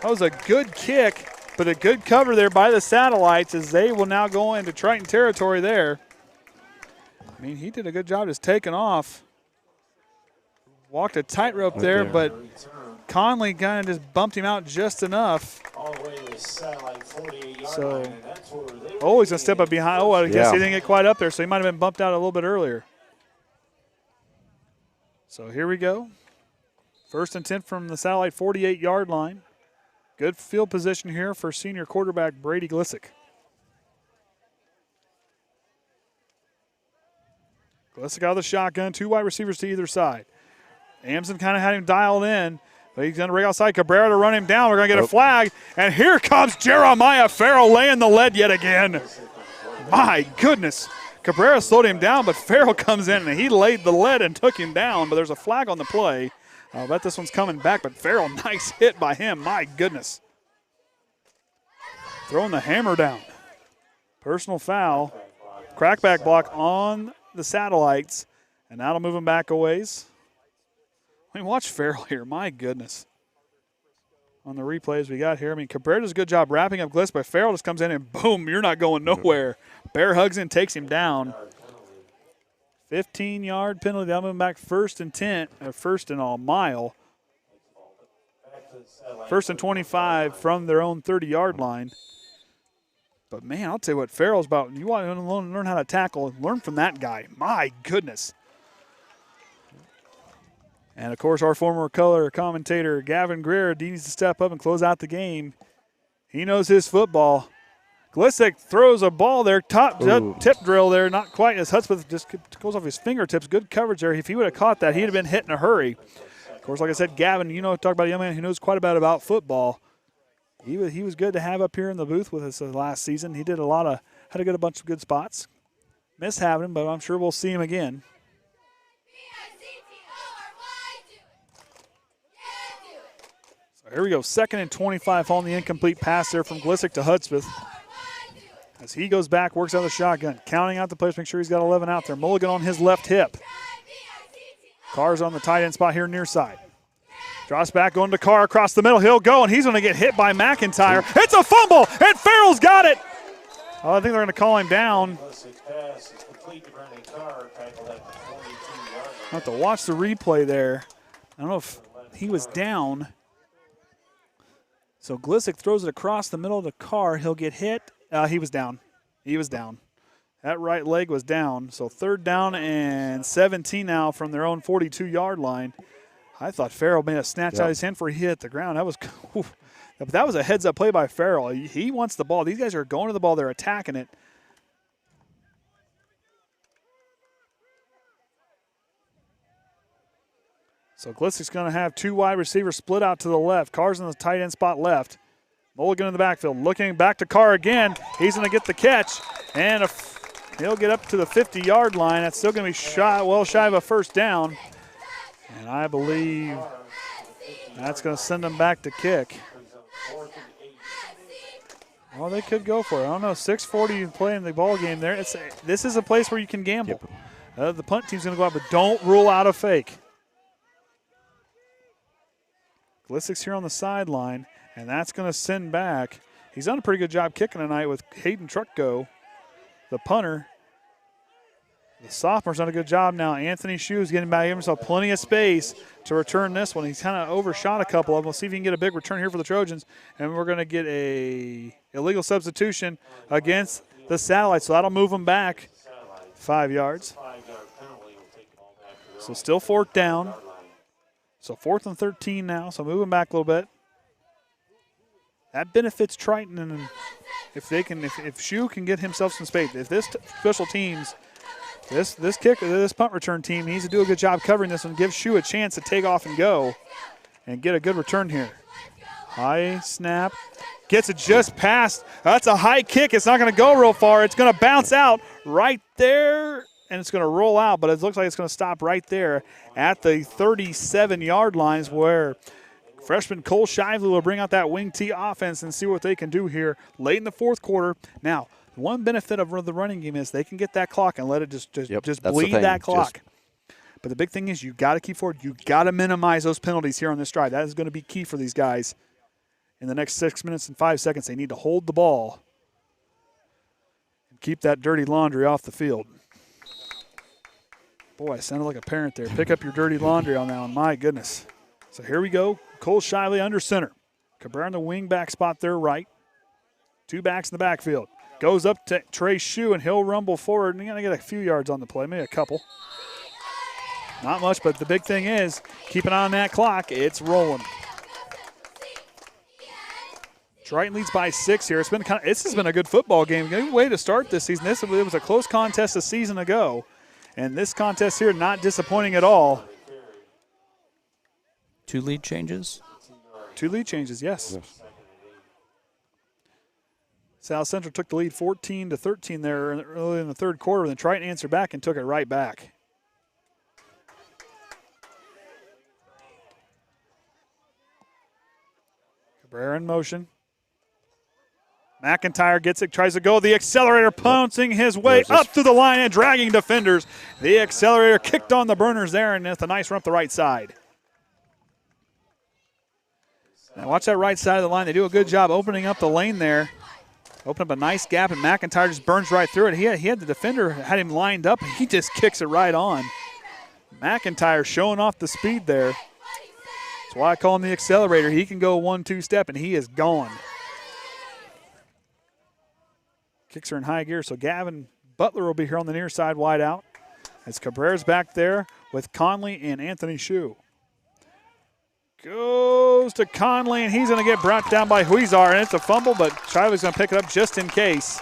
That was a good kick, but a good cover there by the Satellites as they will now go into Triton territory there. I mean, he did a good job just taking off. Walked a tightrope there, but Conley kind of just bumped him out just enough. So, he's going to step up behind. Oh, I guess he didn't get quite up there, so he might have been bumped out a little bit earlier. So here we go. 1st and 10 from the Satellite 48-yard line. Good field position here for senior quarterback Brady Glissick. Glissick out of the shotgun, 2 wide receivers to either side. Amson kind of had him dialed in, but he's going to rig outside Cabrera to run him down. We're going to get a flag, and here comes Jeremiah Farrell laying the lead yet again. My goodness. Cabrera slowed him down, but Farrell comes in, and he laid the lead and took him down, but there's a flag on the play. I bet this one's coming back, but Farrell, nice hit by him. My goodness. Throwing the hammer down. Personal foul. Crackback block on the Satellites, and that'll move him back a ways. I mean, watch Farrell here. My goodness. On the replays we got here, I mean, Cabrera does a good job wrapping up Gliss, but Farrell just comes in and boom, you're not going nowhere. Bear hugs in, takes him down. 15-yard penalty. That'll move him back 1st and 10, first and all mile. 1st and 25 from their own 30-yard line. But, man, I'll tell you what, Farrell's about. You want to learn how to tackle, learn from that guy. My goodness. And, of course, our former color commentator, Gavin Greer, needs to step up and close out the game. He knows his football. Glissick throws a ball there, tip drill there, not quite as Hudspeth just goes off his fingertips. Good coverage there. If he would have caught that, he'd have been hit in a hurry. Of course, like I said, Gavin, talk about a young man who knows quite a bit about football. He was good to have up here in the booth with us last season. He did had a bunch of good spots. Missed having him, but I'm sure we'll see him again. So Here we go, 2nd and 25 on the incomplete pass there from Glissick to Hudspeth. As he goes back, works out the shotgun, counting out the players, make sure he's got 11 out there. Mulligan on his left hip. Carr's on the tight end spot here near side. Drops back, going to Carr across the middle. He'll go, and he's going to get hit by McIntyre. It's a fumble, and Farrell's got it. Oh, I think they're going to call him down. I have to watch the replay there. I don't know if he was down. So Glissick throws it across the middle of the Carr. He'll get hit. He was down. He was down. That right leg was down. So 3rd down and 17 now from their own 42-yard line. I thought Farrell made a snatch out of his hand before he hit the ground. That was a heads-up play by Farrell. He wants the ball. These guys are going to the ball. They're attacking it. So Glissick's going to have 2 wide receivers split out to the left. Carr's in the tight end spot left. Mulligan in the backfield. Looking back to Carr again. He's going to get the catch. And he'll get up to the 50-yard line. That's still going to be well shy of a first down. And I believe that's going to send them back to kick. Well, they could go for it. I don't know. 6:40 playing the ball game there. This is a place where you can gamble. The punt team's going to go out, but don't rule out a fake. Glissick's here on the sideline, and that's going to send back. He's done a pretty good job kicking tonight with Hayden Trucko, the punter. The sophomore's done a good job now. Anthony Shoe's getting back himself plenty of space to return this one. He's kind of overshot a couple of them. We'll see if he can get a big return here for the Trojans. And we're going to get a illegal substitution against the Satellites. So that'll move them back 5 yards. So still 4th down. So 4th and 13 now. So moving back a little bit. That benefits Triton, and if Shoe can get himself some space, if this special teams. This punt return team needs to do a good job covering this and give Shoe a chance to take off and go and get a good return here. High snap. Gets it just past. That's a high kick. It's not going to go real far. It's going to bounce out right there, and it's going to roll out, but it looks like it's going to stop right there at the 37-yard lines where freshman Cole Shively will bring out that wing T offense and see what they can do here late in the 4th quarter. Now, one benefit of the running game is they can get that clock and let it just bleed that clock. But the big thing is you got to keep forward. You got to minimize those penalties here on this drive. That is going to be key for these guys. In the next 6 minutes and 5 seconds, they need to hold the ball and keep that dirty laundry off the field. Boy, I sounded like a parent there. Pick up your dirty laundry on that one. My goodness. So here we go. Cole Shively under center. Cabrera in the wing back spot there right. 2 backs in the backfield. Goes up to Trey Shoe, and he'll rumble forward. And he's going to get a few yards on the play, maybe a couple. Not much, but the big thing is keep an eye on that clock. It's rolling. Triton leads by 6 here. This has been a good football game. Good way to start this season. It was a close contest a season ago, and this contest here not disappointing at all. 2 lead changes? 2 lead changes, yes. South Central took the lead 14-13 there early in the 3rd quarter, and then Triton answered back and took it right back. Cabrera in motion. McIntyre gets it, tries to go. The accelerator pouncing his way up to the line and dragging defenders. The accelerator kicked on the burners there, and it's a nice run up the right side. Now watch that right side of the line. They do a good job opening up the lane there. Open up a nice gap, and McIntyre just burns right through it. He had the defender, had him lined up, and he just kicks it right on. McIntyre showing off the speed there. That's why I call him the accelerator. He can go 1-2 step, and he is gone. Kicks are in high gear, so Gavin Butler will be here on the near side wide out. As Cabrera's back there with Conley and Anthony Shoe. Goes to Conley, and he's going to get brought down by Huizar, and it's a fumble, but Shively's going to pick it up just in case.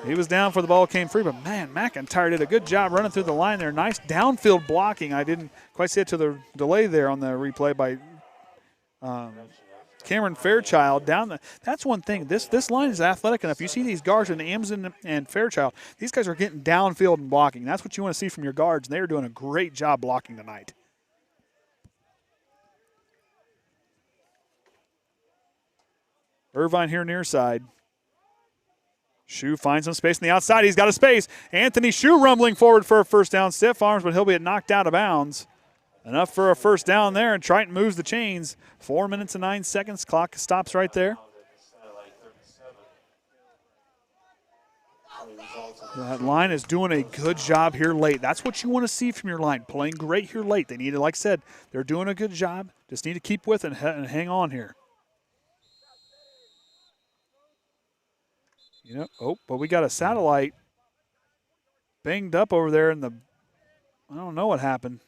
He was down for the ball came free, but man, McIntyre did a good job running through the line there. Nice downfield blocking. I didn't quite see it to the delay there on the replay by Cameron Fairchild. That's one thing. This line is athletic enough. You see these guards in Amson and Fairchild. These guys are getting downfield and blocking. That's what you want to see from your guards, and they are doing a great job blocking tonight. Irvine here near side. Shue finds some space on the outside. He's got a space. Anthony Shue rumbling forward for a first down. Stiff arms, but he'll be knocked out of bounds. Enough for a first down there, and Triton moves the chains. 4 minutes and 9 seconds. Clock stops right there. That line is doing a good job here late. That's what you want to see from your line. Playing great here late. They need to, like I said, they're doing a good job. Just need to keep with it and hang on here. You know, oh, but we got a satellite banged up over there in the, I don't know what happened.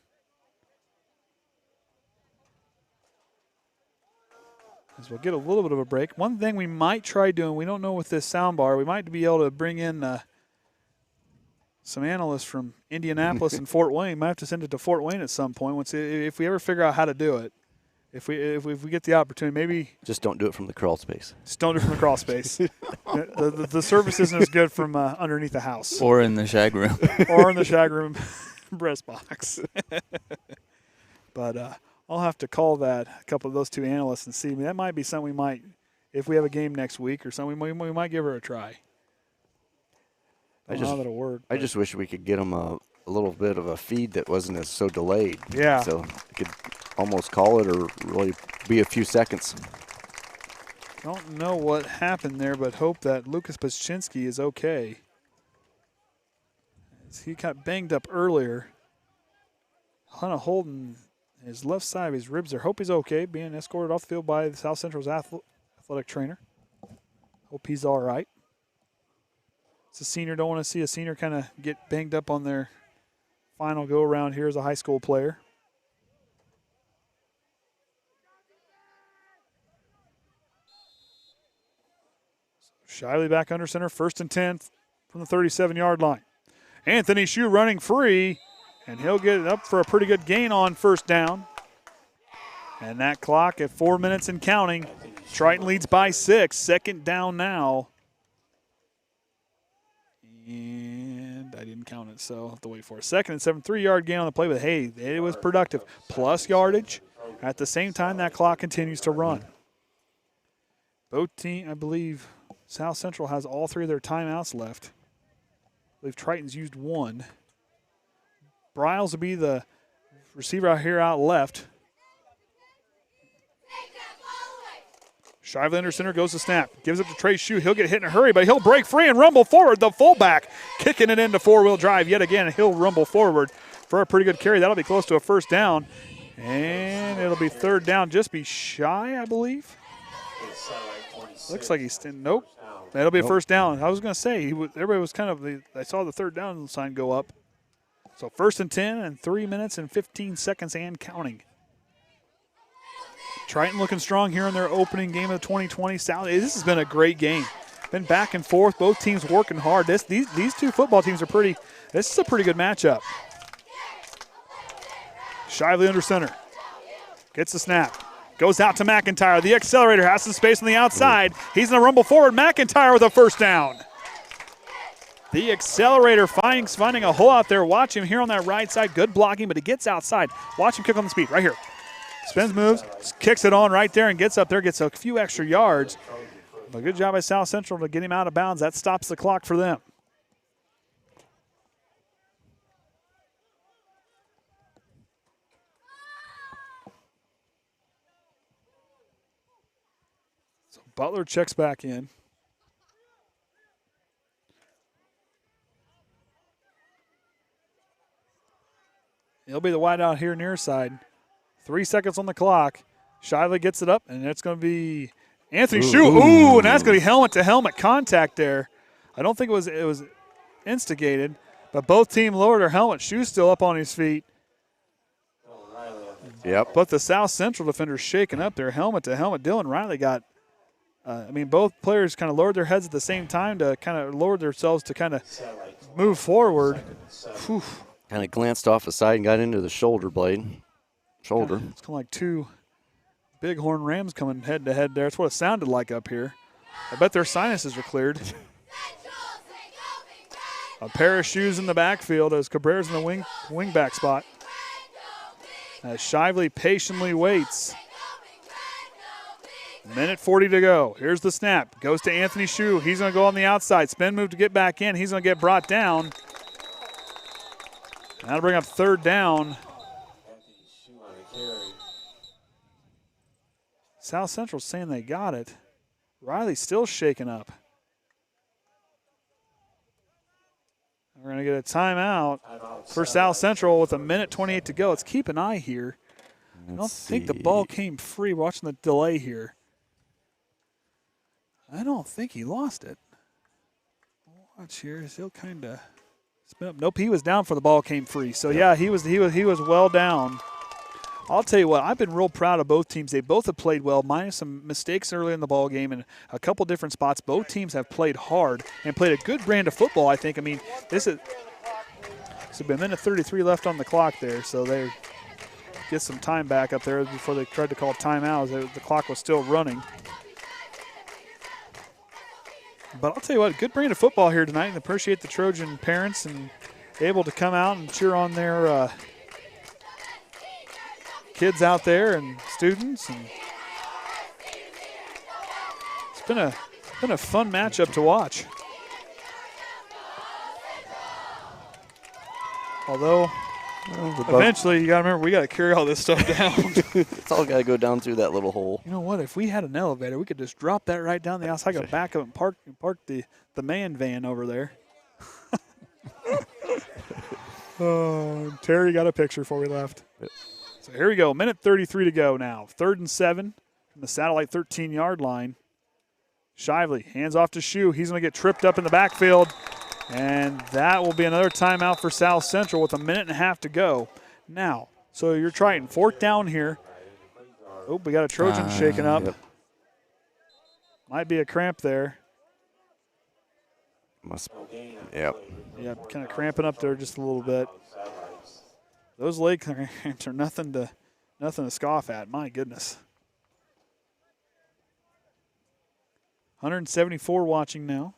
As we'll get a little bit of a break. One thing we might try doing, we don't know with this sound bar, we might be able to bring in some analysts from Indianapolis and Fort Wayne. Might have to send it to Fort Wayne at some point if we ever figure out how to do it. If we get the opportunity, maybe just don't do it from the crawl space. Just don't do it from the crawl space. the service isn't as good from underneath the house or in the shag room or in the shag room breast box. But I'll have to call that a couple of those two analysts and see. I mean, that might be something we might, if we have a game next week or something, we might give her a try. I don't know how that'll work. I just wish we could get them a little bit of a feed that wasn't as so delayed. Yeah. So we could almost call it or really be a few seconds. Don't know what happened there, but hope that Lucas Paczynski is okay. As he got banged up earlier. Hunter holding his left side of his ribs there. Hope he's okay, being escorted off the field by the South Central's athletic trainer. Hope he's all right. It's a senior. Don't want to see a senior kind of get banged up on their final go-around here as a high school player. Shiley back under center, 1st and 10 from the 37-yard line. Anthony Shue running free, and he'll get it up for a pretty good gain on first down. And that clock at 4 minutes and counting. Triton leads by 6. 2nd down now. And I didn't count it, so I'll have to wait for it. 2nd and 7, 3-yard gain on the play, but hey, it was productive. Plus yardage. At the same time, that clock continues to run. Both teams, I believe, South Central has all 3 of their timeouts left. I believe Triton's used 1. Bryles will be the receiver out here out left. Shively under center goes to snap. Gives it to Trey Shue. He'll get hit in a hurry, but he'll break free and rumble forward. The fullback kicking it into four-wheel drive yet again. He'll rumble forward for a pretty good carry. That'll be close to a first down. And it'll be 3rd down. Just be shy, I believe. Looks like he's – nope. That'll be a first down. I was going to say, everybody was kind of – I saw the 3rd down sign go up. So 1st and 10 and 3 minutes and 15 seconds and counting. Triton looking strong here in their opening game of the 2020. This has been a great game. Been back and forth. Both teams working hard. These two football teams are pretty – this is a pretty good matchup. Shively under center. Gets the snap. Goes out to McIntyre. The accelerator has some space on the outside. He's going to rumble forward. McIntyre with a first down. The accelerator finding a hole out there. Watch him here on that right side. Good blocking, but he gets outside. Watch him kick on the speed right here. Spins, moves, kicks it on right there and gets up there, gets a few extra yards. But good job by South Central to get him out of bounds. That stops the clock for them. So Butler checks back in. He'll be the wideout here near side. 3 seconds on the clock. Shively gets it up, and it's going to be Anthony Shue. Ooh, and that's going to be helmet-to-helmet contact there. I don't think it was instigated, but both teams lowered their helmet. Shue's still up on his feet. Yep. But the South Central defender's shaking up there, helmet-to-helmet. Dylan Riley got both players kind of lowered their heads at the same time to kind of lower themselves to kind of move forward. Whew. Kind of glanced off the side and got into the shoulder blade. It's kind of like two bighorn rams coming head-to-head there. That's what it sounded like up here. I bet their sinuses are cleared. A pair of shoes in the backfield as Cabrera's in the wing-back spot. As Shively patiently waits. Minute 40 to go. Here's the snap. Goes to Anthony Shue. He's going to go on the outside. Spin move to get back in. He's going to get brought down. That'll bring up third down. South Central's saying they got it. Riley's still shaking up. We're going to get a timeout for South Central with a minute 28 to go. Let's keep an eye here. I don't think the ball came free. Watching the delay here. I don't think he lost it. Watch here. He'll kind of spin up. Nope, he was down for the ball came free. So yeah, he was well down. I'll tell you what, I've been real proud of both teams. They both have played well, minus some mistakes early in the ball game and a couple different spots. Both teams have played hard and played a good brand of football, I think. I mean, this has been a minute 33 left on the clock there, so they get some time back up there before they tried to call timeout. The clock was still running. But I'll tell you what, good brand of football here tonight, and appreciate the Trojan parents and able to come out and cheer on their kids out there and students. And it's been a fun matchup to watch. Although, eventually you got to remember we got to carry all this stuff down. It's all got to go down through that little hole. You know what? If we had an elevator, we could just drop that right down the outside. Go back up and park the man van over there. Oh, Terry got a picture before we left. Yep. So here we go. Minute 33 to go now. 3rd and 7 from the satellite 13-yard line. Shively hands off to Shue. He's going to get tripped up in the backfield. And that will be another timeout for South Central with a minute and a half to go. Now, so you're trying 4th down here. Oh, we got a Trojan shaking up. Yep. Might be a cramp there. Yep. Yeah, kind of cramping up there just a little bit. Those leg cramps are nothing to scoff at. My goodness. 174 watching now.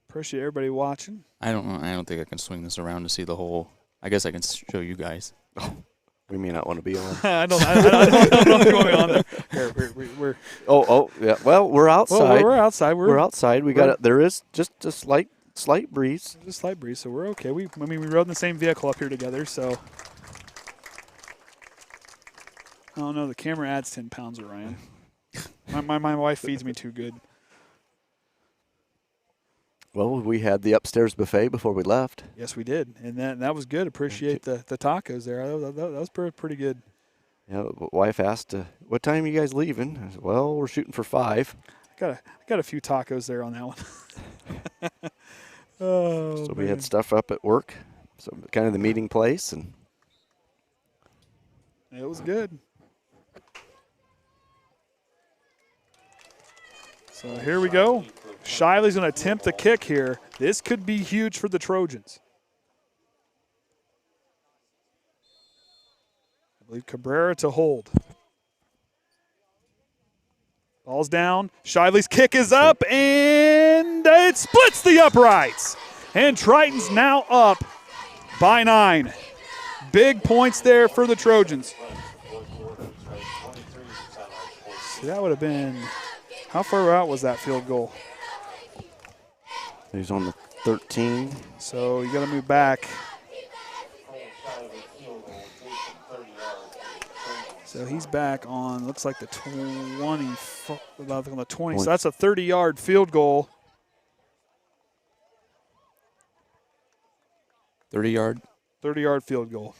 Appreciate everybody watching. I don't know. I don't think I can swing this around to see the whole. I guess I can show you guys. Oh, we may not want to be on. I don't know if you want me on there. Here, we're yeah. Well, we're outside. Well, we're outside. We're outside. There is just a slight breeze. Just a slight breeze, so we're okay. We rode in the same vehicle up here together, so. Oh no, the camera adds 10 pounds, Orion. my wife feeds me too good. Well, we had the upstairs buffet before we left. Yes, we did, and that was good. Appreciate the tacos there. That was pretty good. Yeah, wife asked, "What time are you guys leaving?" I said, "Well, we're shooting for 5." I got a few tacos there on that one. Oh, so we had stuff up at work, so kind of the meeting place, and it was good. So here we go. Shively's going to attempt the kick here. This could be huge for the Trojans. I believe Cabrera to hold. Ball's down. Shively's kick is up, and it splits the uprights. And Triton's now up by 9. Big points there for the Trojans. So that would have been, how far out was that field goal? he's on the 13. So you got to move back. So he's back on, looks like the 20, about on the 20. So that's a 30-yard field goal. 30-yard? 30-yard field goal.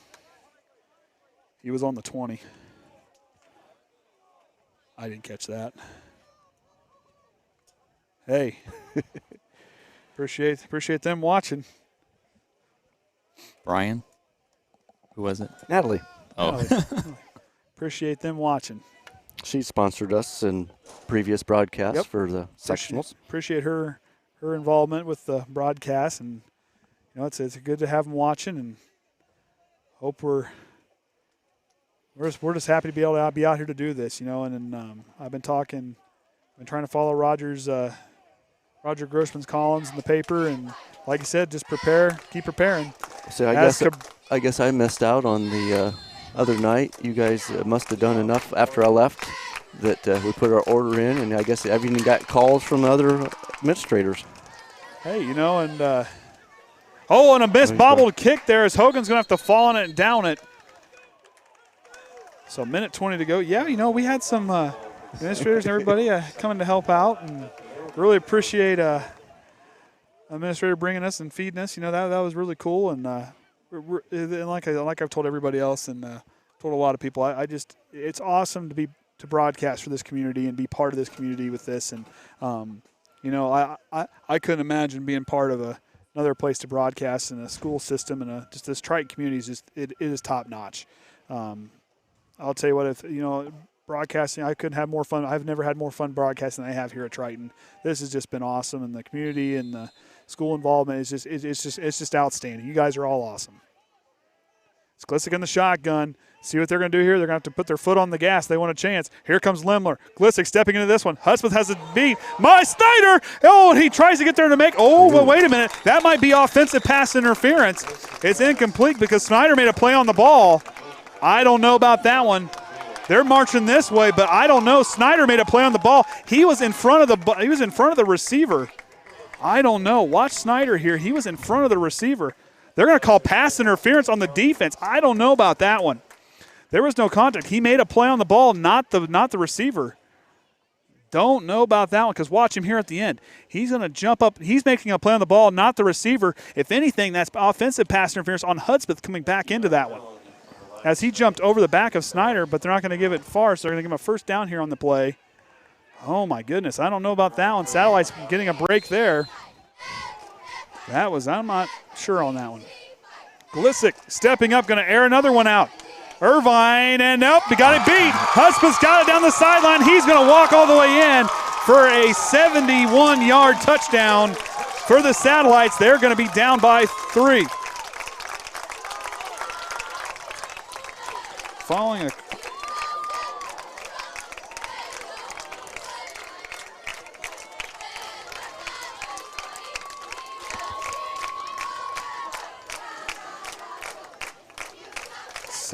He was on the 20. I didn't catch that. Hey. Appreciate them watching. Brian? Who was it? Natalie. Oh. Appreciate them watching. She sponsored us in previous broadcasts for the sectionals. Appreciate her involvement with the broadcast, and it's good to have them watching, and hope we're just happy to be able to be out here to do this, And I've been trying to follow Roger Grossman's columns in the paper, and like you said, just keep preparing. So I guess I missed out on the other night. You guys must have done enough after I left that we put our order in, and I guess I've even got calls from the other administrators. Hey, and and a missed bobbled kick there as Hogan's going to have to fall on it and down it. So minute 20 to go. Yeah, we had some administrators and everybody coming to help out, and really appreciate administrator bringing us and feeding us. That was really cool, and like I've told everybody else and told a lot of people, it's awesome to broadcast for this community and be part of this community with this. And I couldn't imagine being part of another place to broadcast in a school system, and just this Triton community is top notch. I'll tell you what, if broadcasting, I couldn't have more fun. I've never had more fun broadcasting than I have here at Triton. This has just been awesome, and the community and the school involvement is just outstanding. You guys are all awesome. It's Glissick in the shotgun. See what they're going to do here. They're going to have to put their foot on the gas. They want a chance. Here comes Lemler. Glissick stepping into this one. Hudspeth has it beat. Snyder! Oh, he tries to get there to make. Oh, but wait a minute. That might be offensive pass interference. It's incomplete because Snyder made a play on the ball. I don't know about that one. They're marching this way, but I don't know. Snyder made a play on the ball. He was in front of the receiver. I don't know. Watch Snyder here. He was in front of the receiver. They're going to call pass interference on the defense. I don't know about that one. There was no contact. He made a play on the ball, not the receiver. Don't know about that one because watch him here at the end. He's going to jump up. He's making a play on the ball, not the receiver. If anything, that's offensive pass interference on Hudspeth coming back into that one. As he jumped over the back of Snyder, but they're not going to give it far, so they're going to give him a first down here on the play. Oh, my goodness. I don't know about that one. Satellite's getting a break there. I'm not sure on that one. Glissick stepping up, going to air another one out. Irvine, and nope, he got it beat. Hudspeth's got it down the sideline. He's going to walk all the way in for a 71-yard touchdown for the Satellites. They're going to be down by 3. Following a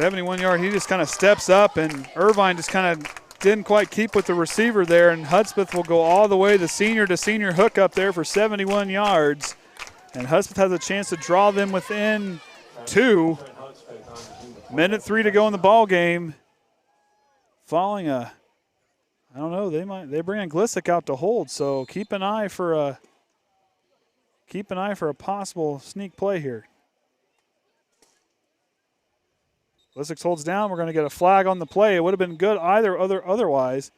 .71-yard, he just kind of steps up, and Irvine just kind of didn't quite keep with the receiver there, and Hudspeth will go all the way, the senior to senior hook up there for 71 yards, and Hudspeth has a chance to draw them within 2. Minute 3 to go in the ball game. Following I don't know, they bring in Glissick out to hold, so keep an eye for a possible sneak play here. Glissick holds down. We're going to get a flag on the play. It would have been good otherwise.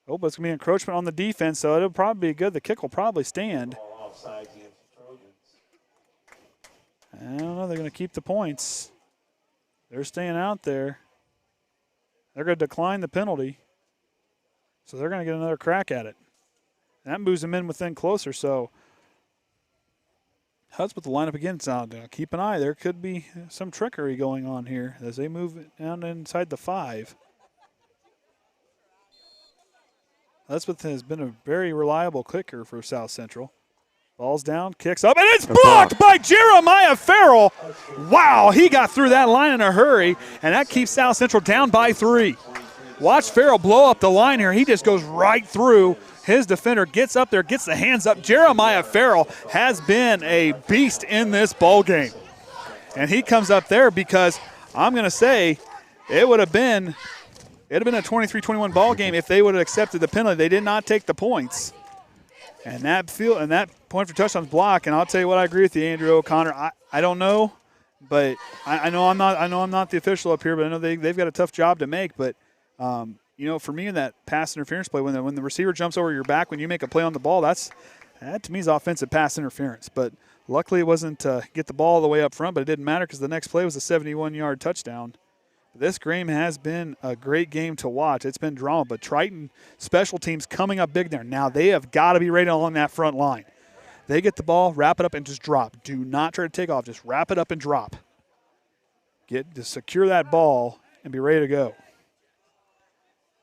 Oh, but it's going to be encroachment on the defense, so it'll probably be good. The kick will probably stand. I don't know. They're going to keep the points. They're staying out there. They're going to decline the penalty. So they're going to get another crack at it. That moves them in within closer, so Hudspeth will line up again. So keep an eye. There could be some trickery going on here as they move down inside the 5. Hudspeth has been a very reliable kicker for South Central. Ball's down, kicks up, and it's blocked by Jeremiah Farrell. Wow, he got through that line in a hurry, and that keeps South Central down by 3. Watch Farrell blow up the line here. He just goes right through. His defender gets up there, gets the hands up. Jeremiah Farrell has been a beast in this ball game. And he comes up there because I'm going to say it would have been a 23-21 ball game if they would have accepted the penalty. They did not take the points. And that point for touchdown's block, and I'll tell you what, I agree with you, Andrew O'Connor. I don't know, but I know I'm not the official up here, but I know they've got a tough job to make. But for me in that pass interference play, when the receiver jumps over your back when you make a play on the ball, that to me is offensive pass interference. But luckily it wasn't get the ball all the way up front, but it didn't matter because the next play was a 71-yard touchdown. This game has been a great game to watch. It's been drama, but Triton special teams coming up big there. Now they have got to be ready along that front line. They get the ball, wrap it up, and just drop. Do not try to take off. Just wrap it up and drop. To secure that ball and be ready to go.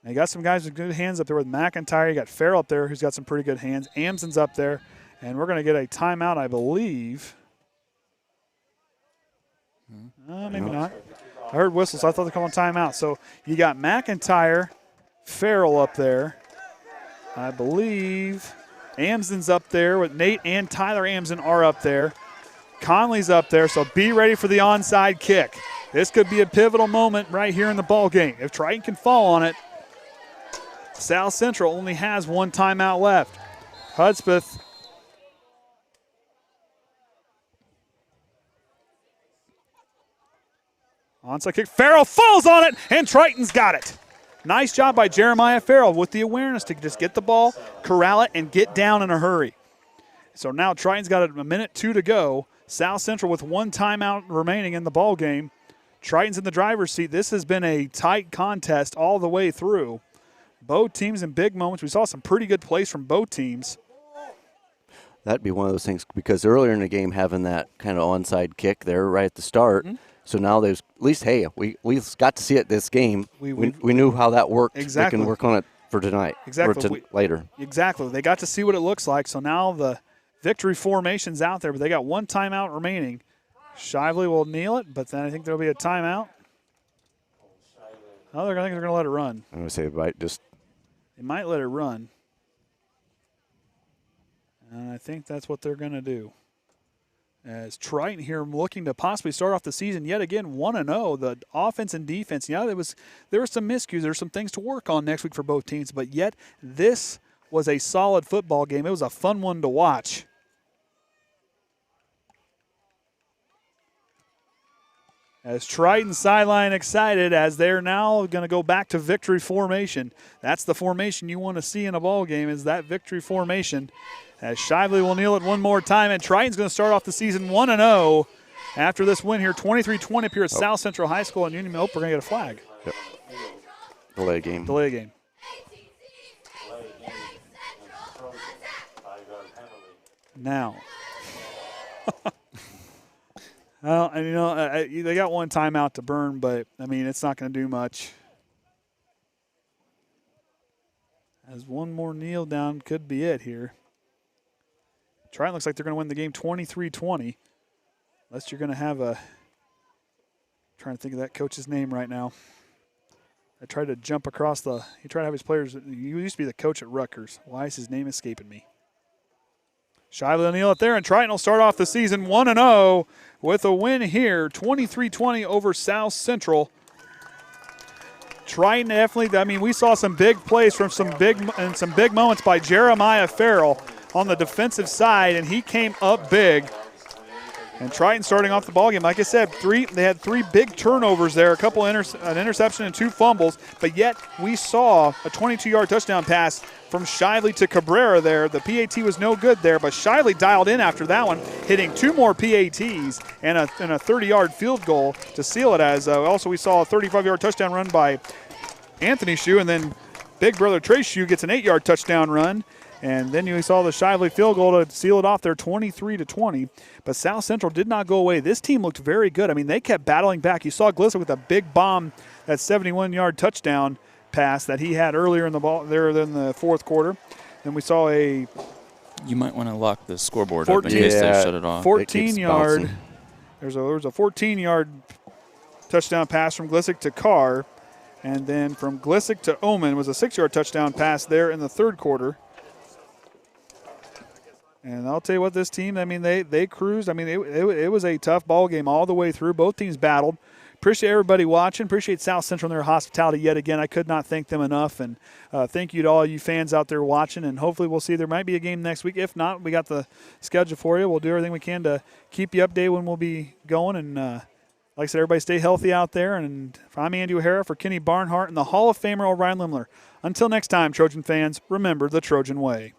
Now you got some guys with good hands up there with McIntyre. You got Farrell up there who's got some pretty good hands. Amson's up there. And we're going to get a timeout, I believe. Maybe not. I heard whistles. I thought they were calling timeout. So you got McIntyre, Farrell up there. I believe Amsden's up there with Nate and Tyler Amsden are up there. Conley's up there, so be ready for the onside kick. This could be a pivotal moment right here in the ball game. If Triton can fall on it, South Central only has one timeout left. Hudspeth onside kick. Farrell falls on it, and Triton's got it. Nice job by Jeremiah Farrell with the awareness to just get the ball, corral it, and get down in a hurry. So now Triton's got a minute 2 to go. South Central with one timeout remaining in the ball game. Triton's in the driver's seat. This has been a tight contest all the way through. Both teams in big moments. We saw some pretty good plays from both teams. That'd be one of those things because earlier in the game having that kind of onside kick there right at the start. Mm-hmm. So now there's at least, hey, we got to see it this game. We knew how that worked. Exactly. We can work on it for tonight. Exactly. Or later. Exactly. They got to see what it looks like. So now the victory formation's out there, but they got one timeout remaining. Shively will kneel it, but then I think there'll be a timeout. Oh, I think they're going to let it run. I'm going to say They might let it run. And I think that's what they're going to do. As Triton here looking to possibly start off the season yet again 1-0. The offense and defense, there were some miscues. There's some things to work on next week for both teams, but yet this was a solid football game. It was a fun one to watch. As Triton sideline excited as they're now going to go back to victory formation. That's the formation you want to see in a ball game is that victory formation. As Shively will kneel it one more time, and Triton's going to start off the season 1-0 after this win here, 23-20 up here at South Central High School and Union. We're going to get a flag. Yep. Delay game. Delay game. Now. Well, and they got one timeout to burn, but, it's not going to do much. As one more kneel down could be it here. Triton looks like they're going to win the game 23-20. Unless you're going to have trying to think of that coach's name right now. I tried to jump across he tried to have his players. He used to be the coach at Rutgers. Why is his name escaping me? Shively will kneel it there, and Triton will start off the season 1-0 with a win here, 23-20 over South Central. Triton definitely, we saw some big plays from some big moments by Jeremiah Farrell on the defensive side, and he came up big. And Triton starting off the ballgame, like I said, they had three big turnovers there, an interception and 2 fumbles, but yet we saw a 22-yard touchdown pass from Shively to Cabrera there. The PAT was no good there, but Shively dialed in after that one, hitting 2 more PATs and a 30-yard field goal to seal it. As also we saw a 35-yard touchdown run by Anthony Shue, and then big brother Trey Shue gets an 8-yard touchdown run. And then you saw the Shively field goal to seal it off there, 23-20. But South Central did not go away. This team looked very good. They kept battling back. You saw Glissick with a big bomb, that 71-yard touchdown pass that he had earlier in the ball there in the fourth quarter. Then we saw You might want to lock the scoreboard up in case they shut it off. 14-yard. There was a 14-yard touchdown pass from Glissick to Carr. And then from Glissick to Oman was a 6-yard touchdown pass there in the third quarter. And I'll tell you what, this team, they cruised. It was a tough ball game all the way through. Both teams battled. Appreciate everybody watching. Appreciate South Central and their hospitality yet again. I could not thank them enough. And thank you to all you fans out there watching. And hopefully we'll see. There might be a game next week. If not, we got the schedule for you. We'll do everything we can to keep you updated when we'll be going. And like I said, everybody stay healthy out there. And I'm Andy O'Hara for Kenny Barnhart and the Hall of Famer Orion Lemler. Until next time, Trojan fans, remember the Trojan way.